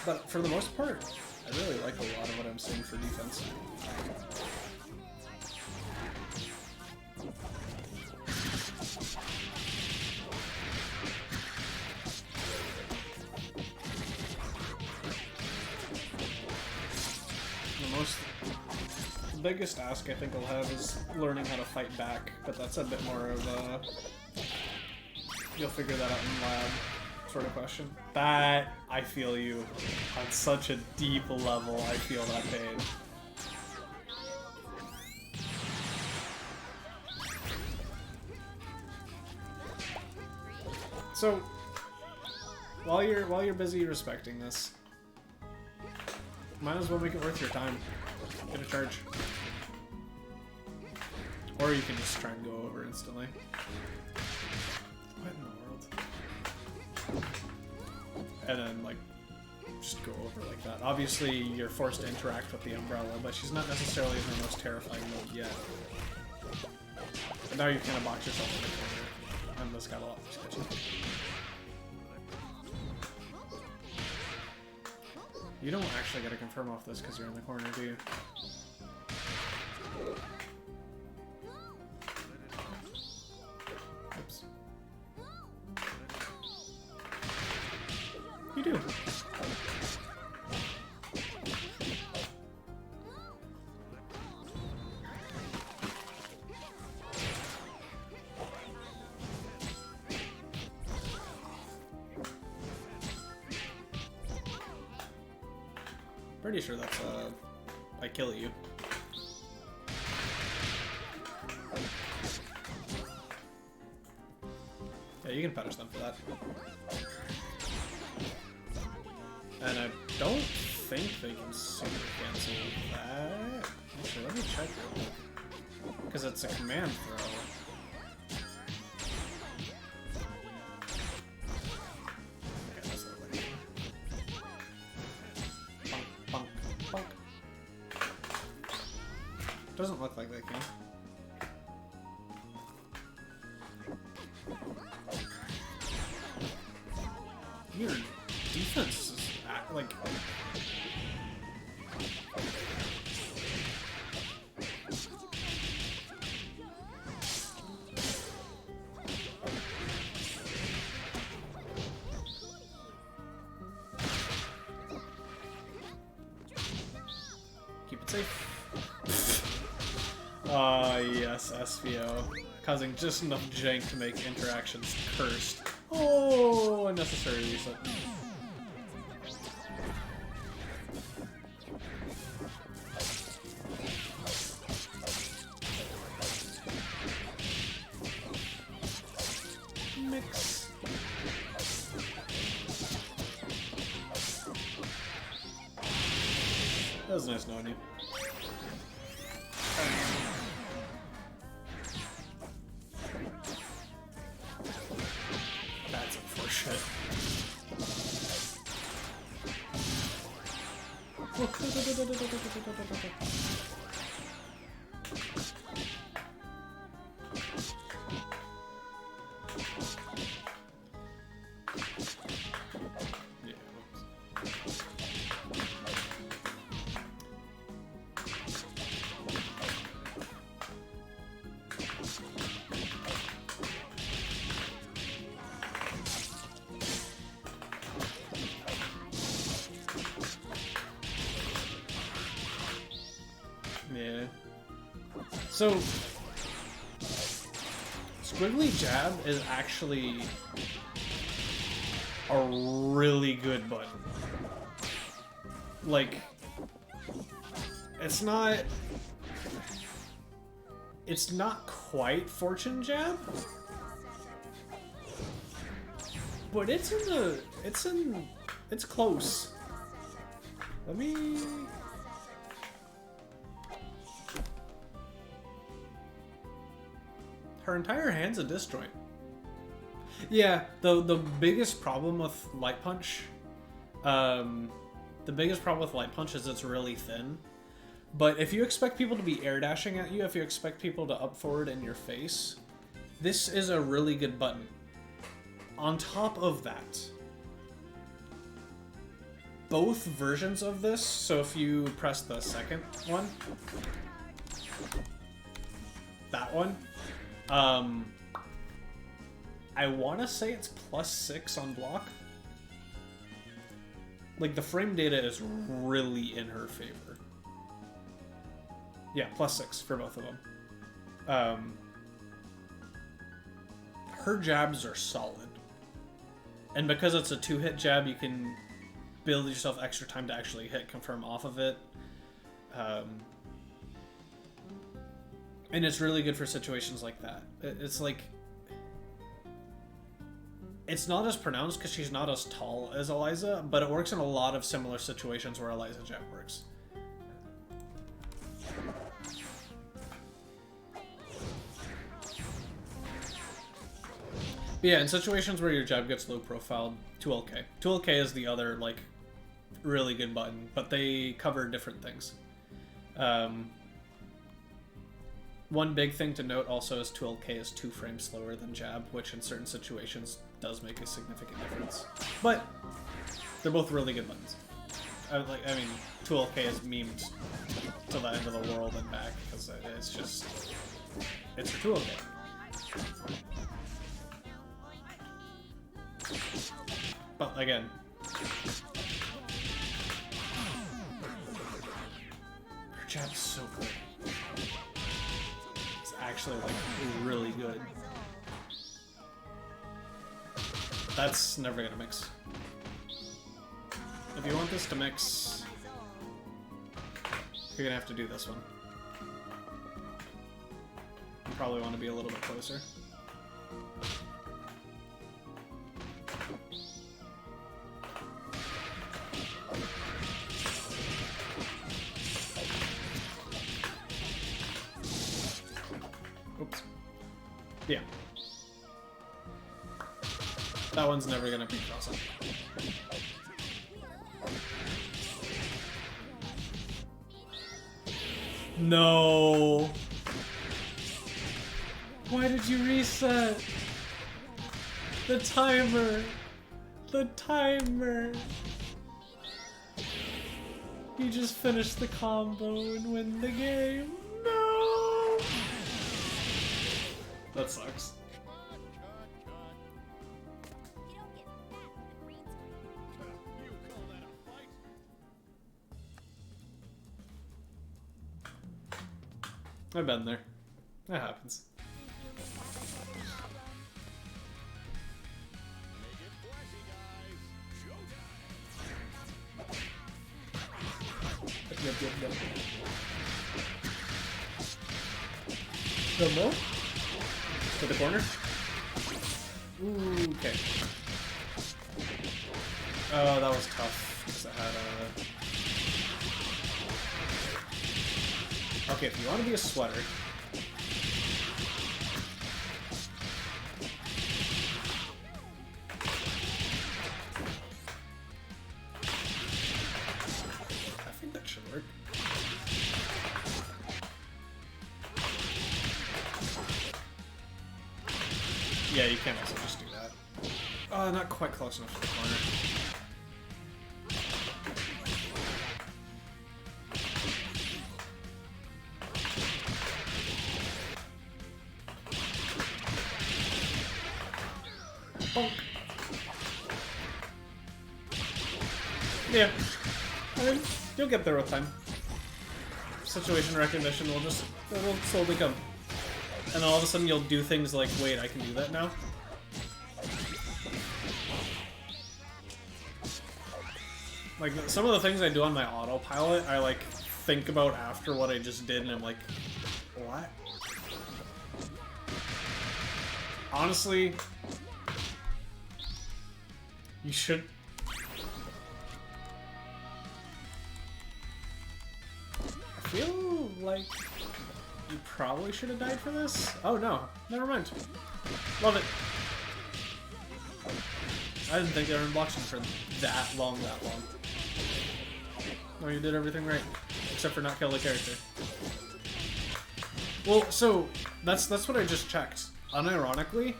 But for the most part, I really like a lot of what I'm seeing for defense. The biggest ask I think I'll have is learning how to fight back, but that's a bit more of a... You'll figure that out in lab sort of question. That, I feel you. On such a deep level, I feel that pain. So, while you're busy respecting this, might as well make it worth your time. Get a charge. Or you can just try and go over instantly. What in the world? and then like just go over like that. Obviously, you're forced to interact with the umbrella, but she's not necessarily in her most terrifying mode yet. But now you kind of box yourself in the corner, and this got a lot more sketchy. You don't actually get to confirm off this because you're in the corner, do you? Oops. You do. Pretty sure that's I kill you. Yeah, you can punish them for that. And I don't think they can super cancel that. Actually, let me check real quick. Because it's a command throw. Okay, that's not like bonk, bonk, bonk. Doesn't look like they can. Your defense is like. Keep it safe. Yes, SVO. Causing just enough jank to make interactions cursed. Oh, unnecessary reset. Mix. That was nice knowing you. That's it for shit. Yeah, whoops. Yeah. So, Squiggly Jab is actually a really good button. Like, it's not quite Fortune Jab, but it's close. Let me. Her entire hand's a disjoint. Yeah, the biggest problem with Light Punch, is it's really thin. But if you expect people to be air dashing at you, if you expect people to up forward in your face, this is a really good button. On top of that, both versions of this, so if you press the second one, that one, I want to say it's +6 on block. Like, the frame data is really in her favor. Yeah, +6 for both of them. Her jabs are solid. And because it's a 2-hit jab, you can build yourself extra time to actually hit confirm off of it. And it's really good for situations like that. It's like... It's not as pronounced because she's not as tall as Eliza, but it works in a lot of similar situations where Eliza jab works. But yeah, in situations where your jab gets low profiled, 2LK. 2LK is the other, like, really good button, but they cover different things. One big thing to note also is 2LK is 2 frames slower than jab, which in certain situations does make a significant difference. But they're both really good buttons. I mean, 2LK is memed to the end of the world and back because it's just, it's for 2LK. But again, her jab's so good. It's actually like really good. That's never gonna mix. If you want this to mix, you're gonna have to do this one. You probably want to be a little bit closer. Oops. Yeah. That one's never gonna be cross-up. No. Why did you reset? The timer. The timer. You just finish the combo and win the game. No. That sucks. You call that a fight? I've been there. That happens. Make it flashy, guys. Showtime. Yep. No more? To the corner? Ooh, okay. Oh, that was tough. Because I had a... Okay, if you want to be a sweater... I think that should work. Yeah, you can also just do that. Oh, not quite close enough to the corner. Bonk. Yeah. I mean, you'll get there with time. Situation recognition will just, it'll slowly come. And all of a sudden you'll do things like, wait, I can do that now? Like, some of the things I do on my autopilot, I, like, think about after what I just did, and I'm like, what? Honestly, you should... I feel like you probably should have died for this. Oh no, never mind. Love it. I didn't think they were in blockchain for that long. No, you did everything right. Except for not kill the character. Well, so, that's what I just checked. Unironically,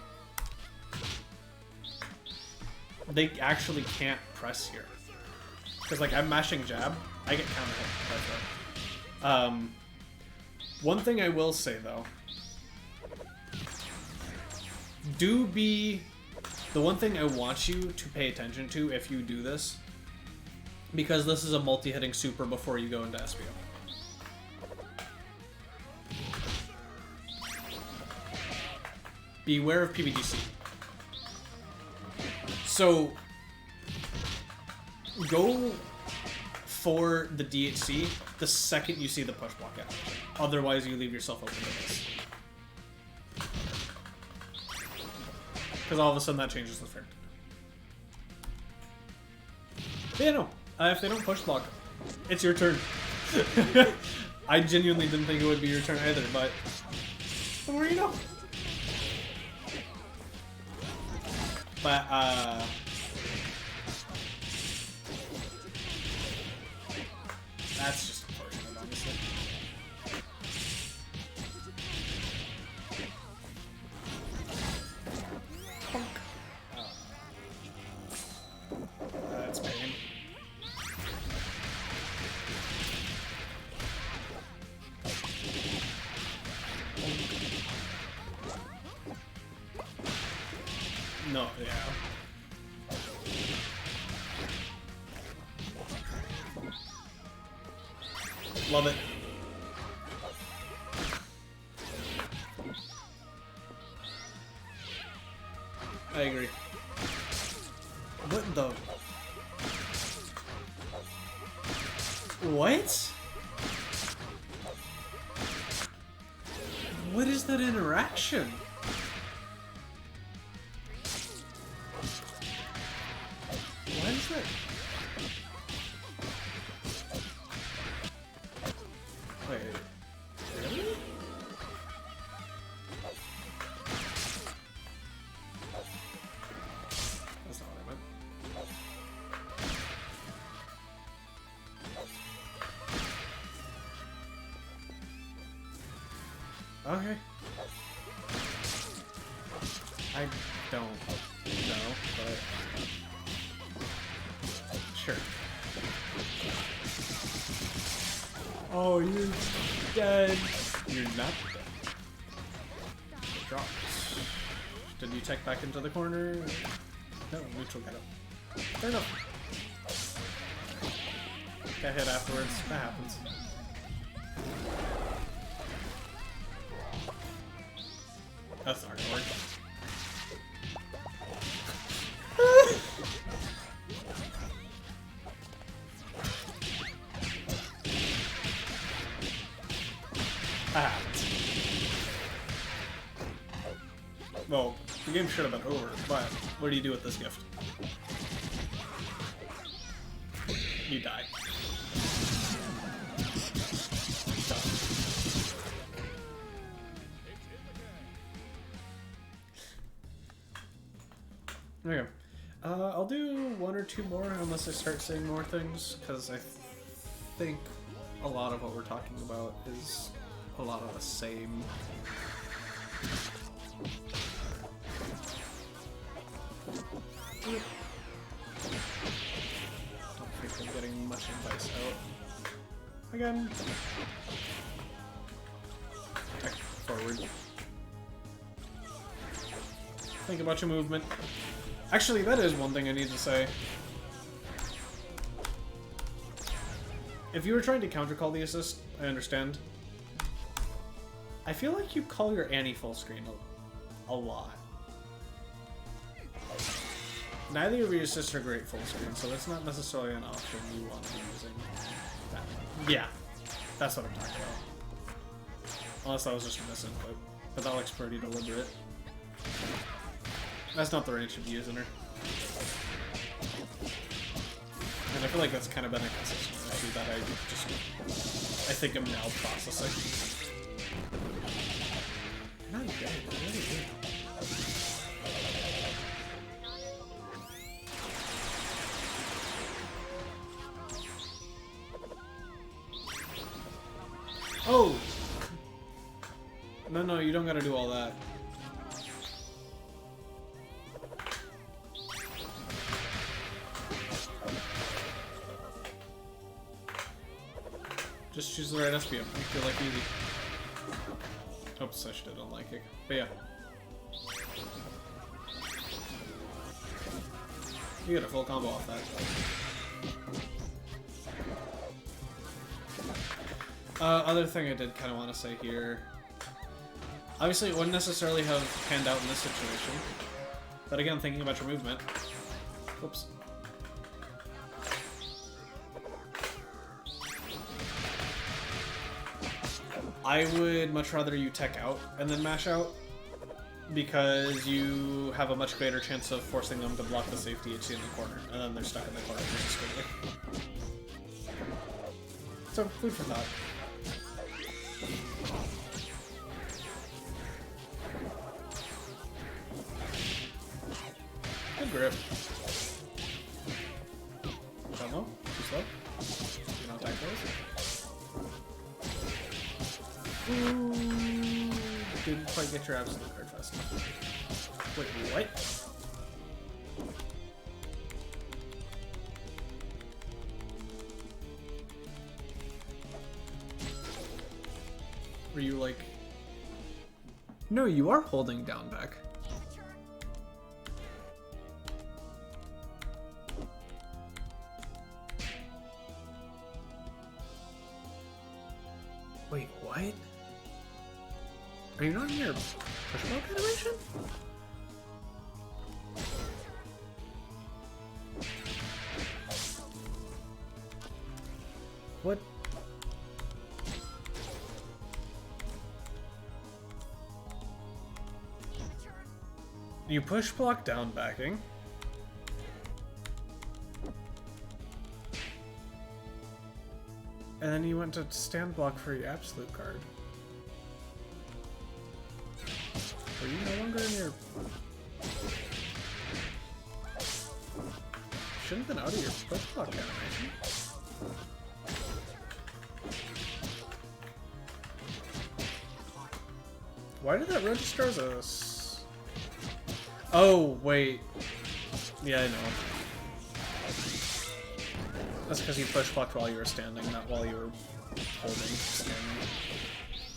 they actually can't press here. Because, like, I'm mashing jab, I get counter hit right there. One thing I will say, though, the one thing I want you to pay attention to if you do this, because this is a multi-hitting super before you go into SBO. Beware of PBGC. So, go for the DHC the second you see the push block out. Otherwise, you leave yourself open to this. Because all of a sudden that changes the frame. But yeah, no. If they don't push block, it's your turn. I genuinely didn't think it would be your turn either, but the more you know. But, That's just unfortunate, honestly. That's pain. No, yeah. Love it. I agree. What the? What? What is that interaction? Why is that? Wait, really? That's not what I meant. Okay. I don't know, but sure. Oh, you're dead. You're not dead. It drops. Did you tech back into the corner? No, neutral got up. Fair enough. Got hit afterwards. That happens. That's not gonna work. That happens. Well, the game should have been over, but what do you do with this gift? You die. Okay. I'll do one or two more unless I start saying more things, because I think a lot of what we're talking about is a lot of the same. Don't think I'm getting much advice out. Again. Tech forward. Think about your movement. Actually, that is one thing I need to say. If you were trying to countercall the assist, I understand. I feel like you call your Annie full screen a lot. Neither of your assists are great full screen, so that's not necessarily an option you want to be using. That. Yeah, that's what I'm talking about. Unless that was just a misinput, but that looks pretty deliberate. That's not the range to be using her. And I feel like that's kind of been a consistent issue that I think I'm now processing. Not dead, really good. Oh! No, you don't gotta do all that. Just choose the right SPM. I feel like easy. Oops, I should have done light kick. But yeah. You get a full combo off that. Other thing I did kind of want to say here. Obviously, it wouldn't necessarily have panned out in this situation. But again, thinking about your movement. Oops. I would much rather you tech out and then mash out, because you have a much greater chance of forcing them to block the safety HC in the corner, and then they're stuck in the corner versus Squiggly. So, food for thought. Good grip. Don't know. Too slow. You don't attack those. Ooh, didn't quite get your absolute card fast enough. Wait, what? Were you like... No, you are holding down back. Wait, what? Are you not in your push block animation? What? You push block down backing. And then you went to stand block for your absolute card. Are you no longer in your... Shouldn't have been out of your push block animation. Why did that register as a... Oh, wait. Yeah, I know. That's because you push blocked while you were standing, not while you were holding standing.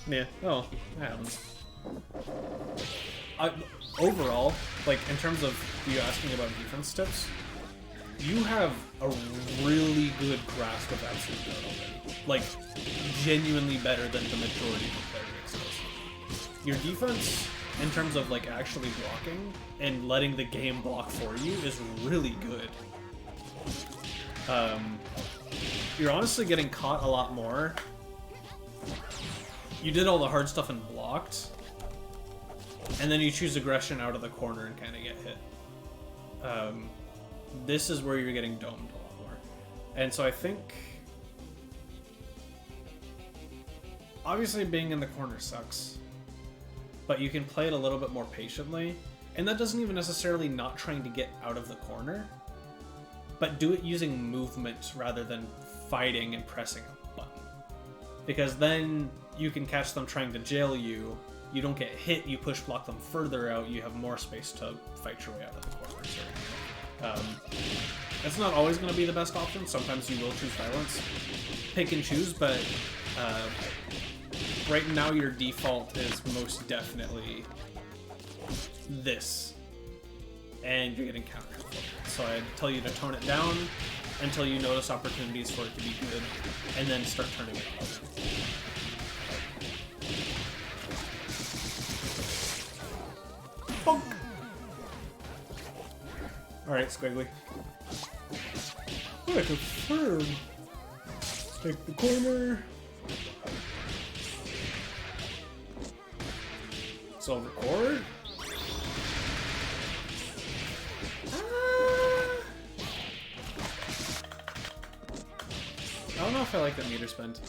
Yeah, oh, that happens. Overall, like, in terms of you asking about defense tips, you have a really good grasp of absolute guard already. Like, genuinely better than the majority of player base does. Your defense, in terms of, like, actually blocking and letting the game block for you, is really good. You're honestly getting caught a lot more. You did all the hard stuff and blocked, and then you choose aggression out of the corner and kind of get hit. This is where you're getting domed a lot more. And so I think... Obviously being in the corner sucks, but you can play it a little bit more patiently, and that doesn't even necessarily not trying to get out of the corner, but do it using movement rather than fighting and pressing a button. Because then you can catch them trying to jail you, you don't get hit, you push block them further out, you have more space to fight your way out of the corner. So, it's not always going to be the best option, sometimes you will choose violence. Pick and choose, but right now your default is most definitely this. And you're getting countered. So I'd tell you to tone it down until you notice opportunities for it to be good, and then start turning it off. Bonk! Alright, Squiggly. I confirm. Take the corner. So record. I don't know if I like that meter spend.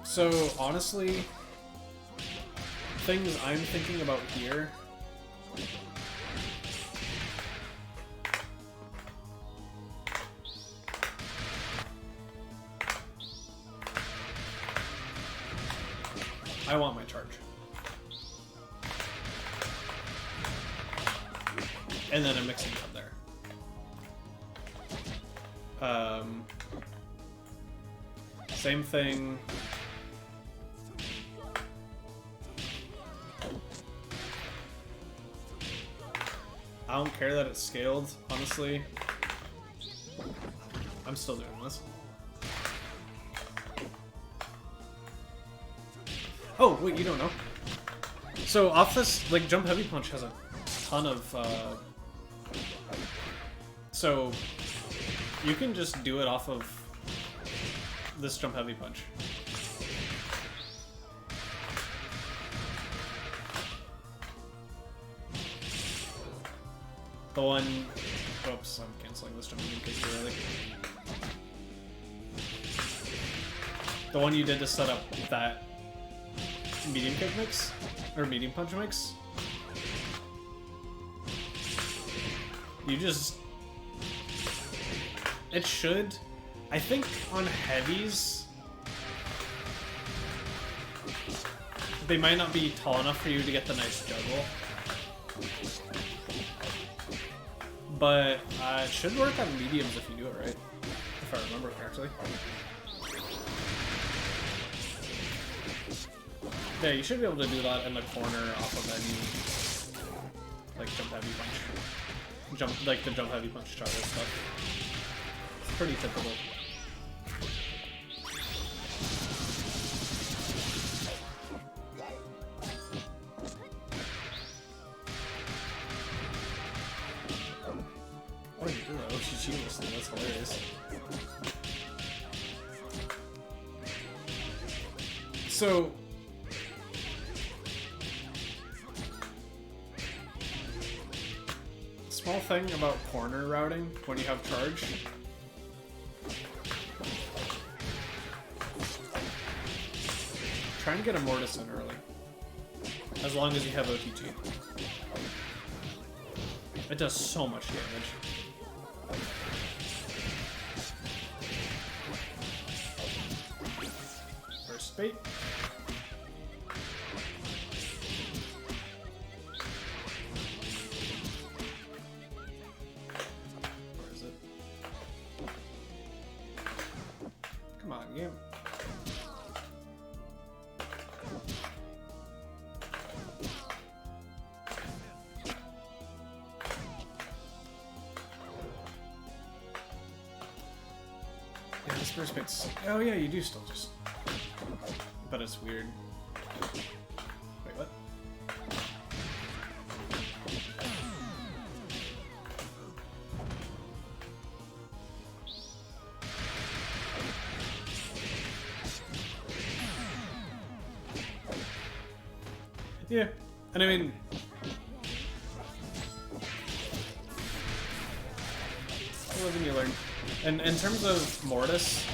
So, honestly, things I'm thinking about here... I want my charge. And then I'm mixing it up there. Same thing. I don't care that it's scaled, honestly. I'm still doing this. Oh, wait, you don't know. So off this, like, Jump Heavy Punch has a ton of, so you can just do it off of this Jump Heavy Punch. The one... Oops, I'm canceling this Jump Heavy Kick too early. The one you did to set up that medium kick mix? Or medium punch mix? You just... It should... I think on heavies, they might not be tall enough for you to get the nice juggle. But it should work on mediums if you do it right, if I remember correctly. Yeah, you should be able to do that in the corner off of any, like, jump heavy punch. Like the jump heavy punch charge stuff. It's pretty typical. Oh, you do that OGG listing, that's hilarious. So, small thing about corner routing when you have charge. Try and get a Mortis in early, as long as you have OTG. It does so much damage. First bait. Where is it? Come on, game. Yeah, this first bait's... Oh yeah, you do still just... But it's weird. Wait, what? Yeah, and I mean... You live and you learn. And in terms of Mortis,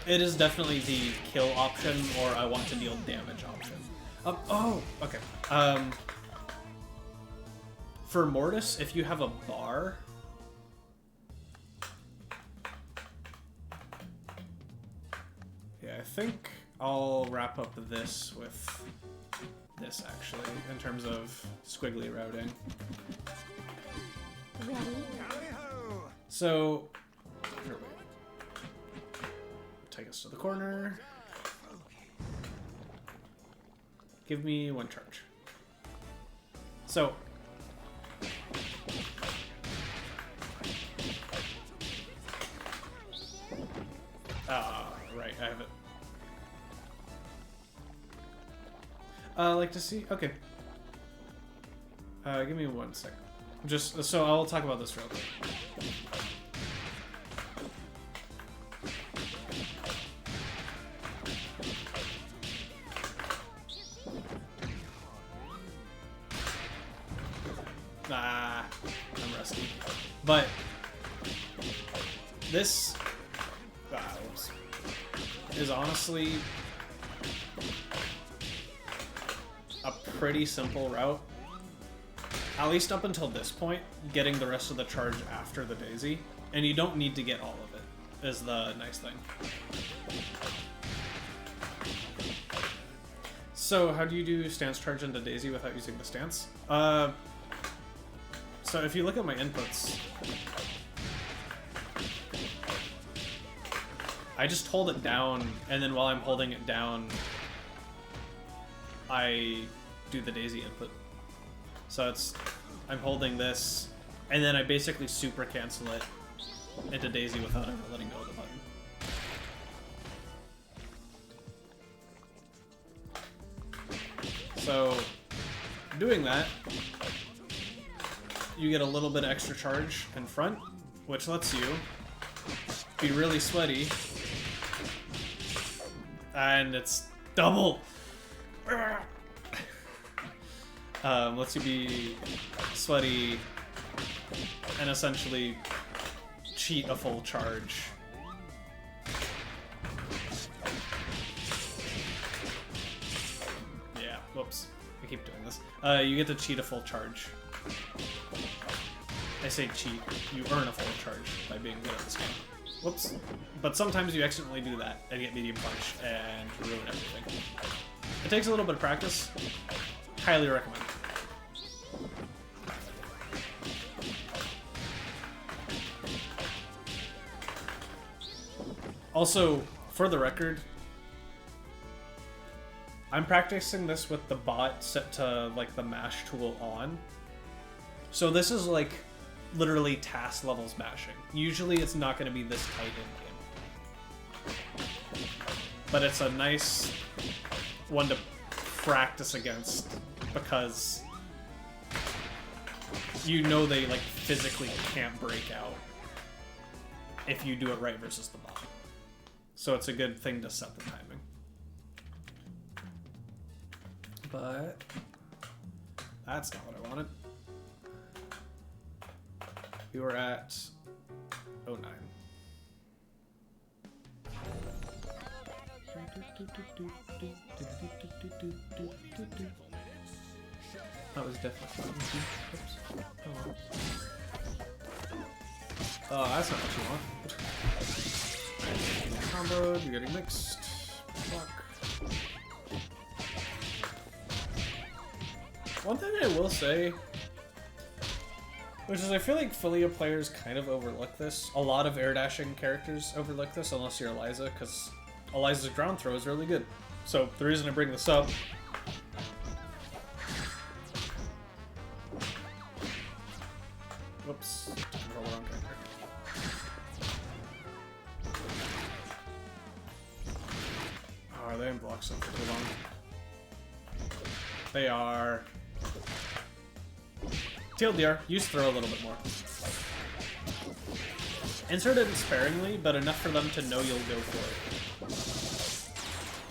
it is definitely the kill option or I want to deal damage option. Oh, okay. For Mortis, if you have a bar... Yeah, I think I'll wrap up this with this, actually, in terms of squiggly routing. Ready? So... Here, wait. Take us to the corner. Give me one charge. So... right, I have it. I like to see... Okay. Give me 1 second. Just, so I'll talk about this real quick. Ah, I'm rusty. But this whoops, is honestly a pretty simple route. At least up until this point, getting the rest of the charge after the daisy. And you don't need to get all of it, is the nice thing. So how do you do stance charge into daisy without using the stance? So if you look at my inputs, I just hold it down, and then while I'm holding it down, I do the daisy input. So it's, I'm holding this, and then I basically super cancel it into daisy without ever letting go of the button. So doing that, you get a little bit of extra charge in front, which lets you be really sweaty. And it's double! Lets you be sweaty and essentially cheat a full charge. Yeah, whoops. I keep doing this. You get to cheat a full charge. I say cheat. You earn a full charge by being good at this game. Whoops. But sometimes you accidentally do that and get medium punch and ruin everything. It takes a little bit of practice. Highly recommend. Also, for the record, I'm practicing this with the bot set to like the mash tool on. So this is like literally task levels mashing. Usually it's not going to be this tight in game. But it's a nice one to practice against because you know they like physically can't break out if you do it right versus the bot. So it's a good thing to set the timing. But that's not what I wanted. We were at 09. That was definitely oops. Oh, that's not what you want. Comboed, you're getting mixed. Block. One thing I will say, which is I feel like Filia players kind of overlook this. A lot of air dashing characters overlook this, unless you're Eliza, because Eliza's ground throw is really good. So the reason I bring this up whoops. Control the wrong character. Oh, are they in block zone for too long? They are. TLDR, use throw a little bit more. Insert it sparingly, but enough for them to know you'll go for it.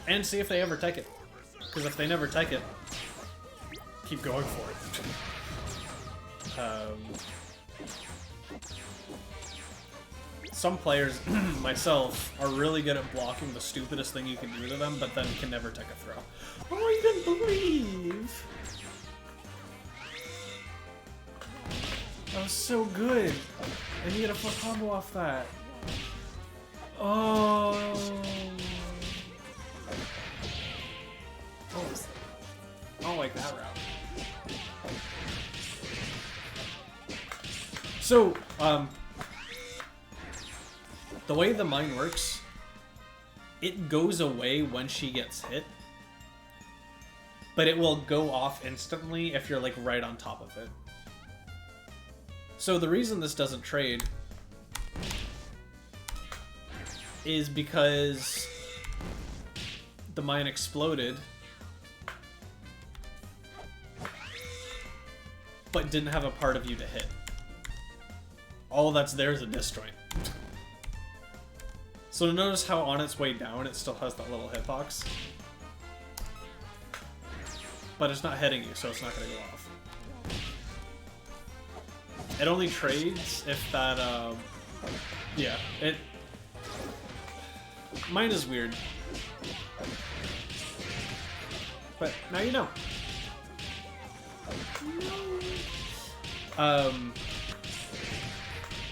And see if they ever take it. Because if they never take it, keep going for it. Some players, myself, are really good at blocking the stupidest thing you can do to them, but then can never take a throw. Oh, you didn't believe! That was so good! And you get a full combo off that. Oh. Oh. I don't like that route. So, the way the mine works, it goes away when she gets hit, but it will go off instantly if you're like right on top of it. So the reason this doesn't trade is because the mine exploded, but didn't have a part of you to hit. All that's there is a disjoint. So notice how on its way down it still has that little hitbox. But it's not hitting you, so it's not going to go off. It only trades if that, yeah, it... Mine is weird. But now you know.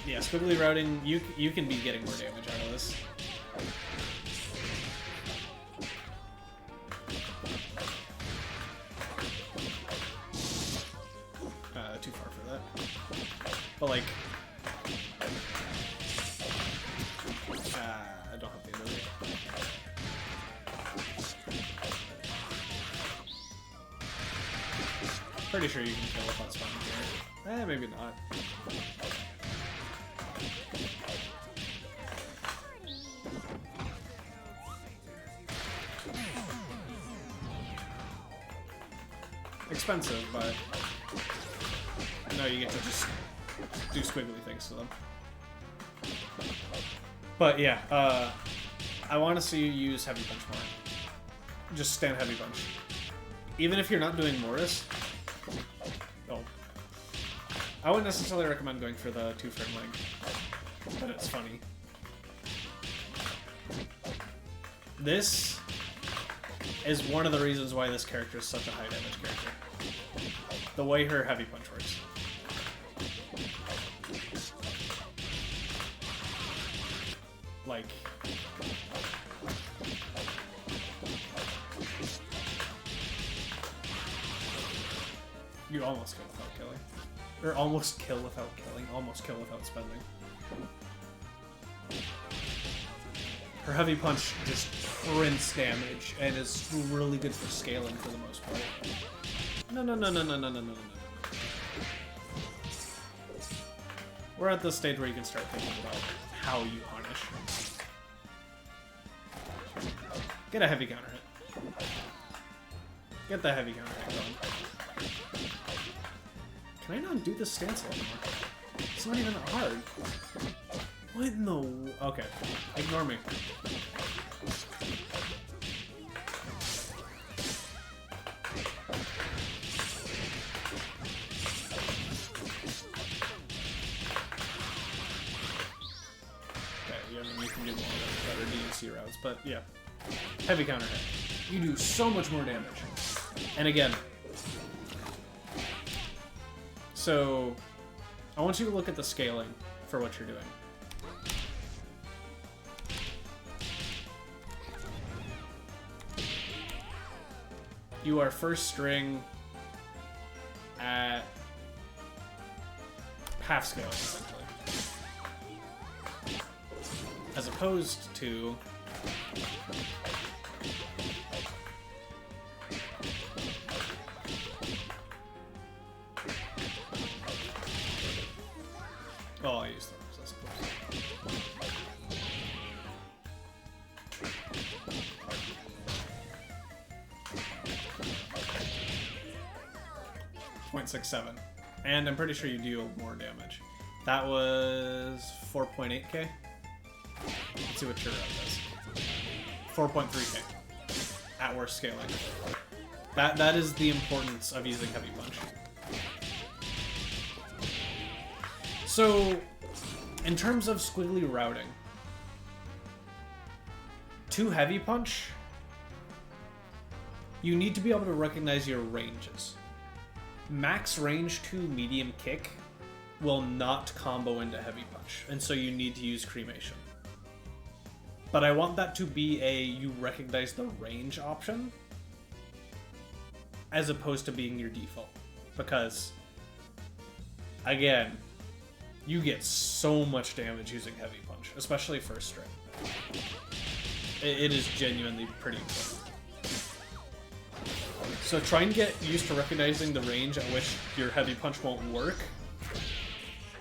Yeah, squiggly routing, you can be getting more damage out of this. Too far for that. But like, I don't have the ability. Pretty sure you can kill if that's spawning here. Maybe not. Expensive, but no, you get to just do squiggly things to them. But yeah, I want to see you use heavy punch more. Just stand heavy punch. Even if you're not doing Morris. Oh. I wouldn't necessarily recommend going for the 2-frame leg, but it's funny. This is one of the reasons why this character is such a high damage character. The way her heavy punch works. Like... You almost kill without killing. Or almost kill without killing. Almost kill without spending. Her heavy punch just prints damage and is really good for scaling for the most part. No, no, no, no, no, no, no, no, no, no. We're at the stage where you can start thinking about how you punish. Get a heavy counter hit. Get the heavy counter hit going. Can I not do this stance anymore? It's not even that hard. What in the... Okay. Ignore me. Okay, yeah, I mean, you can do more better DNC routes, but yeah. Heavy counter hit. You do so much more damage. And again... So, I want you to look at the scaling for what you're doing. You are first string at half scale, essentially. As opposed to... Oh, I use those, I suppose. .67, and I'm pretty sure you deal more damage. That was 4.8k. Let's see what your route does. 4.3k at worst scaling. That is the importance of using heavy punch. So, in terms of squiggly routing, 2 heavy punch, you need to be able to recognize your ranges. Max range 2 medium kick will not combo into heavy punch, and so you need to use cremation. But I want that to be a you recognize the range option, as opposed to being your default. Because, again, you get so much damage using heavy punch, especially first string. It is genuinely pretty important. So try and get used to recognizing the range at which your heavy punch won't work,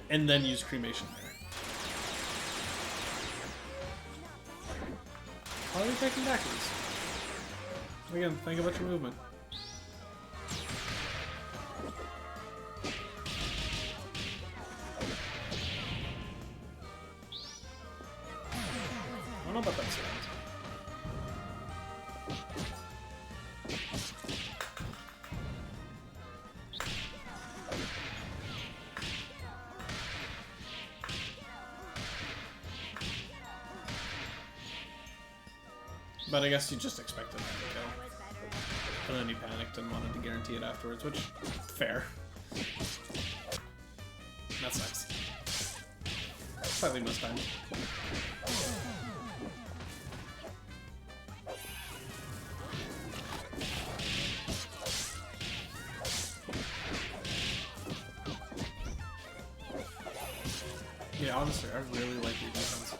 and then use cremation there. Why are we taking backwards? Again, think about your movement. I don't know about that sound. But I guess you just expected that to kill. And then you panicked and wanted to guarantee it afterwards, which, fair. That's nice. Slightly mistimed. Yeah, honestly, I really like your defense.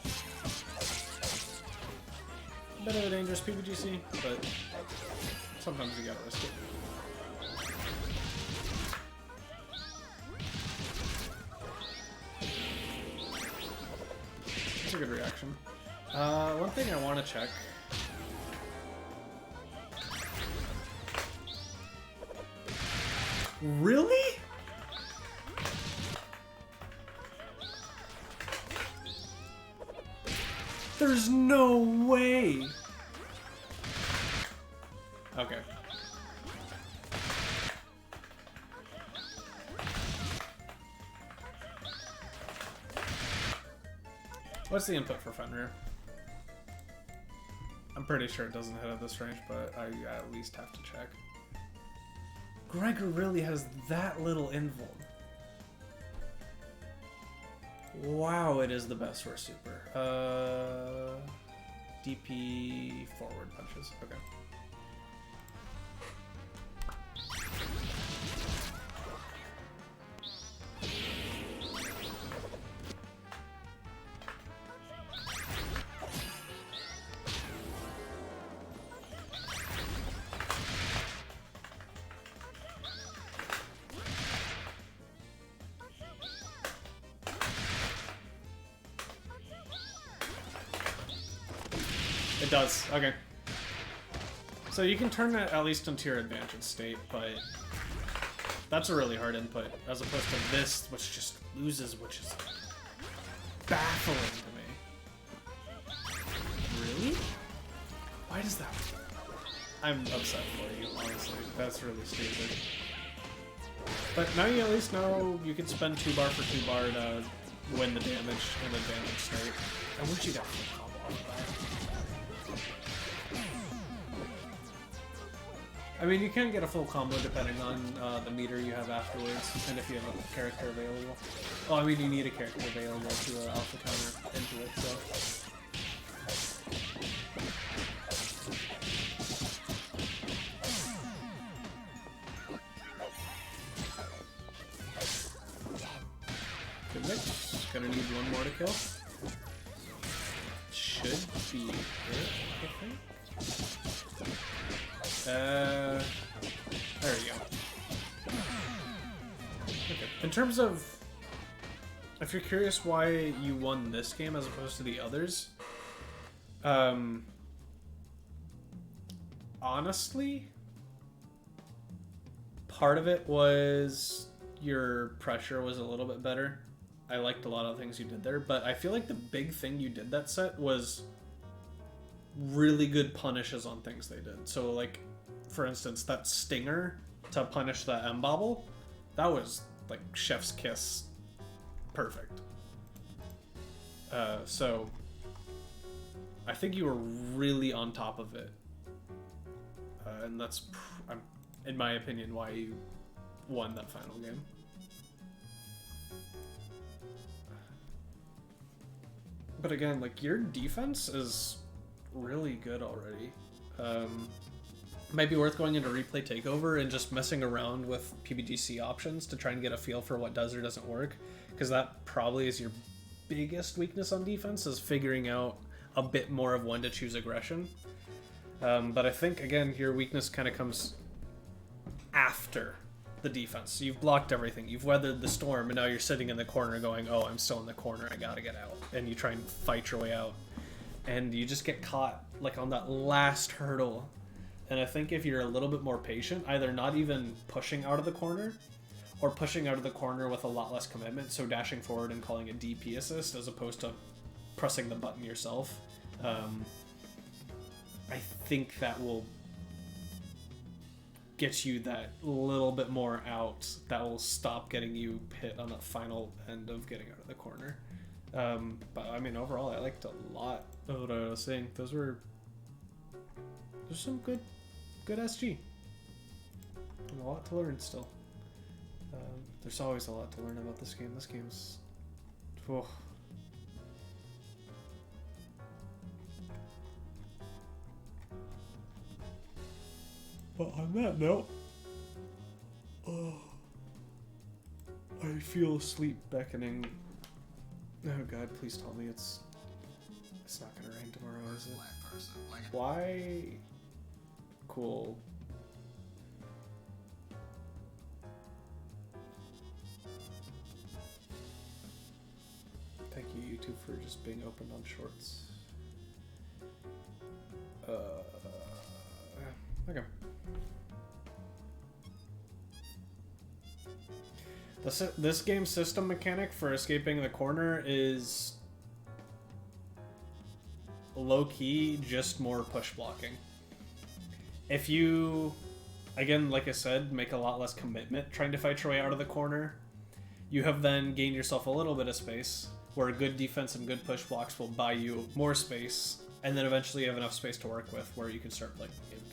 Bit of a dangerous PBGC, but sometimes you gotta risk it. That's a good reaction. One thing I want to check. Really? There's no way! Okay. What's the input for Fenrir? I'm pretty sure it doesn't hit at this range, but I at least have to check. Gregor really has that little invuln. Wow, it is the best for a super. DP forward punches. Okay. It does. Okay. So you can turn that at least into your advantage state, but that's a really hard input, as opposed to this, which just loses, which is baffling to me. Really? Why does that? I'm upset for you, honestly. That's really stupid. But now you at least know you can spend 2 bar for 2 bar to win the damage and advantage state. I wish you got full combo off of that. I mean, you can get a full combo depending on the meter you have afterwards, and if you have a character available. Well, I mean, you need a character available to alpha counter into it, so. Good mix. Gonna need 1 more to kill. Should be it, I think. There we go. Okay. In terms of, if you're curious why you won this game as opposed to the others, honestly, part of it was your pressure was a little bit better. I liked a lot of the things you did there, but I feel like the big thing you did that set was really good punishes on things they did. So, like, for instance, that stinger to punish the M bobble, that was like chef's kiss, perfect. So I think you were really on top of it, and that's, in my opinion, why you won that final game. But again, like, your defense is really good already. Might be worth going into Replay Takeover and just messing around with PBGC options to try and get a feel for what does or doesn't work, because that probably is your biggest weakness on defense, is figuring out a bit more of when to choose aggression. But I think, again, your weakness kind of comes after the defense. You've blocked everything, you've weathered the storm, and now you're sitting in the corner going, oh, I'm still in the corner, I gotta get out. And you try and fight your way out, and you just get caught like on that last hurdle. And I think if you're a little bit more patient, either not even pushing out of the corner, or pushing out of the corner with a lot less commitment, so dashing forward and calling a DP assist as opposed to pressing the button yourself, I think that will get you that little bit more out that will stop getting you hit on the final end of getting out of the corner. But I mean, overall, I liked a lot of what I was saying. There's some good SG. And a lot to learn still. There's always a lot to learn about this game. This game's... Oh. But on that note, I feel sleep beckoning. Oh god, please tell me it's not gonna rain tomorrow, is it? Why? Cool. Thank you, YouTube, for just being open on shorts. Okay. This game's system mechanic for escaping the corner is low-key just more push blocking. If you, again, like I said, make a lot less commitment trying to fight your way out of the corner, you have then gained yourself a little bit of space, where good defense and good push blocks will buy you more space, and then eventually you have enough space to work with where you can start playing the game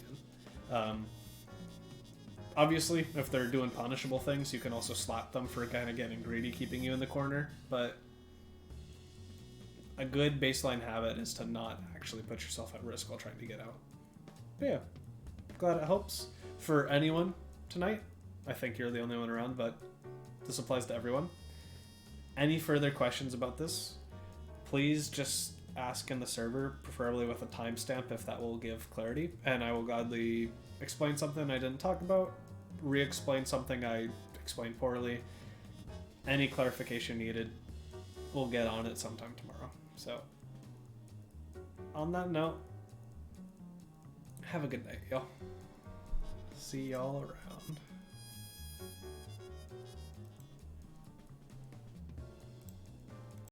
again. Obviously, if they're doing punishable things, you can also slap them for kind of getting greedy, keeping you in the corner, but a good baseline habit is to not actually put yourself at risk while trying to get out. But yeah, glad it helps for anyone tonight. I think you're the only one around, but this applies to everyone. Any further questions about this, please just ask in the server, preferably with a timestamp if that will give clarity, and I will gladly explain something I didn't talk about, re-explain something I explained poorly. Any clarification needed, we'll get on it sometime tomorrow. So, on that note, have a good night, y'all. See y'all around.